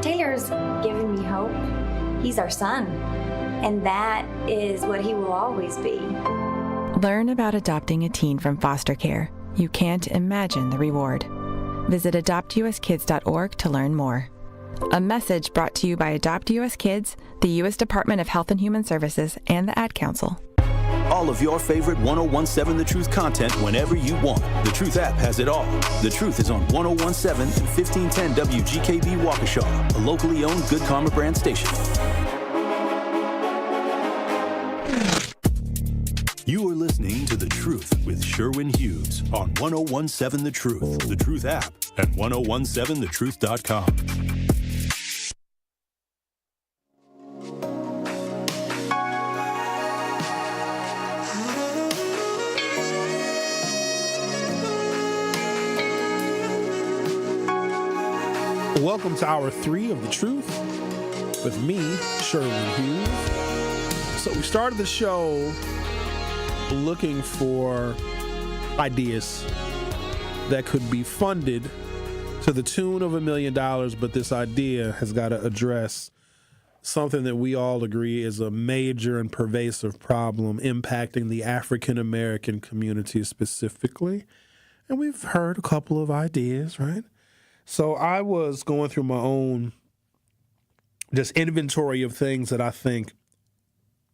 Taylor's given me hope. He's our son, and that is what he will always be. Learn about adopting a teen from foster care. You can't imagine the reward. Visit adoptuskids.org to learn more. A message brought to you by Adopt US Kids, the U.S. Department of Health and Human Services, and the Ad Council. All of your favorite 1017 The Truth content whenever you want. The Truth app has it all. The Truth is on 1017 and 1510 WGKB Waukesha, a locally owned Good Karma brand station. You are listening to The Truth with Sherwin Hughes on 1017 The Truth, The Truth app, and 1017thetruth.com. Welcome to Hour 3 of The Truth with me, Sherwin Hughes. So we started the show looking for ideas that could be funded to the tune of $1 million, but this idea has got to address something that we all agree is a major and pervasive problem impacting the African American community specifically. And we've heard a couple of ideas, right? So I was going through my own just inventory of things that I think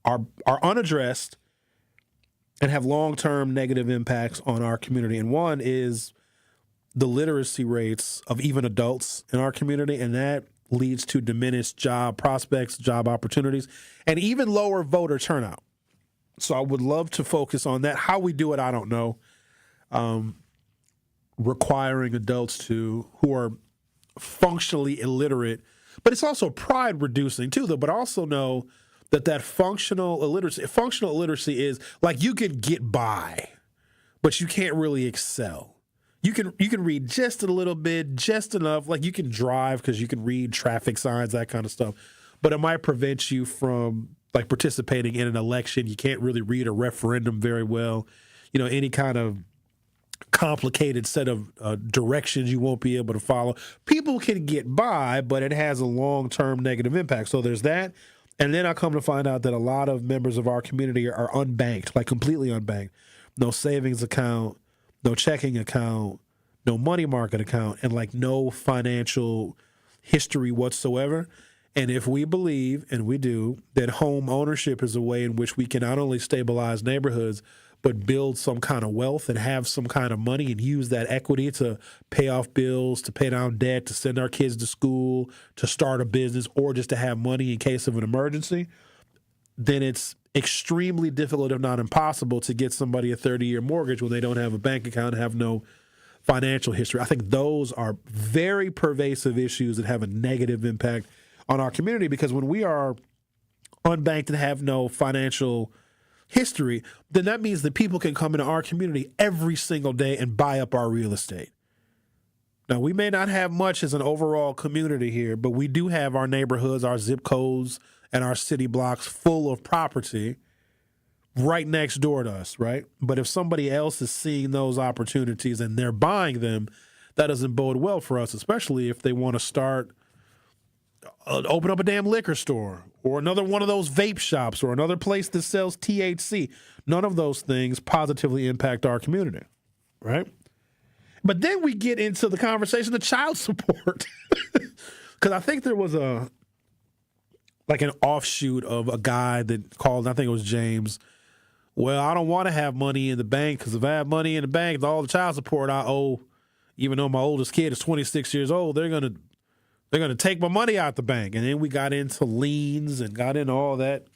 are unaddressed and have long-term negative impacts on our community. And one is the literacy rates of even adults in our community, and that leads to diminished job prospects, job opportunities, and even lower voter turnout. So I would love to focus on that. How we do it, I don't know. Requiring adults who are functionally illiterate, but it's also pride reducing too, though. But also know that functional illiteracy is like you can get by, but you can't really excel. You can read just a little bit, just enough. Like you can drive because you can read traffic signs, that kind of stuff. But it might prevent you from like participating in an election. You can't really read a referendum very well. You know, any kind of complicated set of directions you won't be able to follow. People can get by, but it has a long-term negative impact. So there's that. And then I come to find out that a lot of members of our community are unbanked, like completely unbanked. No savings account, no checking account, no money market account, and like no financial history whatsoever. And if we believe, and we do, that home ownership is a way in which we can not only stabilize neighborhoods, but build some kind of wealth and have some kind of money and use that equity to pay off bills, to pay down debt, to send our kids to school, to start a business, or just to have money in case of an emergency, then it's extremely difficult, if not impossible, to get somebody a 30-year mortgage when they don't have a bank account and have no financial history. I think those are very pervasive issues that have a negative impact on our community, because when we are unbanked and have no financial history, then that means that people can come into our community every single day and buy up our real estate. Now, we may not have much as an overall community here, but we do have our neighborhoods, our zip codes, and our city blocks full of property right next door to us, right? But if somebody else is seeing those opportunities and they're buying them, that doesn't bode well for us, especially if they want to start, open up a damn liquor store or another one of those vape shops or another place that sells THC. None of those things positively impact our community, right? But then we get into the conversation of child support. Because I think there was an offshoot of a guy that called, I think it was James. Well, I don't want to have money in the bank because if I have money in the bank, all the child support I owe, even though my oldest kid is 26 years old, they're gonna take my money out the bank. And then we got into liens and got into all that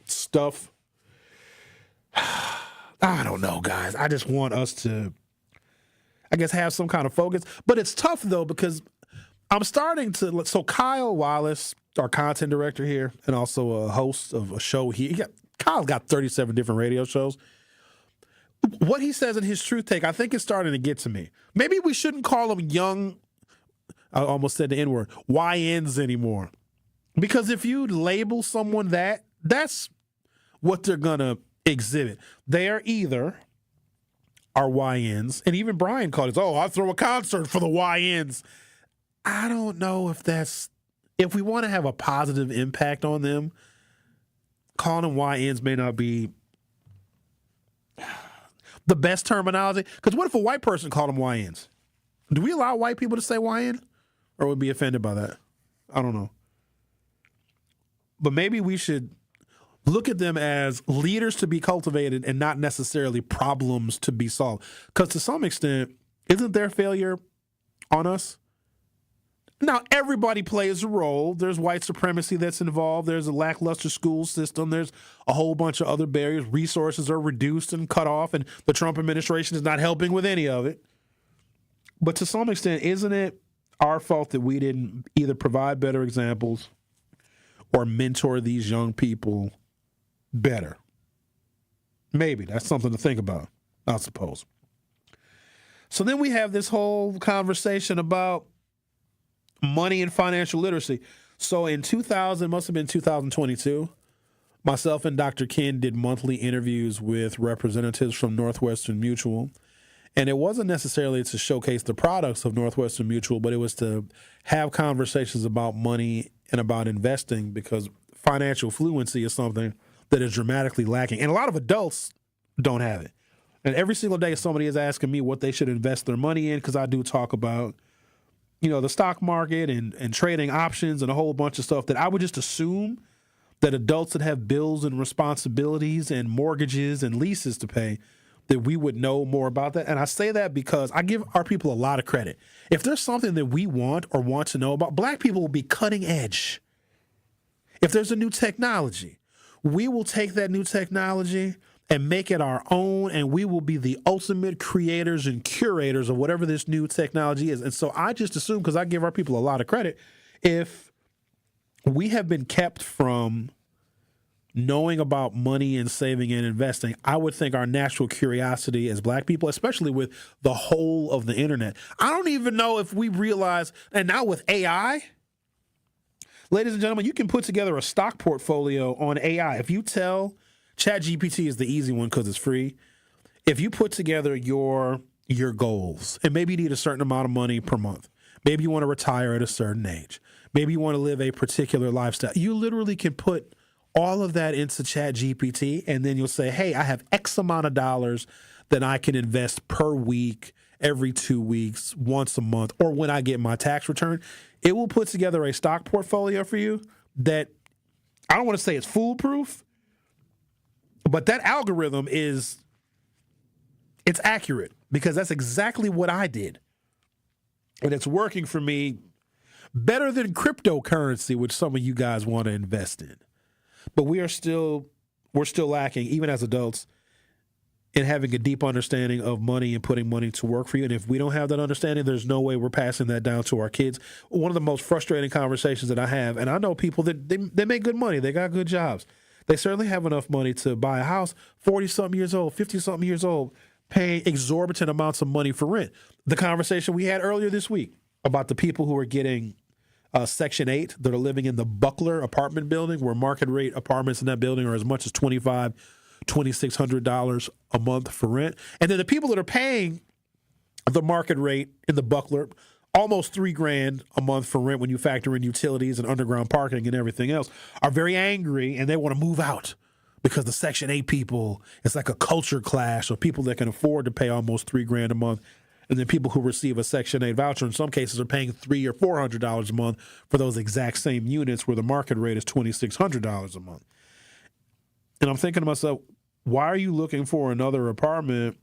stuff. I don't know, guys. I just want us to, I guess, have some kind of focus. But it's tough, though, because I'm starting to, so Kyle Wallace, our content director here, and also a host of a show here, Kyle's got 37 different radio shows. What he says in his Truth Take, I think is starting to get to me. Maybe we shouldn't call them young, I almost said the N-word, YNs anymore. Because if you label someone that's what they're going to exhibit. They are either our YNs, and even Brian called it, I throw a concert for the YNs. I don't know if we want to have a positive impact on them, calling them YNs may not be the best terminology. Because what if a white person called them YNs? Do we allow white people to say YN? Or would be offended by that? I don't know. But maybe we should look at them as leaders to be cultivated and not necessarily problems to be solved. Because to some extent, isn't their failure on us? Now, everybody plays a role. There's white supremacy that's involved. There's a lackluster school system. There's a whole bunch of other barriers. Resources are reduced and cut off, and the Trump administration is not helping with any of it. But to some extent, isn't it our fault that we didn't either provide better examples or mentor these young people better? Maybe. That's something to think about, I suppose. So then we have this whole conversation about money and financial literacy. So in 2000, must have been 2022, myself and Dr. Ken did monthly interviews with representatives from Northwestern Mutual. And it wasn't necessarily to showcase the products of Northwestern Mutual, but it was to have conversations about money and about investing, because financial fluency is something that is dramatically lacking. And a lot of adults don't have it. And every single day somebody is asking me what they should invest their money in, because I do talk about, the stock market and trading options and a whole bunch of stuff that I would just assume that adults that have bills and responsibilities and mortgages and leases to pay, that we would know more about that. And I say that because I give our people a lot of credit. If there's something that we want or want to know about, black people will be cutting edge. If there's a new technology, we will take that new technology and make it our own, and we will be the ultimate creators and curators of whatever this new technology is. And so I just assume, because I give our people a lot of credit, if we have been kept from knowing about money and saving and investing, I would think our natural curiosity as black people, especially with the whole of the internet, I don't even know if we realize, and now with AI, ladies and gentlemen, you can put together a stock portfolio on AI. If you tell ChatGPT is the easy one because it's free. If you put together your goals, and maybe you need a certain amount of money per month, maybe you want to retire at a certain age, maybe you want to live a particular lifestyle, you literally can put all of that into ChatGPT, and then you'll say, hey, I have X amount of dollars that I can invest per week, every 2 weeks, once a month, or when I get my tax return. It will put together a stock portfolio for you that, I don't want to say it's foolproof, but that algorithm it's accurate, because that's exactly what I did. And it's working for me better than cryptocurrency, which some of you guys want to invest in. But we're still lacking, even as adults, and having a deep understanding of money and putting money to work for you. And if we don't have that understanding, there's no way we're passing that down to our kids. One of the most frustrating conversations that I have, and I know people that they make good money, they got good jobs. They certainly have enough money to buy a house, 40-something years old, 50-something years old, paying exorbitant amounts of money for rent. The conversation we had earlier this week about the people who are getting Section 8 that are living in the Buckler apartment building, where market rate apartments in that building are as much as $2,600 a month for rent. And then the people that are paying the market rate in the Buckler, almost $3,000 a month for rent when you factor in utilities and underground parking and everything else, are very angry and they want to move out because the Section 8 people, it's like a culture clash of people that can afford to pay almost $3,000 a month. And then people who receive a Section 8 voucher, in some cases, are paying $300 or $400 a month for those exact same units where the market rate is $2,600 a month. And I'm thinking to myself, why are you looking for another apartment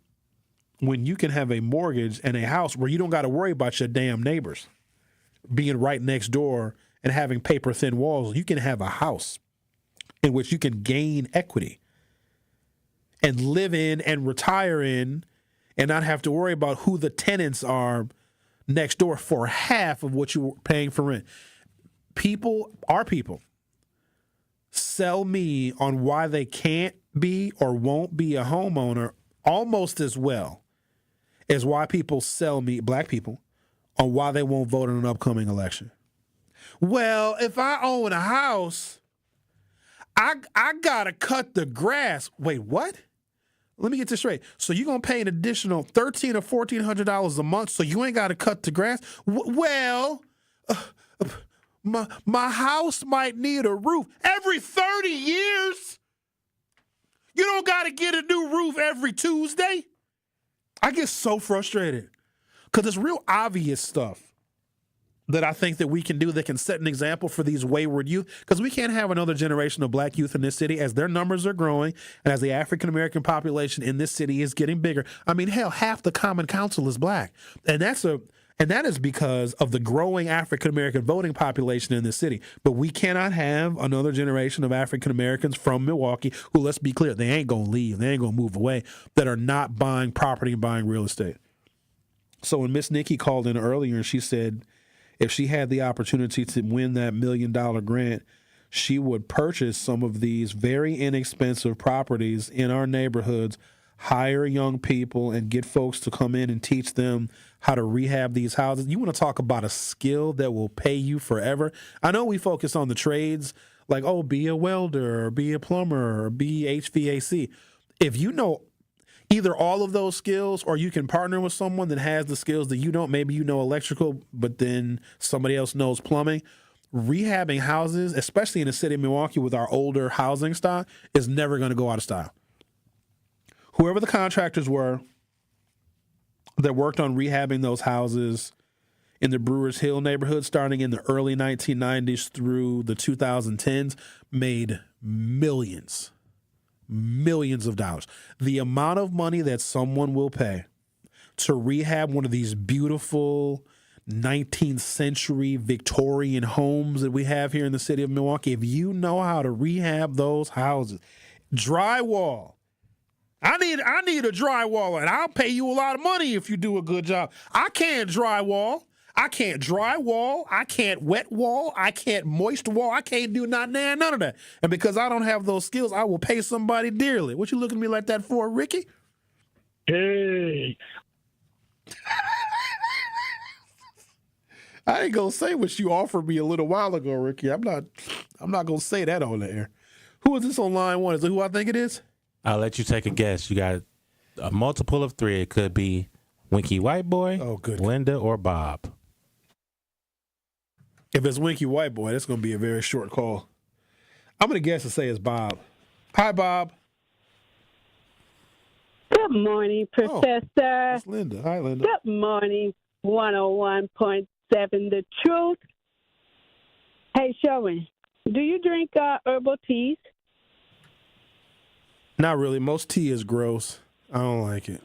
when you can have a mortgage and a house where you don't got to worry about your damn neighbors being right next door and having paper-thin walls? You can have a house in which you can gain equity and live in and retire in and not have to worry about who the tenants are next door for half of what you're paying for rent. Our people, sell me on why they can't be or won't be a homeowner almost as well as why people sell me, black people, on why they won't vote in an upcoming election. Well, if I own a house, I got to cut the grass. Wait, what? Let me get this straight. So you're going to pay an additional $1,300 or $1,400 a month so you ain't got to cut the grass? My house might need a roof every 30 years. You don't got to get a new roof every Tuesday. I get so frustrated because it's real obvious stuff that I think that we can do that can set an example for these wayward youth, because we can't have another generation of black youth in this city as their numbers are growing and as the African-American population in this city is getting bigger. I mean, hell, half the Common Council is black. And that is because of the growing African-American voting population in this city. But we cannot have another generation of African-Americans from Milwaukee who, let's be clear, they ain't going to leave, they ain't going to move away, that are not buying property and buying real estate. So when Miss Nikki called in earlier and she said if she had the opportunity to win that $1 million grant, she would purchase some of these very inexpensive properties in our neighborhoods, hire young people, and get folks to come in and teach them how to rehab these houses. You want to talk about a skill that will pay you forever? I know we focus on the trades, like, oh, be a welder, or be a plumber, or be HVAC. If you know either all of those skills, or you can partner with someone that has the skills that you don't, maybe you know electrical, but then somebody else knows plumbing, rehabbing houses, especially in the city of Milwaukee with our older housing stock, is never going to go out of style. Whoever the contractors were that worked on rehabbing those houses in the Brewers Hill neighborhood starting in the early 1990s through the 2010s made millions of dollars. The amount of money that someone will pay to rehab one of these beautiful 19th century Victorian homes that we have here in the city of Milwaukee, if you know how to rehab those houses, drywall. I need a drywaller, and I'll pay you a lot of money if you do a good job. I can't drywall. I can't drywall. I can't wet wall. I can't moist wall. I can't do none of that. And because I don't have those skills, I will pay somebody dearly. What you looking at me like that for, Ricky? Hey. I ain't gonna say what you offered me a little while ago, Ricky. I'm not gonna say that on the air. Who is this on line one? Is it who I think it is? I'll let you take a guess. You got a multiple of three. It could be Winky White Boy, Linda, or Bob. If it's Winky White Boy, that's going to be a very short call. I'm going to guess and say it's Bob. Hi, Bob. Good morning, Professor. Oh, it's Linda. Hi, Linda. Good morning, 101.7 The Truth. Hey, Sherwin, do you drink herbal teas? Not really. Most tea is gross. I don't like it.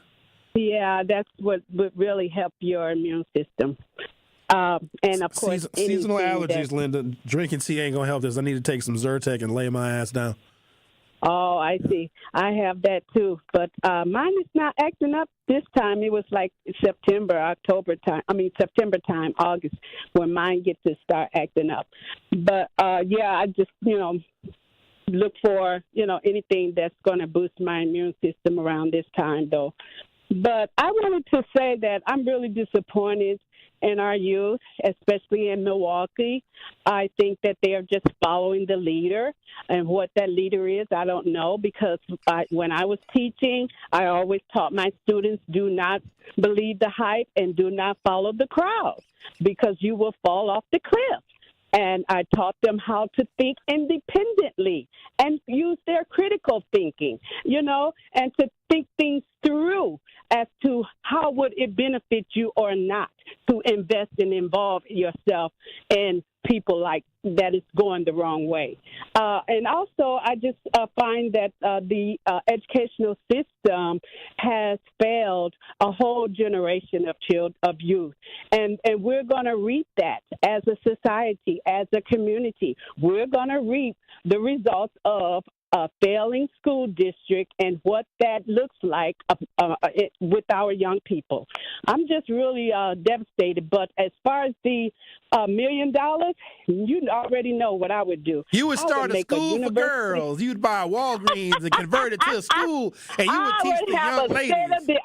Yeah, that's what would really help your immune system. And, of course, seasonal allergies, Linda. Drinking tea ain't going to help this. I need to take some Zyrtec and lay my ass down. Oh, I see. I have that too, but mine is not acting up this time. It was like September time, August, when mine gets to start acting up. But I just look for anything that's going to boost my immune system around this time, though. But I wanted to say that I'm really disappointed in our youth, especially in Milwaukee. I think that they are just following the leader, and what that leader is, I don't know, because when I was teaching, I always taught my students, do not believe the hype and do not follow the crowd, because you will fall off the cliff. And I taught them how to think independently and use their critical thinking, and to think things through as to how would it benefit you or not to invest and involve yourself in people like that is going the wrong way. And also, I just find that the educational system has failed a whole generation of youth. And we're going to reap that as a society, as a community. We're going to reap the results of a failing school district and what that looks like with our young people. I'm just really devastated. But as far as the $1 million, you already know what I would do. You would start a school for girls. You'd buy Walgreens and convert it to a school, and you would teach the young ladies.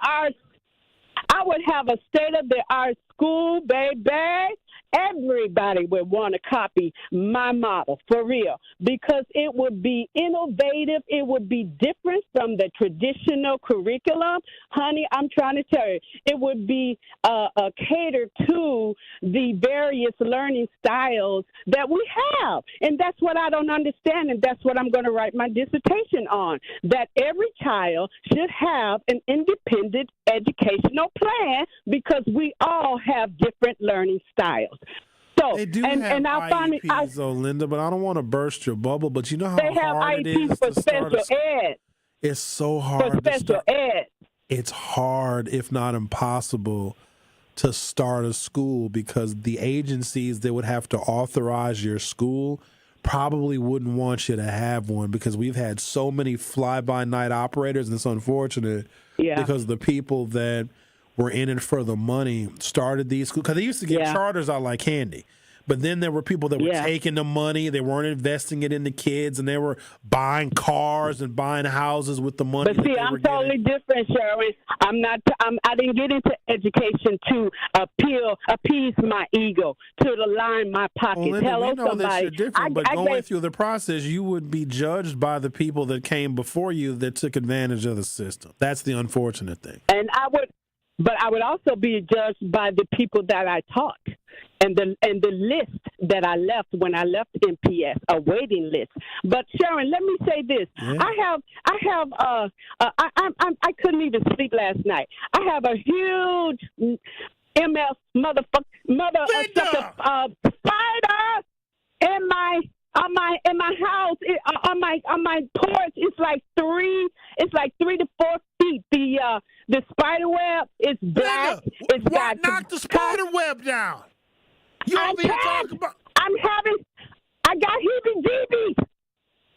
I would have a state-of-the-art school, baby. Everybody would want to copy my model, for real, because it would be innovative. It would be different from the traditional curriculum. Honey, I'm trying to tell you, it would be catered to the various learning styles that we have. And that's what I don't understand, and that's what I'm going to write my dissertation on, that every child should have an independent educational plan because we all have different learning styles. So, they do have IEPs, though, Linda, but I don't want to burst your bubble, but you know how they have hard IEPs it is for to start special ed. It's so hard For special ed. It's hard, if not impossible, to start a school because the agencies that would have to authorize your school probably wouldn't want you to have one because we've had so many fly-by-night operators, and it's unfortunate because the people that were in it for the money started these schools because they used to give charters out like candy. But then there were people that were taking the money, they weren't investing it in the kids, and they were buying cars and buying houses with the money. But see, I'm totally different, Sherwin. I didn't get into education to appease my ego, to line my pockets. Well, Linda, Hello, we know somebody. that you're different, but going through the process, you would be judged by the people that came before you that took advantage of the system. That's the unfortunate thing. And I would also be judged by the people that I taught. And the list that I left when I left MPS, a waiting list. But Sharon, let me say this: I couldn't even sleep last night. I have a huge spider in my house on my porch. It's like 3 to 4 feet. The spider web is black. Knock the spider web down. I got heebie-jeebies.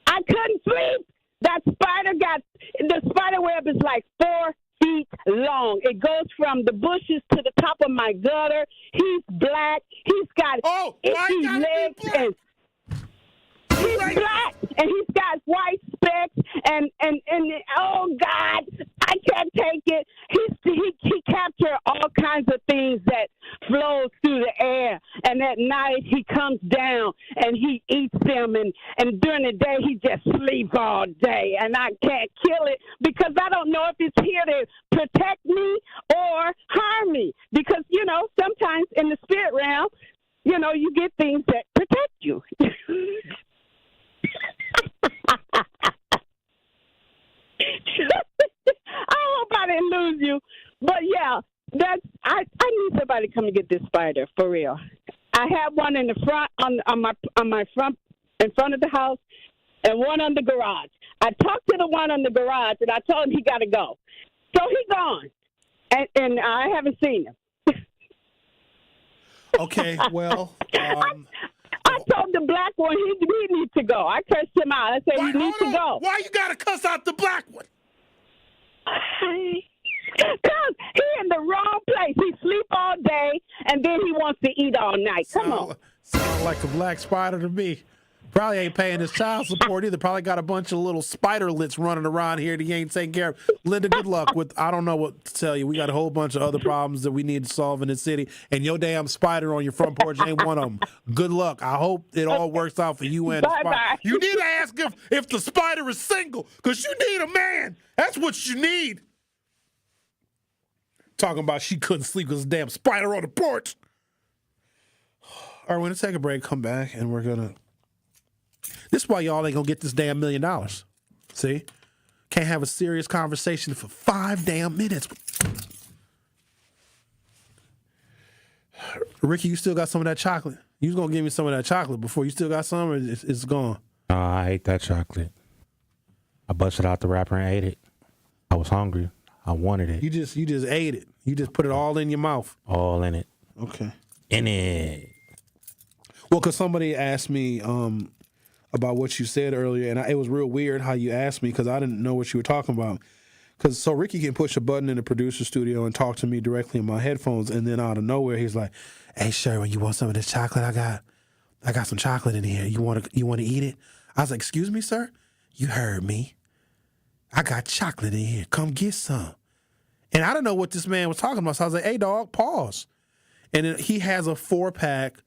I couldn't sleep. The spider web is like 4 feet long. It goes from the bushes to the top of my gutter. He's black. He's got itchy legs and he's black, and he's got white specks, and oh God, I can't take it. He captured all kinds of things that flow through the air, and at night he comes down and he eats them, and during the day he just sleeps all day, and I can't kill it because I don't know if it's here to protect me or harm me, because sometimes in the spirit realm, you get things that protect you. I hope I didn't lose you, but I need somebody to come and get this spider for real. I have one in the front on my front in front of the house, and one on the garage. I talked to the one on the garage, and I told him he got to go, so he's gone, and I haven't seen him. Okay, well, I told the black one he needs to go. I cursed him out. I said he needs to go. Why you gotta cuss out the black one? Because he in the wrong place. He sleep all day, and then he wants to eat all night. Come on. Sound like a black spider to me. Probably ain't paying his child support either. Probably got a bunch of little spiderlets running around here that he ain't taking care of. Linda, good luck with, I don't know what to tell you. We got a whole bunch of other problems that we need to solve in the city, and your damn spider on your front porch ain't one of them. Good luck. I hope it all works out for you and the spider. Bye-bye. You need to ask if the spider is single, because you need a man. That's what you need. Talking about she couldn't sleep because damn spider on the porch. All right, we're going to take a break, come back, and we're going to... This is why y'all ain't going to get this damn $1 million. See? Can't have a serious conversation for 5 damn minutes. Ricky, you still got some of that chocolate? You was going to give me some of that chocolate before. You still got some, or it's gone? I ate that chocolate. I busted out the wrapper and ate it. I was hungry. I wanted it. You just ate it. You just put it all in your mouth. All in it. Okay. In it. Well, because somebody asked me about what you said earlier, and it was real weird how you asked me because I didn't know what you were talking about. So Ricky can push a button in the producer studio and talk to me directly in my headphones, and then out of nowhere he's like, "Hey Sherwin, you want some of this chocolate? I got some chocolate in here. You want to eat it?" I was like, "Excuse me, sir? You heard me. I got chocolate in here. Come get some." And I didn't know what this man was talking about, so I was like, "Hey dog, pause." And then he has a 4-pack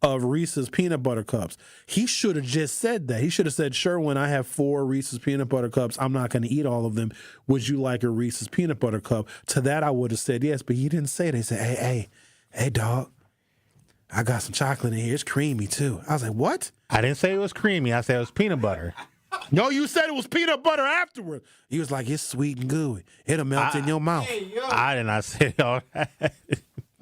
of Reese's peanut butter cups. He should have just said that. He should have said, "Sherwin, I have 4 Reese's peanut butter cups. I'm not going to eat all of them. Would you like a Reese's peanut butter cup?" To that, I would have said yes, but he didn't say that. He said, hey, dog, I got some chocolate in here. It's creamy, too. I was like, what? I didn't say it was creamy. I said it was peanut butter. No, you said it was peanut butter afterward. He was like, "It's sweet and gooey. It'll melt in your mouth." I did not say all that.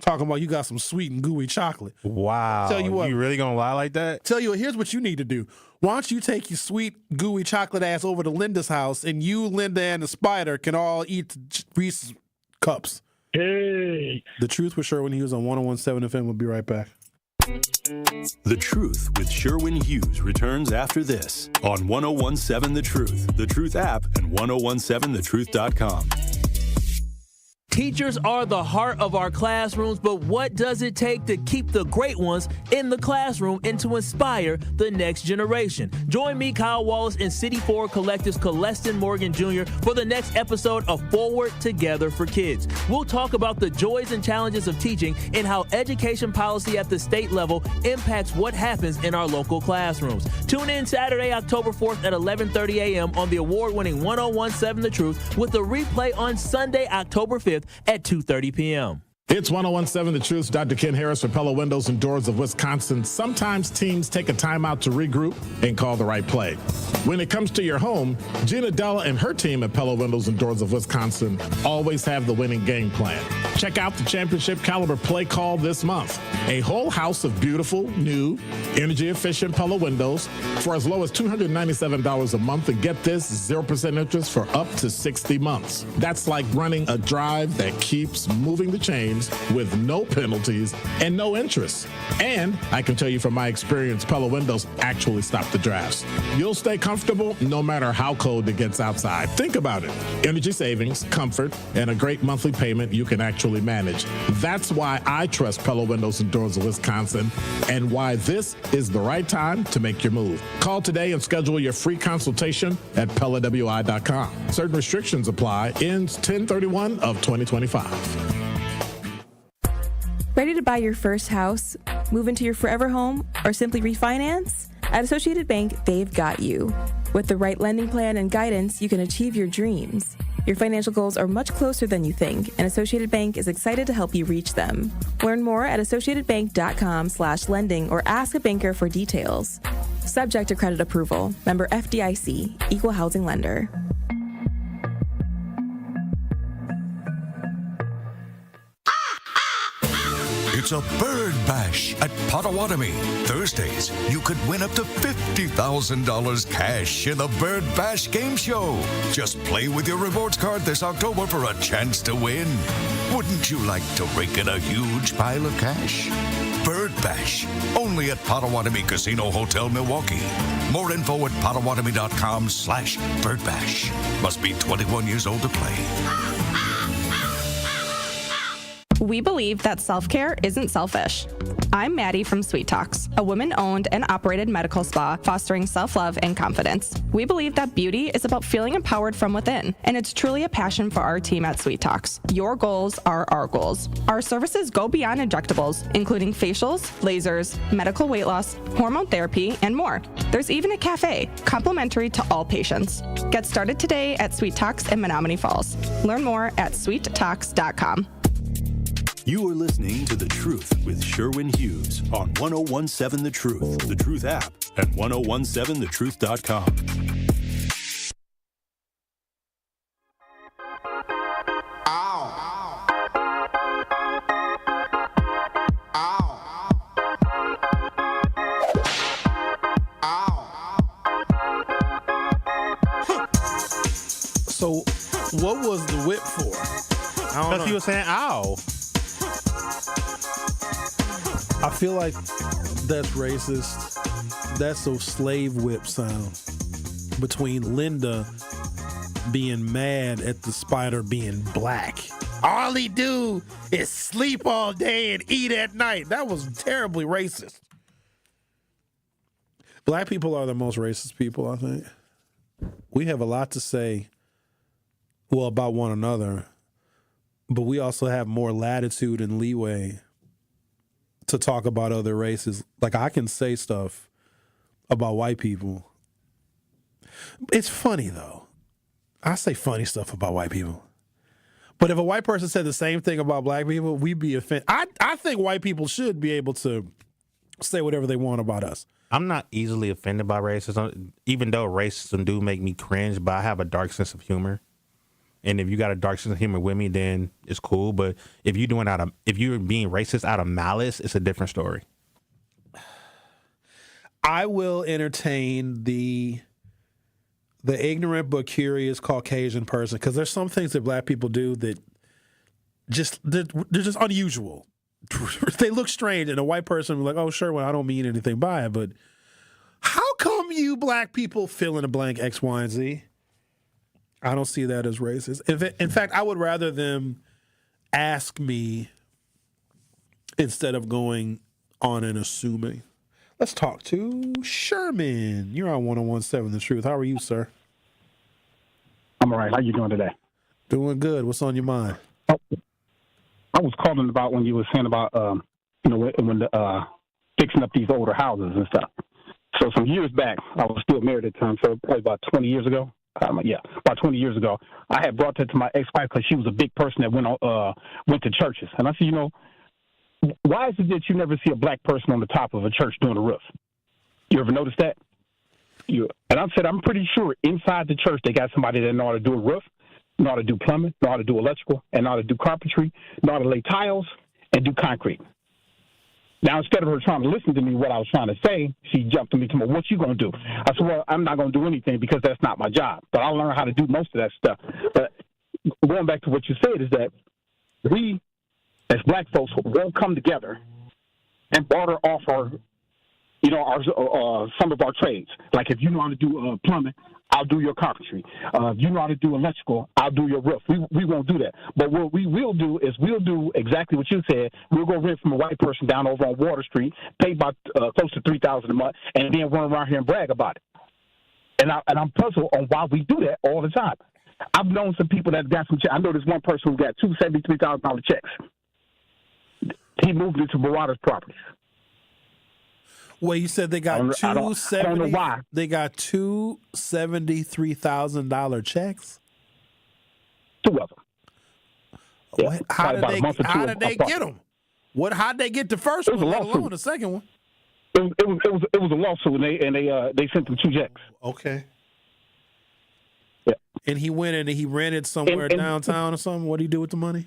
Talking about you got some sweet and gooey chocolate. Wow. Tell you what. You really going to lie like that? Tell you what, here's what you need to do. Why don't you take your sweet, gooey chocolate ass over to Linda's house, and you, Linda, and the spider can all eat the Reese's cups. Hey. The Truth with Sherwin Hughes on 101.7 FM. We'll be right back. The Truth with Sherwin Hughes returns after this on 101.7 The Truth, The Truth app, and 1017thetruth.com. Teachers are the heart of our classrooms, but what does it take to keep the great ones in the classroom and to inspire the next generation? Join me, Kyle Wallace, and City Forward Collective's Coleston Morgan Jr. for the next episode of Forward Together for Kids. We'll talk about the joys and challenges of teaching and how education policy at the state level impacts what happens in our local classrooms. Tune in Saturday, October 4th at 11:30 a.m. on the award-winning 101.7 The Truth with the replay on Sunday, October 5th at 2:30 p.m. It's 101.7 The Truth's Dr. Ken Harris for Pella Windows and Doors of Wisconsin. Sometimes teams take a timeout to regroup and call the right play. When it comes to your home, Gina Della and her team at Pella Windows and Doors of Wisconsin always have the winning game plan. Check out the championship caliber play call this month. A whole house of beautiful, new, energy-efficient Pella windows for as low as $297 a month, and get this, 0% interest for up to 60 months. That's like running a drive that keeps moving the chains with no penalties and no interest. And I can tell you from my experience, Pella windows actually stop the drafts. You'll stay comfortable no matter how cold it gets outside. Think about it. Energy savings, comfort, and a great monthly payment you can actually manage. That's why I trust Pella Windows and Doors of Wisconsin, and why this is the right time to make your move. Call today and schedule your free consultation at PellaWI.com. Certain restrictions apply. Ends 10/31 of 2025. Ready to buy your first house, move into your forever home, or simply refinance? At Associated Bank, they've got you. With the right lending plan and guidance, you can achieve your dreams. Your financial goals are much closer than you think, and Associated Bank is excited to help you reach them. Learn more at associatedbank.com/lending or ask a banker for details. Subject to credit approval. Member FDIC. Equal housing lender. It's a bird bash at Potawatomi. Thursdays, you could win up to $50,000 cash in the Bird Bash Game Show. Just play with your rewards card this October for a chance to win. Wouldn't you like to rake in a huge pile of cash? Bird Bash, only at Potawatomi Casino Hotel, Milwaukee. More info at potawatomi.com/birdbash. Must be 21 years old to play. We believe that self-care isn't selfish. I'm Maddie from Sweet Talks, a women-owned and operated medical spa fostering self-love and confidence. We believe that beauty is about feeling empowered from within, and it's truly a passion for our team at Sweet Talks. Your goals are our goals. Our services go beyond injectables, including facials, lasers, medical weight loss, hormone therapy, and more. There's even a cafe, complimentary to all patients. Get started today at Sweet Talks in Menominee Falls. Learn more at sweettalks.com. You are listening to The Truth with Sherwin Hughes on 1017 The Truth, The Truth app, and 1017thetruth.com. So, what was the whip for? I don't know. Because he was saying, ow. I feel like that's racist. That's a slave whip sound between Linda being mad at the spider being black. All he do is sleep all day and eat at night. That was terribly racist. Black people are the most racist people, I think. We have a lot to say, well, about one another, but we also have more latitude and leeway to talk about other races. Like, I can say stuff about white people. It's funny, though. I say funny stuff about white people. But if a white person said the same thing about black people, we'd be offended. I think white people should be able to say whatever they want about us. I'm not easily offended by racism, even though racism do make me cringe, but I have a dark sense of humor. And if you got a dark sense of humor with me, then it's cool. But if you're being racist out of malice, it's a different story. I will entertain the ignorant but curious Caucasian person, because there's some things that black people do that they're just unusual. They look strange, and a white person will be like, "Oh, sure, well, I don't mean anything by it, but how come you black people fill in a blank X, Y, and Z?" I don't see that as racist. In fact, I would rather them ask me instead of going on and assuming. Let's talk to Sherman. You're on 1017 The Truth. How are you, sir? I'm all right. How you doing today? Doing good. What's on your mind? I was calling about when you were saying about, when fixing up these older houses and stuff. So some years back, I was still married at the time, so probably about 20 years ago. About 20 years ago, I had brought that to my ex-wife because she was a big person that went to churches. And I said, why is it that you never see a black person on the top of a church doing a roof? You ever notice that? And I said, I'm pretty sure inside the church they got somebody that know how to do a roof, know how to do plumbing, know how to do electrical, and know how to do carpentry, know how to lay tiles, and do concrete. Now, instead of her trying to listen to me what I was trying to say, she jumped to me to me, what you going to do? I said, well, I'm not going to do anything because that's not my job. But I'll learn how to do most of that stuff. But going back to what you said is that we, as black folks, won't come together and barter off some of our trades. Like if you know how to do plumbing, I'll do your carpentry. If you know how to do electrical, I'll do your roof. We won't do that. But what we will do is we'll do exactly what you said. We'll go rent from a white person down over on Water Street, pay about close to $3,000 a month, and then run around here and brag about it. And I'm puzzled on why we do that all the time. I've known some people that got some checks. I know there's one person who got two $73,000 checks. He moved into Marauder's properties. Well, you said they got I don't know why. They got two $73,000 checks. Two of them. Yeah, how did they get them? How'd they get the first one? Let alone the second one. It was a lawsuit, and they sent them two checks. Okay. Yeah. And he went in and he rented somewhere downtown or something. What did he do with the money?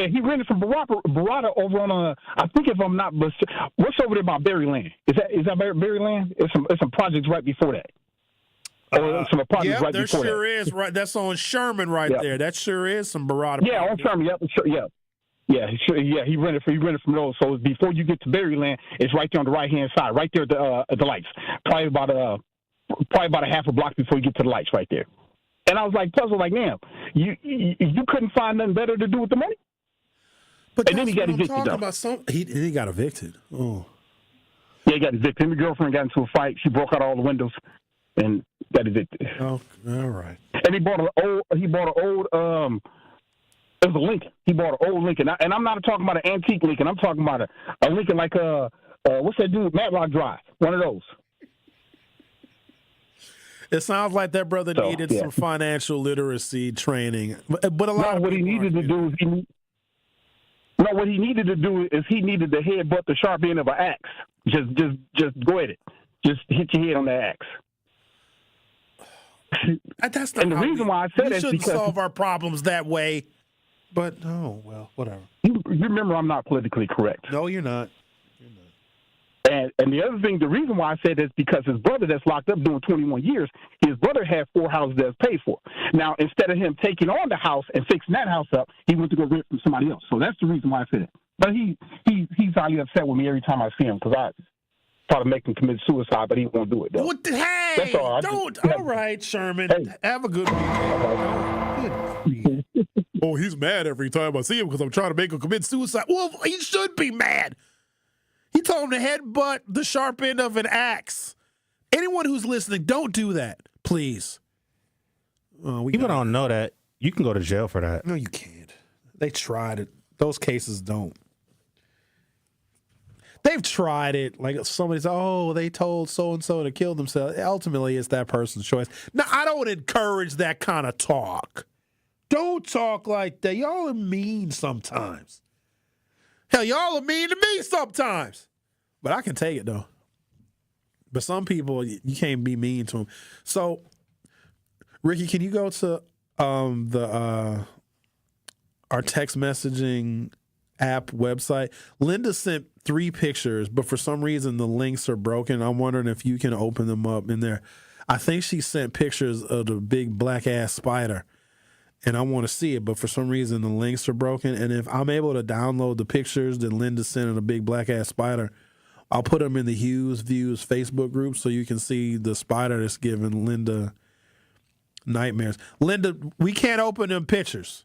Yeah, he rented from Barada over on I think if I'm not, what's over there by Berryland? Is that Berryland? It's some projects right before that. Some projects right there before sure that. is. Right, that's on Sherman there. That sure is some Barada. Yeah, on Sherman. Yeah. Yeah, he rented from those. So before you get to Berryland, it's right there on the right hand side, right there at the lights. Probably about a half a block before you get to the lights, right there. And I was like puzzled, like, damn, you couldn't find nothing better to do with the money. But and then he got evicted. He got evicted. Oh, yeah, he got evicted. Him and girlfriend got into a fight. She broke out all the windows and got evicted. Oh, all right. And he bought an old. It was a Lincoln. He bought an old Lincoln, and I'm not talking about an antique Lincoln. I'm talking about a Lincoln like what's that dude? Matlock Drive, one of those. It sounds like that brother needed some financial literacy training, but a lot. No, what he needed to do is what he needed to do is he needed to headbutt the sharp end of an axe. Just go at it. Just hit your head on that axe. That's not. And the reason why I said it is because solve our problems that way. But well, whatever. You remember, I'm not politically correct. No, you're not. And the other thing, the reason why I said this is because his brother that's locked up doing 21 years, his brother had 4 houses that's paid for. Now, instead of him taking on the house and fixing that house up, he went to go rent from somebody else. So that's the reason why I said it. But he's highly upset with me every time I see him because I try to make him commit suicide, but he won't do it, though. Hey, that's all. All right, Sherman. Hey. Have a good weekend. Oh, he's mad every time I see him because I'm trying to make him commit suicide. Well, he should be mad. He told him to headbutt the sharp end of an axe. Anyone who's listening, don't do that, please. People don't know that. You can go to jail for that. No, you can't. They tried it. Those cases don't. They've tried it. Like somebody's, they told so-and-so to kill themselves. Ultimately, it's that person's choice. Now, I don't encourage that kind of talk. Don't talk like that. Y'all are mean sometimes. Hell, y'all are mean to me sometimes. But I can take it, though. But some people, you can't be mean to them. So, Ricky, can you go to our text messaging app website? Linda sent 3 pictures, but for some reason the links are broken. I'm wondering if you can open them up in there. I think she sent pictures of the big black-ass spider. And I want to see it, but for some reason the links are broken. And if I'm able to download the pictures that Linda sent of a big black-ass spider, I'll put them in the Hughes Views Facebook group so you can see the spider that's giving Linda nightmares. Linda, we can't open them pictures.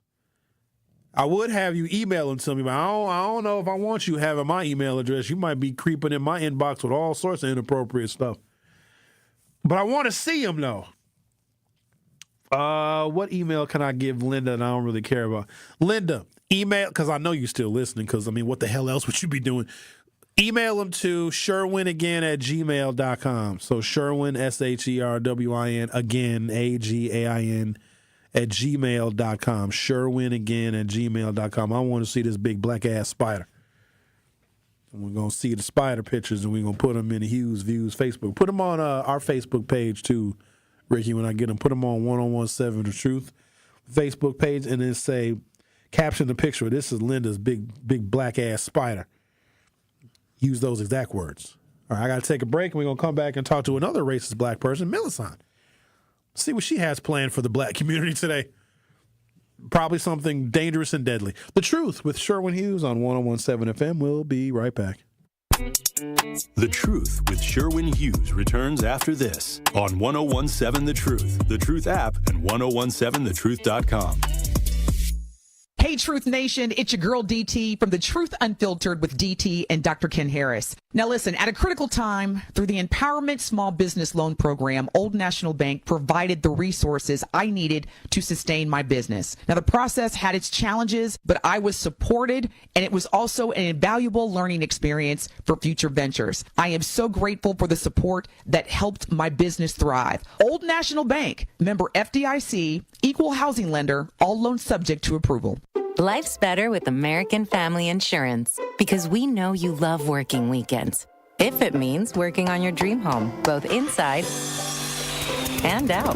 I would have you email them to me, but I don't know if I want you having my email address. You might be creeping in my inbox with all sorts of inappropriate stuff. But I want to see them, though. What email can I give Linda that I don't really care about? Linda, email, because I know you're still listening, because, what the hell else would you be doing? Email them to sherwin@gmail.com. So Sherwin, SHERWIN, again, AGAIN, @gmail.com. Sherwin@gmail.com. I want to see this big black-ass spider. And we're going to see the spider pictures, and we're going to put them in the Hughes Views Facebook. Put them on our Facebook page, too, Ricky, when I get them. Put them on 1017 The Truth Facebook page, and then say, caption the picture. This is Linda's big black-ass spider. Use those exact words. All right, I got to take a break, and we're going to come back and talk to another racist black person, Millicent. See what she has planned for the black community today. Probably something dangerous and deadly. The Truth with Sherwin Hughes on 1017 FM. We'll be right back. The Truth with Sherwin Hughes returns after this on 1017 The Truth app, and 1017thetruth.com. Hey, Truth Nation, it's your girl DT from The Truth Unfiltered with DT and Dr. Ken Harris. Now listen, at a critical time, through the Empowerment Small Business Loan Program, Old National Bank provided the resources I needed to sustain my business. Now the process had its challenges, but I was supported, and it was also an invaluable learning experience for future ventures. I am so grateful for the support that helped my business thrive. Old National Bank, member FDIC, equal housing lender, all loans subject to approval. Life's better with American Family Insurance because we know you love working weekends. If it means working on your dream home, both inside and out.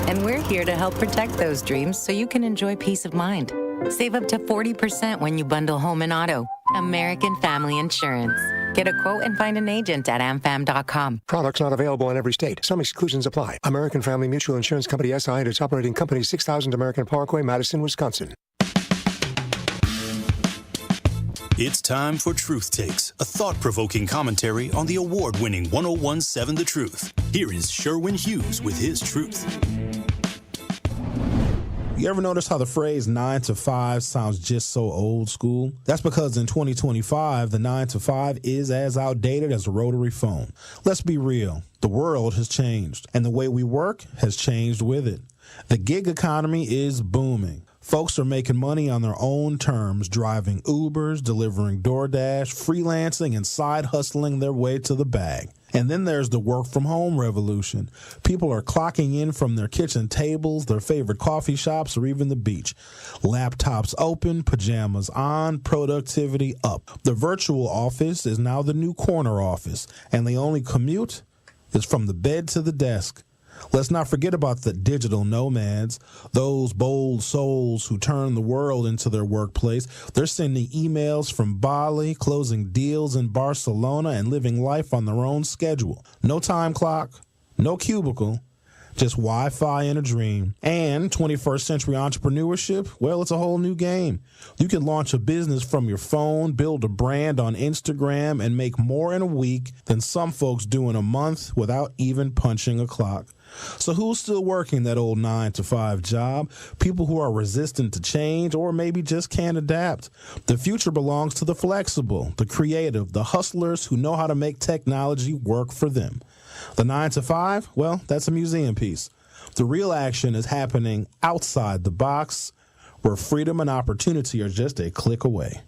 And we're here to help protect those dreams so you can enjoy peace of mind. Save up to 40% when you bundle home and auto. American Family Insurance. Get a quote and find an agent at amfam.com. Products not available in every state. Some exclusions apply. American Family Mutual Insurance Company, SI, and its operating company, 6000 American Parkway, Madison, Wisconsin. It's time for Truth Takes, a thought-provoking commentary on the award-winning 1017 The Truth. Here is Sherwin Hughes with his truth. You ever notice how the phrase 9 to 5 sounds just so old school? That's because in 2025, the 9 to 5 is as outdated as a rotary phone. Let's be real. The world has changed, and the way we work has changed with it. The gig economy is booming. Folks are making money on their own terms, driving Ubers, delivering DoorDash, freelancing, and side hustling their way to the bag. And then there's the work-from-home revolution. People are clocking in from their kitchen tables, their favorite coffee shops, or even the beach. Laptops open, pajamas on, productivity up. The virtual office is now the new corner office, and the only commute is from the bed to the desk. Let's not forget about the digital nomads, those bold souls who turn the world into their workplace. They're sending emails from Bali, closing deals in Barcelona, and living life on their own schedule. No time clock, no cubicle, just Wi-Fi and a dream. And 21st century entrepreneurship, well, it's a whole new game. You can launch a business from your phone, build a brand on Instagram, and make more in a week than some folks do in a month without even punching a clock. So who's still working that old 9 to 5 job? People who are resistant to change or maybe just can't adapt. The future belongs to the flexible, the creative, the hustlers who know how to make technology work for them. The 9 to 5, well, that's a museum piece. The real action is happening outside the box, where freedom and opportunity are just a click away.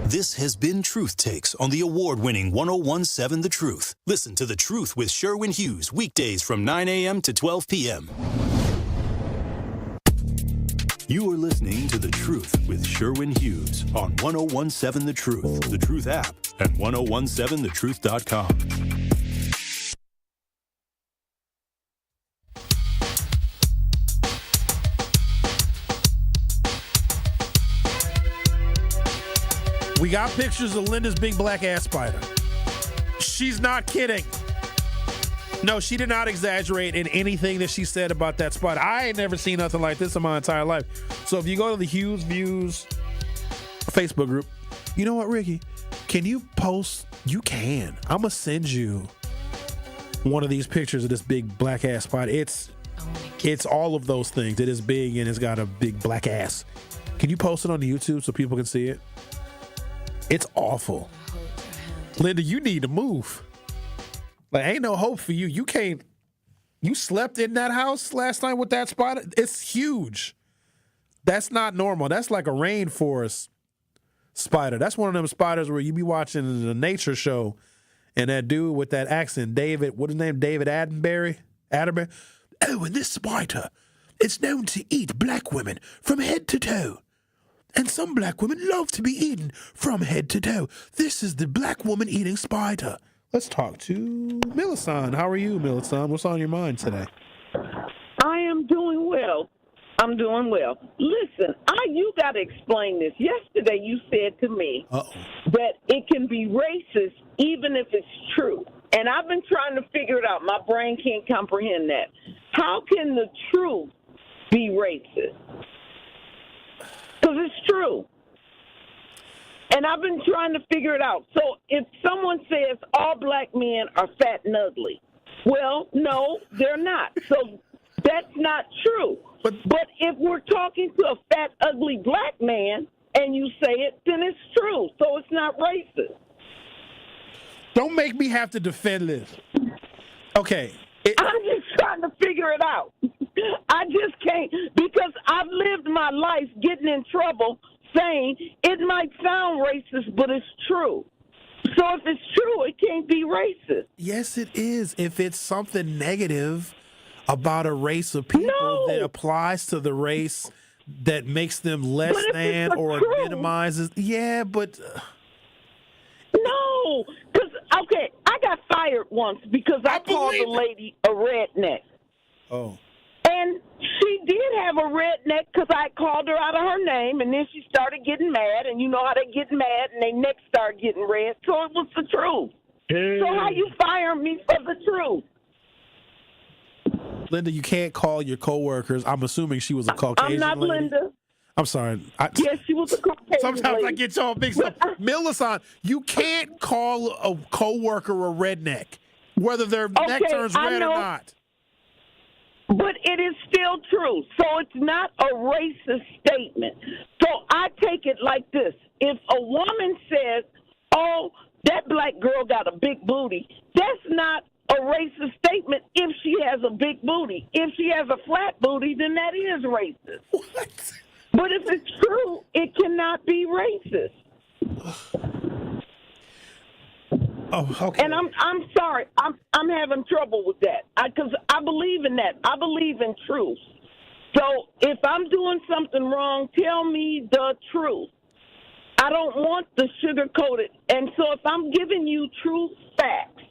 This has been Truth Takes on the award-winning 1017 The Truth. Listen to The Truth with Sherwin Hughes weekdays from 9 a.m. to 12 p.m. You are listening to The Truth with Sherwin Hughes on 1017 The Truth, The Truth app, and 1017thetruth.com. We got pictures of Linda's big black ass spider. She's not kidding. No, she did not exaggerate in anything that she said about that spider. I ain't never seen nothing like this in my entire life. So if you go to the Hughes Views Facebook group, you know what, Ricky? Can you post? You can. I'm going to send you one of these pictures of this big black ass spider. It's all of those things. It is big and it's got a big black ass. Can you post it on the YouTube so people can see it? It's awful. Linda, you need to move. Like, ain't no hope for you. You can't. You slept in that house last night with that spider? It's huge. That's not normal. That's like a rainforest spider. That's one of them spiders where you be watching the nature show and that dude with that accent, David, what's his name? David Attenborough? Oh, and this spider, it's known to eat black women from head to toe. And some black women love to be eaten from head to toe. This is the black woman eating spider. Let's talk to Millicent. How are you, Millicent? What's on your mind today? I am doing well. I'm doing well. Listen, you got to explain this. Yesterday you said to me that it can be racist even if it's true. And I've been trying to figure it out. My brain can't comprehend that. How can the truth be racist? Because it's true. And I've been trying to figure it out. So if someone says all black men are fat and ugly, well, no, they're not. So that's not true. But if we're talking to a fat, ugly black man and you say it, then it's true. So it's not racist. Don't make me have to defend this. Okay. I'm just trying to figure it out. I just can't, because I've lived my life getting in trouble saying it might sound racist, but it's true. So if it's true, it can't be racist. Yes, it is. If it's something negative about a race of people that applies to the race that makes them less than or minimizes. Yeah, but... No, because, okay, I got fired once because I called the lady a redneck. Oh. And she did have a redneck because I called her out of her name, and then she started getting mad, and you know how they get mad, and they necks start getting red, so it was the truth. So how you fire me for the truth? Linda, you can't call your coworkers. I'm assuming she was a Caucasian I'm not lady. Linda. I'm sorry. Yes, she was a Caucasian Sometimes lady. I get y'all mixed up. Millicent, you can't call a coworker a redneck, whether their neck turns red or not. But it is still true. So it's not a racist statement. So I take it like this. If a woman says, oh, that black girl got a big booty, that's not a racist statement if she has a big booty. If she has a flat booty, then that is racist. What? But if it's true, it cannot be racist. Oh, okay. And I'm sorry, I'm having trouble with that because I believe in that. I believe in truth. So if I'm doing something wrong, tell me the truth. I don't want the sugar-coated. And so if I'm giving you true facts,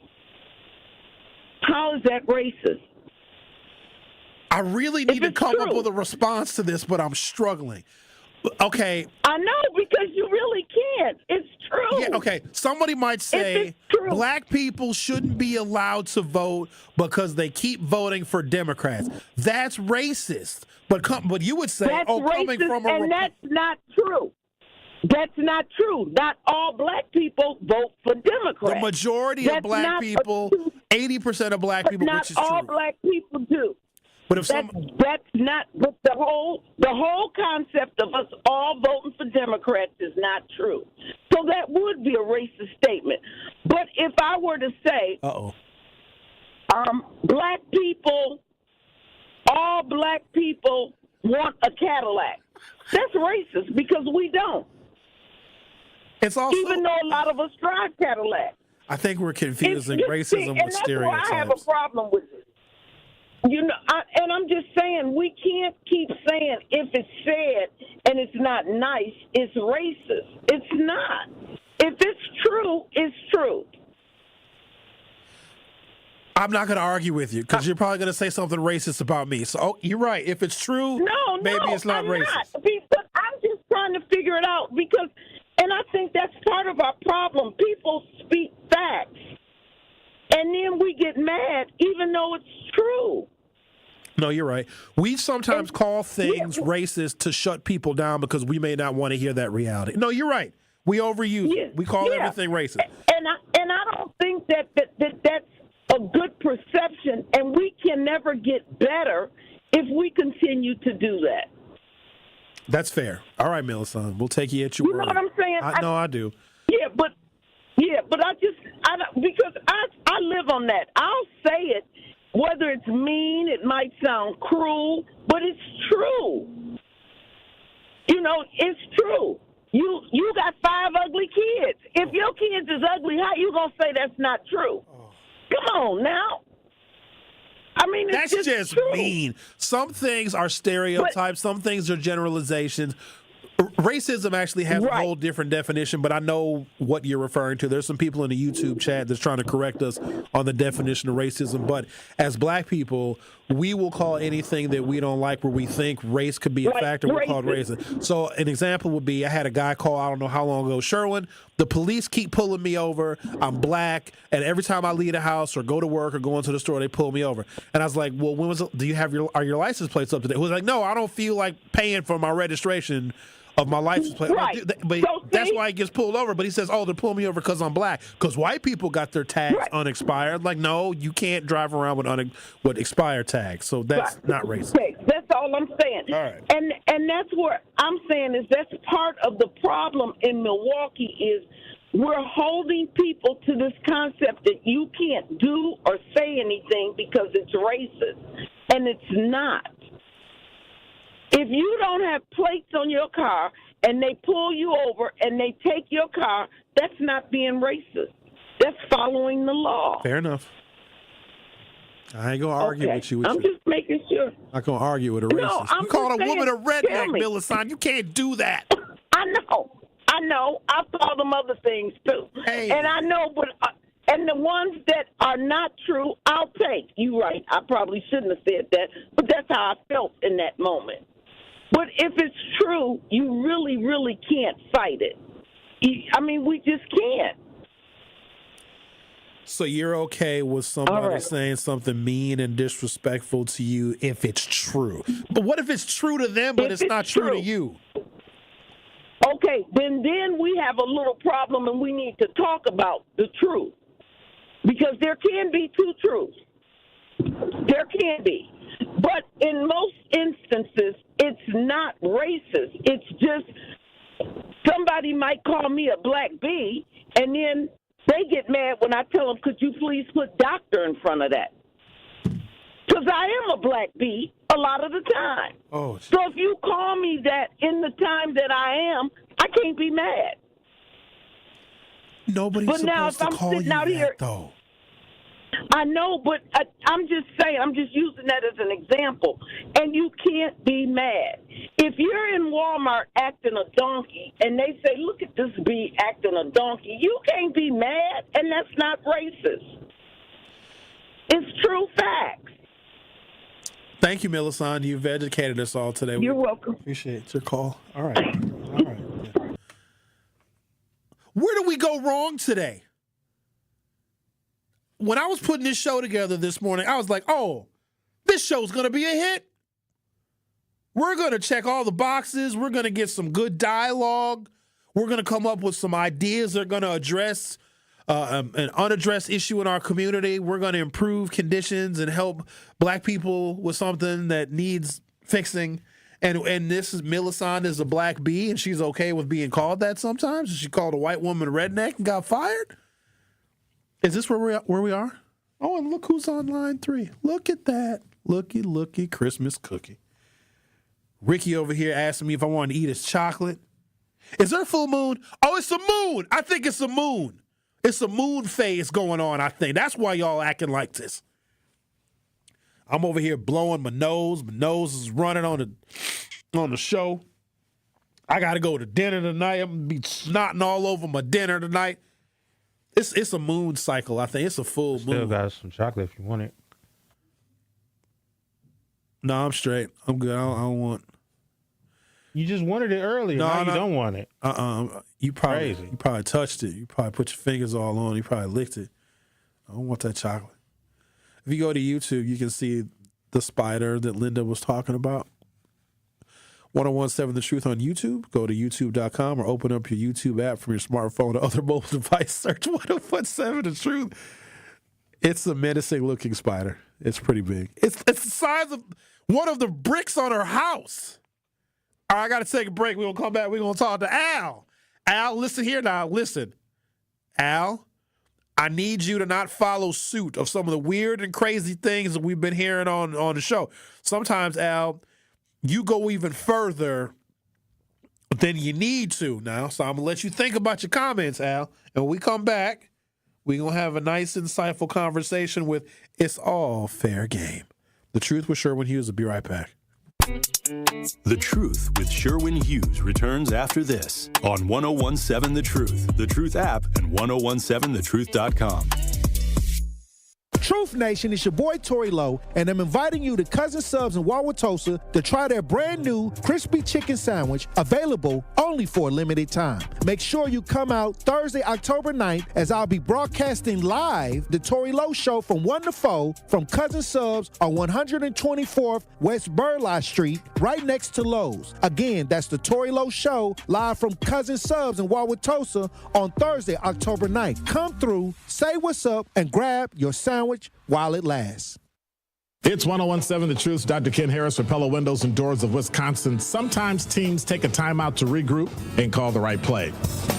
how is that racist? I really need to come up with a response to this, but I'm struggling. Okay. I know, because you really can't. It's true. Yeah, okay. Somebody might say black people shouldn't be allowed to vote because they keep voting for Democrats. That's racist. But you would say, that's coming racist, from a and that's not true. That's not true. Not all black people vote for Democrats. The majority of black people, 80% of black people, which is true. Not all black people do. But if that's not. But the whole concept of us all voting for Democrats is not true. So that would be a racist statement. But if I were to say, black people, all black people want a Cadillac, that's racist because we don't. It's also, even though a lot of us drive Cadillacs. I think we're confusing racism with stereotypes. That's why I have a problem with it. You know, and I'm just saying, we can't keep saying if it's said and it's not nice, it's racist. It's not. If it's true, it's true. I'm not going to argue with you because you're probably going to say something racist about me. So, you're right. If it's true, maybe it's not racist. But I'm just trying to figure it out because, and I think that's part of our problem. People speak facts. And then we get mad, even though it's true. No, you're right. We sometimes call things racist to shut people down because we may not want to hear that reality. No, you're right. We overuse it. We call everything racist. And I don't think that's a good perception, and we can never get better if we continue to do that. That's fair. All right, Millicent, we'll take you at your word. You know what I'm saying? I do. Yeah, but because I live on that. I'll say it, whether it's mean, it might sound cruel, but it's true. You know, it's true. You got 5 ugly kids. If your kids is ugly, how you gonna say that's not true? Come on now. I mean, it's just true. mean. Some things are stereotypes. Some things are generalizations. Racism actually has a whole different definition, but I know what you're referring to. There's some people in the YouTube chat that's trying to correct us on the definition of racism. But as black people, we will call anything that we don't like where we think race could be a factor, we'll call it racist. So an example would be, I had a guy call, I don't know how long ago, Sherwin, the police keep pulling me over. I'm black, and every time I leave the house or go to work or go into the store, they pull me over. And I was like, well, are your license plates up to date? He was like, no, I don't feel like paying for my registration of my license plate. But that's why he gets pulled over. But he says, they're pulling me over because I'm black. Because white people got their tags unexpired. Like, no, you can't drive around with expired tags. So that's not racist. Okay, that's all I'm saying. All right. And that's what I'm saying is that's part of the problem in Milwaukee is we're holding people to this concept that you can't do or say anything because it's racist. And it's not. If you don't have plates on your car and they pull you over and they take your car, that's not being racist. That's following the law. Fair enough. I ain't going to argue with you. I'm just making sure. I'm not going to argue with a racist. I'm you called a woman a redneck, me. Millicent. You can't do that. I know. I've called them other things, too. Hey. And I know, but and the ones that are not true, I'll take. You're right. I probably shouldn't have said that, but that's how I felt in that moment. But if it's true, you really, really can't fight it. I mean, we just can't. So you're okay with somebody saying something mean and disrespectful to you if it's true. But what if it's true to them, but it's not true to you? Okay, then we have a little problem, and we need to talk about the truth. Because there can be two truths. There can be. But in most instances, it's not racist. It's just somebody might call me a black bee, and then they get mad when I tell them, could you please put doctor in front of that? Because I am a black bee a lot of the time. Oh. So if you call me that in the time that I am, I can't be mad. Nobody's supposed to call you that, though. I know, but I'm just saying, I'm just using that as an example. And you can't be mad. If you're in Walmart acting a donkey and they say, look at this bee acting a donkey, you can't be mad, and that's not racist. It's true facts. Thank you, Millicent. You've educated us all today. You're welcome. Appreciate your call. All right. All right. Yeah. Where did we go wrong today? When I was putting this show together this morning, I was like, oh, this show's going to be a hit. We're going to check all the boxes. We're going to get some good dialogue. We're going to come up with some ideas that are going to address an unaddressed issue in our community. We're going to improve conditions and help black people with something that needs fixing. And this is Millicent is a black bee, and she's okay with being called that sometimes. She called a white woman a redneck and got fired. Is this where we are? Oh, and look who's on line 3. Look at that. Looky, Christmas cookie. Ricky over here asking me if I want to eat his chocolate. Is there a full moon? Oh, it's a moon. I think it's a moon. It's a moon phase going on, I think. That's why y'all acting like this. I'm over here blowing my nose. My nose is running on the show. I got to go to dinner tonight. I'm going to be snotting all over my dinner tonight. It's a moon cycle, I think. It's a full moon. Still got some chocolate if you want it. No, I'm straight. I'm good. I don't want. You just wanted it earlier. No, you don't want it. You probably touched it. You probably put your fingers all on it. You probably licked it. I don't want that chocolate. If you go to YouTube, you can see the spider that Linda was talking about. 1017 The Truth on YouTube. Go to youtube.com or open up your YouTube app from your smartphone or other mobile device. Search 1017 The Truth. It's a menacing looking spider. It's pretty big. It's the size of one of the bricks on her house. All right, I got to take a break. We're going to come back. We're going to talk to Al. Al, listen here now. Listen. Al, I need you to not follow suit of some of the weird and crazy things that we've been hearing on the show. Sometimes, Al, you go even further than you need to now. So I'm going to let you think about your comments, Al. And when we come back, we're going to have a nice, insightful conversation with It's All Fair Game. The Truth with Sherwin Hughes. Will be right back. The Truth with Sherwin Hughes returns after this on 1017 The Truth, The Truth app, and 1017thetruth.com. Truth Nation, it's your boy Tory Lowe, and I'm inviting you to Cousin Subs in Wauwatosa to try their brand new crispy chicken sandwich, available only for a limited time. Make sure you come out Thursday, October 9th, as I'll be broadcasting live the Tory Lowe Show from 1 to 4 from Cousin Subs on 124th West Burleigh Street, right next to Lowe's. Again, that's the Tory Lowe Show, live from Cousin Subs in Wauwatosa on Thursday, October 9th. Come through, say what's up, and grab your sandwich while it lasts. It's 1017 The Truth. Dr. Ken Harris for Pella Windows and Doors of Wisconsin. Sometimes teams take a timeout to regroup and call the right play.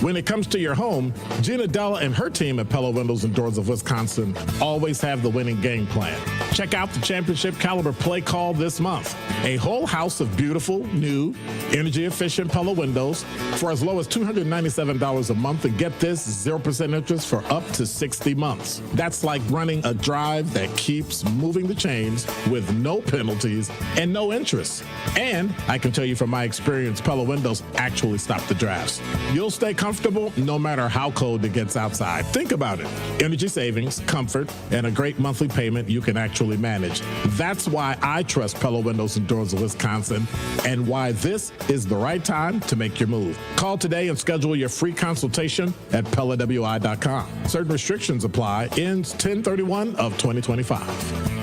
When it comes to your home, Gina Della and her team at Pella Windows and Doors of Wisconsin always have the winning game plan. Check out the championship caliber play call this month. A whole house of beautiful, new, energy-efficient Pella windows for as low as $297 a month, and get this, 0% interest for up to 60 months. That's like running a drive that keeps moving the chains with no penalties and no interest. And I can tell you from my experience, Pella Windows actually stop the drafts. You'll stay comfortable no matter how cold it gets outside. Think about it. Energy savings, comfort, and a great monthly payment you can actually professionally managed. That's why I trust Pella Windows and Doors of Wisconsin and why this is the right time to make your move. Call today and schedule your free consultation at PellaWI.com. Certain restrictions apply. Ends 10/31 of 2025.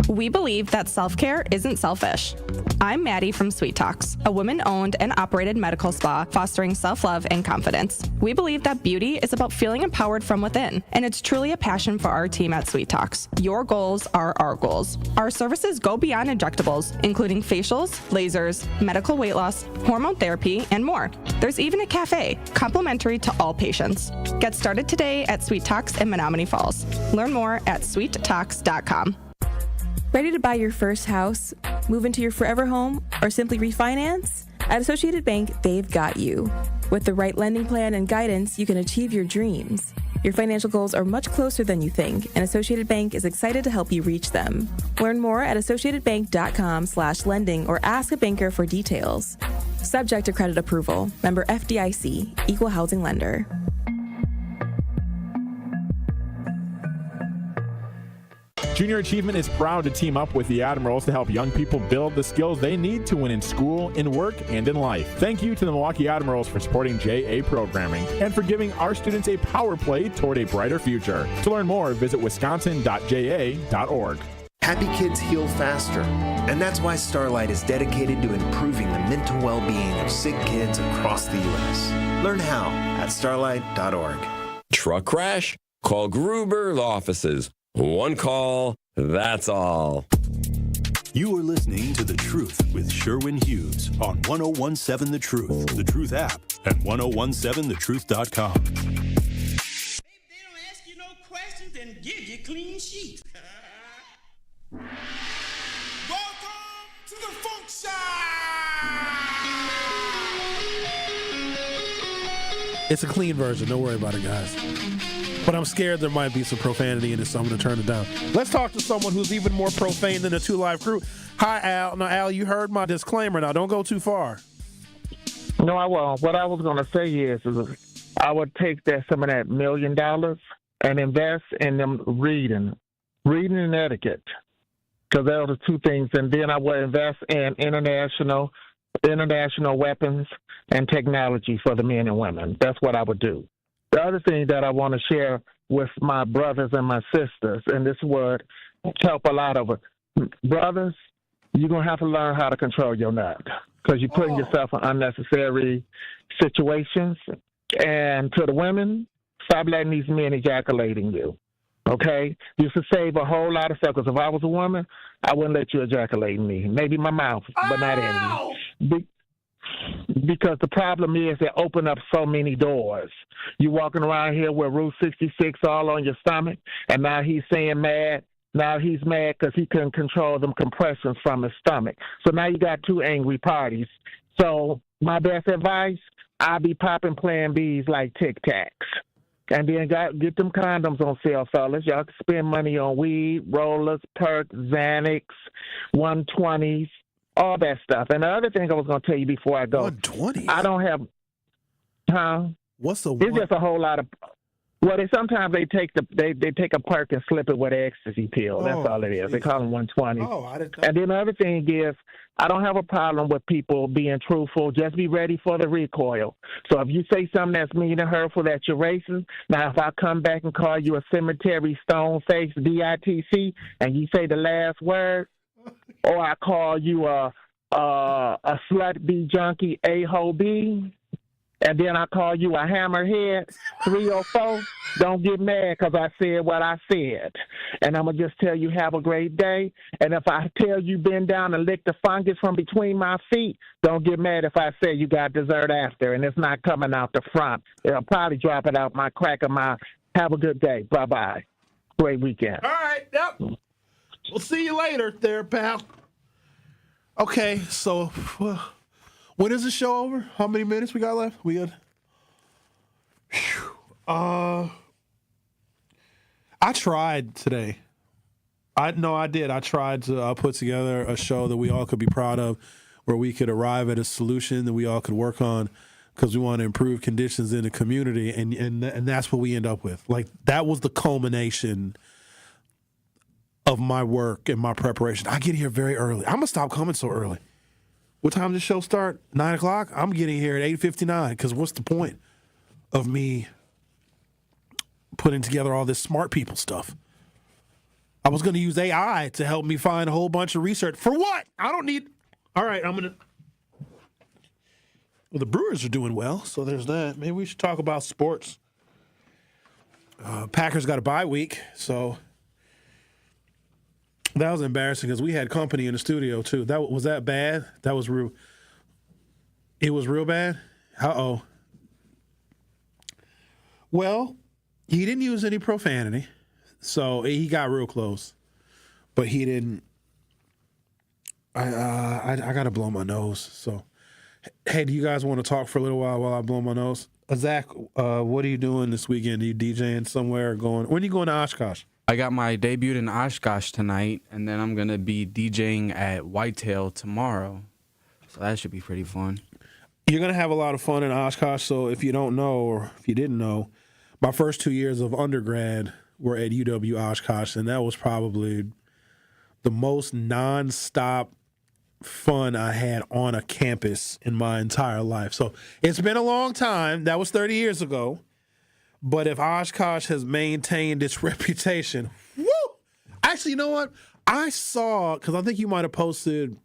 We believe that self-care isn't selfish. I'm Maddie from Sweet Talks, a women-owned and operated medical spa fostering self-love and confidence. We believe that beauty is about feeling empowered from within, and it's truly a passion for our team at Sweet Talks. Your goals are our goals. Our services go beyond injectables, including facials, lasers, medical weight loss, hormone therapy, and more. There's even a cafe, complimentary to all patients. Get started today at Sweet Talks in Menominee Falls. Learn more at sweettalks.com. Ready to buy your first house, move into your forever home, or simply refinance? At Associated Bank, they've got you. With the right lending plan and guidance, you can achieve your dreams. Your financial goals are much closer than you think, and Associated Bank is excited to help you reach them. Learn more at associatedbank.com/lending or ask a banker for details. Subject to credit approval. Member FDIC, Equal Housing Lender. Junior Achievement is proud to team up with the Admirals to help young people build the skills they need to win in school, in work, and in life. Thank you to the Milwaukee Admirals for supporting JA programming and for giving our students a power play toward a brighter future. To learn more, visit wisconsin.ja.org. Happy kids heal faster, and that's why Starlight is dedicated to improving the mental well-being of sick kids across the U.S. Learn how at starlight.org. Truck crash? Call Gruber offices. One call, that's all. You are listening to The Truth with Sherwin Hughes on 1017 The Truth, The Truth app, and 1017thetruth.com. They don't ask you no questions and give you clean sheets. Welcome to the Funk Shop! It's a clean version. Don't worry about it, guys. But I'm scared there might be some profanity in it, so I'm going to turn it down. Let's talk to someone who's even more profane than the Two Live crew. Hi, Al. Now, Al, you heard my disclaimer. Now, don't go too far. No, I won't. What I was going to say is I would take some of that $1 million and invest in them reading and etiquette, because those are the two things. And then I would invest in international weapons and technology for the men and women. That's what I would do. The other thing that I want to share with my brothers and my sisters, and this would help a lot of it. Brothers, you're going to have to learn how to control your nut, because you're putting yourself in unnecessary situations. And to the women, stop letting these men ejaculating you, okay? You should save a whole lot of stuff, because if I was a woman, I wouldn't let you ejaculate in me. Maybe my mouth, but not in me. Because the problem is they open up so many doors. You walking around here with Route 66 all on your stomach, and now he's saying mad. Now he's mad because he couldn't control them compressions from his stomach. So now you got two angry parties. So my best advice, I'll be popping Plan Bs like Tic Tacs. And then get them condoms on sale, fellas. Y'all can spend money on weed, rollers, Perk, Xanax, 120s. All that stuff. And the other thing I was going to tell you before I go. 120? I don't have, What's the It's just a whole lot of, well, sometimes they take a perk and slip it with an ecstasy pill. That's all it is. Geez. They call them 120. And then the other thing is, I don't have a problem with people being truthful. Just be ready for the recoil. So if you say something that's mean and hurtful that you're racist, now if I come back and call you a cemetery stone face DITC and you say the last word, or I call you a slut B junkie A-ho B, and then I call you a hammerhead 304, don't get mad because I said what I said. And I'm going to just tell you have a great day. And if I tell you bend down and lick the fungus from between my feet, don't get mad if I say you got dessert after and it's not coming out the front. It'll probably drop it out my crack of my. Have a good day. Bye-bye. Great weekend. All right. Yep. We'll see you later there, pal. Okay, so when is the show over? How many minutes we got left? We got. I tried today. I did. I tried to put together a show that we all could be proud of, where we could arrive at a solution that we all could work on, because we want to improve conditions in the community, and that's what we end up with. Like, that was the culmination of my work and my preparation. I get here very early. I'm going to stop coming so early. What time does the show start? 9 o'clock? I'm getting here at 8:59 because what's the point of me putting together all this smart people stuff? I was going to use AI to help me find a whole bunch of research. For what? I don't need... All right, I'm going to... Well, the Brewers are doing well, so there's that. Maybe we should talk about sports. Packers got a bye week, so that was embarrassing because we had company in the studio, too. Was that bad? That was real... It was real bad? Uh-oh. Well, he didn't use any profanity. So he got real close, but he didn't. I got to blow my nose. So, hey, do you guys want to talk for a little while I blow my nose? Zach, what are you doing this weekend? Are you DJing somewhere or going? When are you going to Oshkosh? I got my debut in Oshkosh tonight, and then I'm going to be DJing at Whitetail tomorrow. So that should be pretty fun. You're going to have a lot of fun in Oshkosh. So if you don't know, or if you didn't know, my first 2 years of undergrad were at UW Oshkosh, and that was probably the most nonstop fun I had on a campus in my entire life. So it's been a long time. That was 30 years ago. But if Oshkosh has maintained its reputation, woo! Actually, you know what? I saw, because I think you might have posted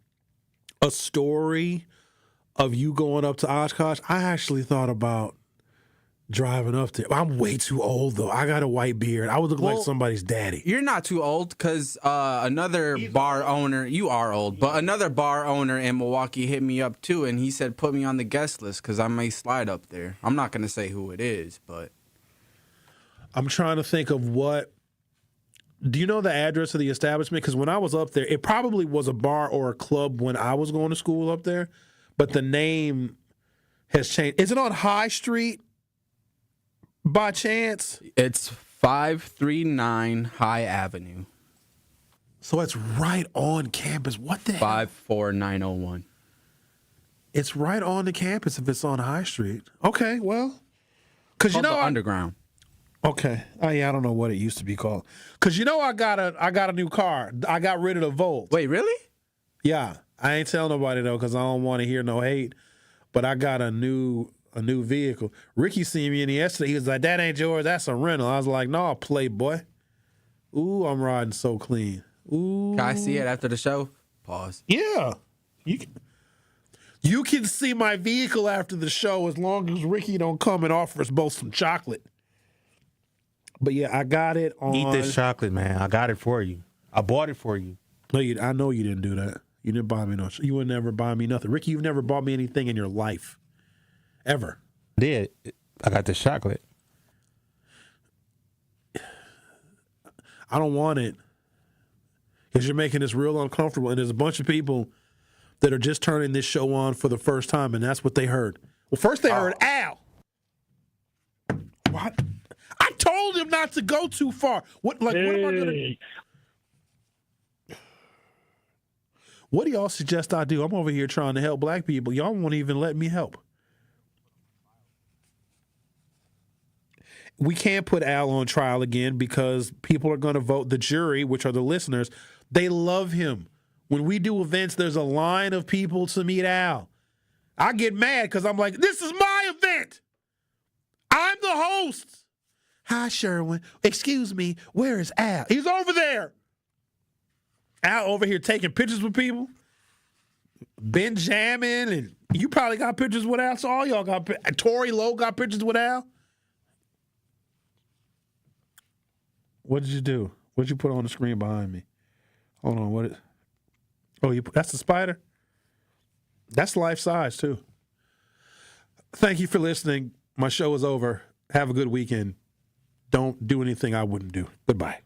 a story of you going up to Oshkosh. I actually thought about driving up there. I'm way too old, though. I got a white beard. I would look like somebody's daddy. You're not too old because another bar owner, you are old, but another bar owner in Milwaukee hit me up too, and he said put me on the guest list because I may slide up there. I'm not going to say who it is, but. I'm trying to think of what. Do you know the address of the establishment? Because when I was up there, it probably was a bar or a club when I was going to school up there, but the name has changed. Is it on High Street? By chance? It's 539 High Avenue. So it's right on campus. What the hell? 54901. It's right on the campus if it's on High Street. Okay, well. Because you know. Underground. Okay. Oh, yeah, I don't know what it used to be called. Because you know I got a new car. I got rid of the Volt. Wait, really? Yeah. I ain't telling nobody, though, because I don't want to hear no hate. But I got a new vehicle. Ricky seen me in yesterday. He was like, that ain't yours. That's a rental. I was like, no, Playboy. Ooh, I'm riding so clean. Ooh. Can I see it after the show? Pause. Yeah. You can see my vehicle after the show as long as Ricky don't come and offer us both some chocolate. But, yeah, I got it on. Eat this chocolate, man. I got it for you. I bought it for you. No, I know you didn't do that. You didn't buy me no. You would never buy me nothing. Ricky, you've never bought me anything in your life. Ever. Did. I got this chocolate. I don't want it. Because you're making this real uncomfortable. And there's a bunch of people that are just turning this show on for the first time, and that's what they heard. Well, first they heard Al. What? I told him not to go too far. What am I going to do? What do y'all suggest I do? I'm over here trying to help black people. Y'all won't even let me help. We can't put Al on trial again because people are going to vote. The jury, which are the listeners, they love him. When we do events, there's a line of people to meet Al. I get mad because I'm like, this is my event. I'm the host. Hi, Sherwin. Excuse me, where is Al? He's over there. Al over here taking pictures with people. Benjamin, and you probably got pictures with Al. So all y'all got Tory Lowe got pictures with Al. What did you do? What did you put on the screen behind me? Hold on. That's the spider? That's life size, too. Thank you for listening. My show is over. Have a good weekend. Don't do anything I wouldn't do. Goodbye.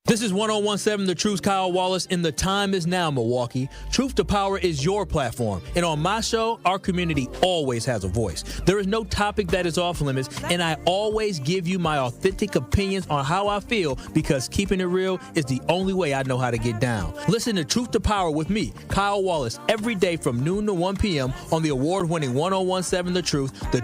This is 1017 The Truth's Kyle Wallace, and the time is now, Milwaukee. Truth to Power is your platform, and on my show, our community always has a voice. There is no topic that is off limits, and I always give you my authentic opinions on how I feel because keeping it real is the only way I know how to get down. Listen to Truth to Power with me, Kyle Wallace, every day from noon to 1 p.m. on the award-winning 1017 The Truth.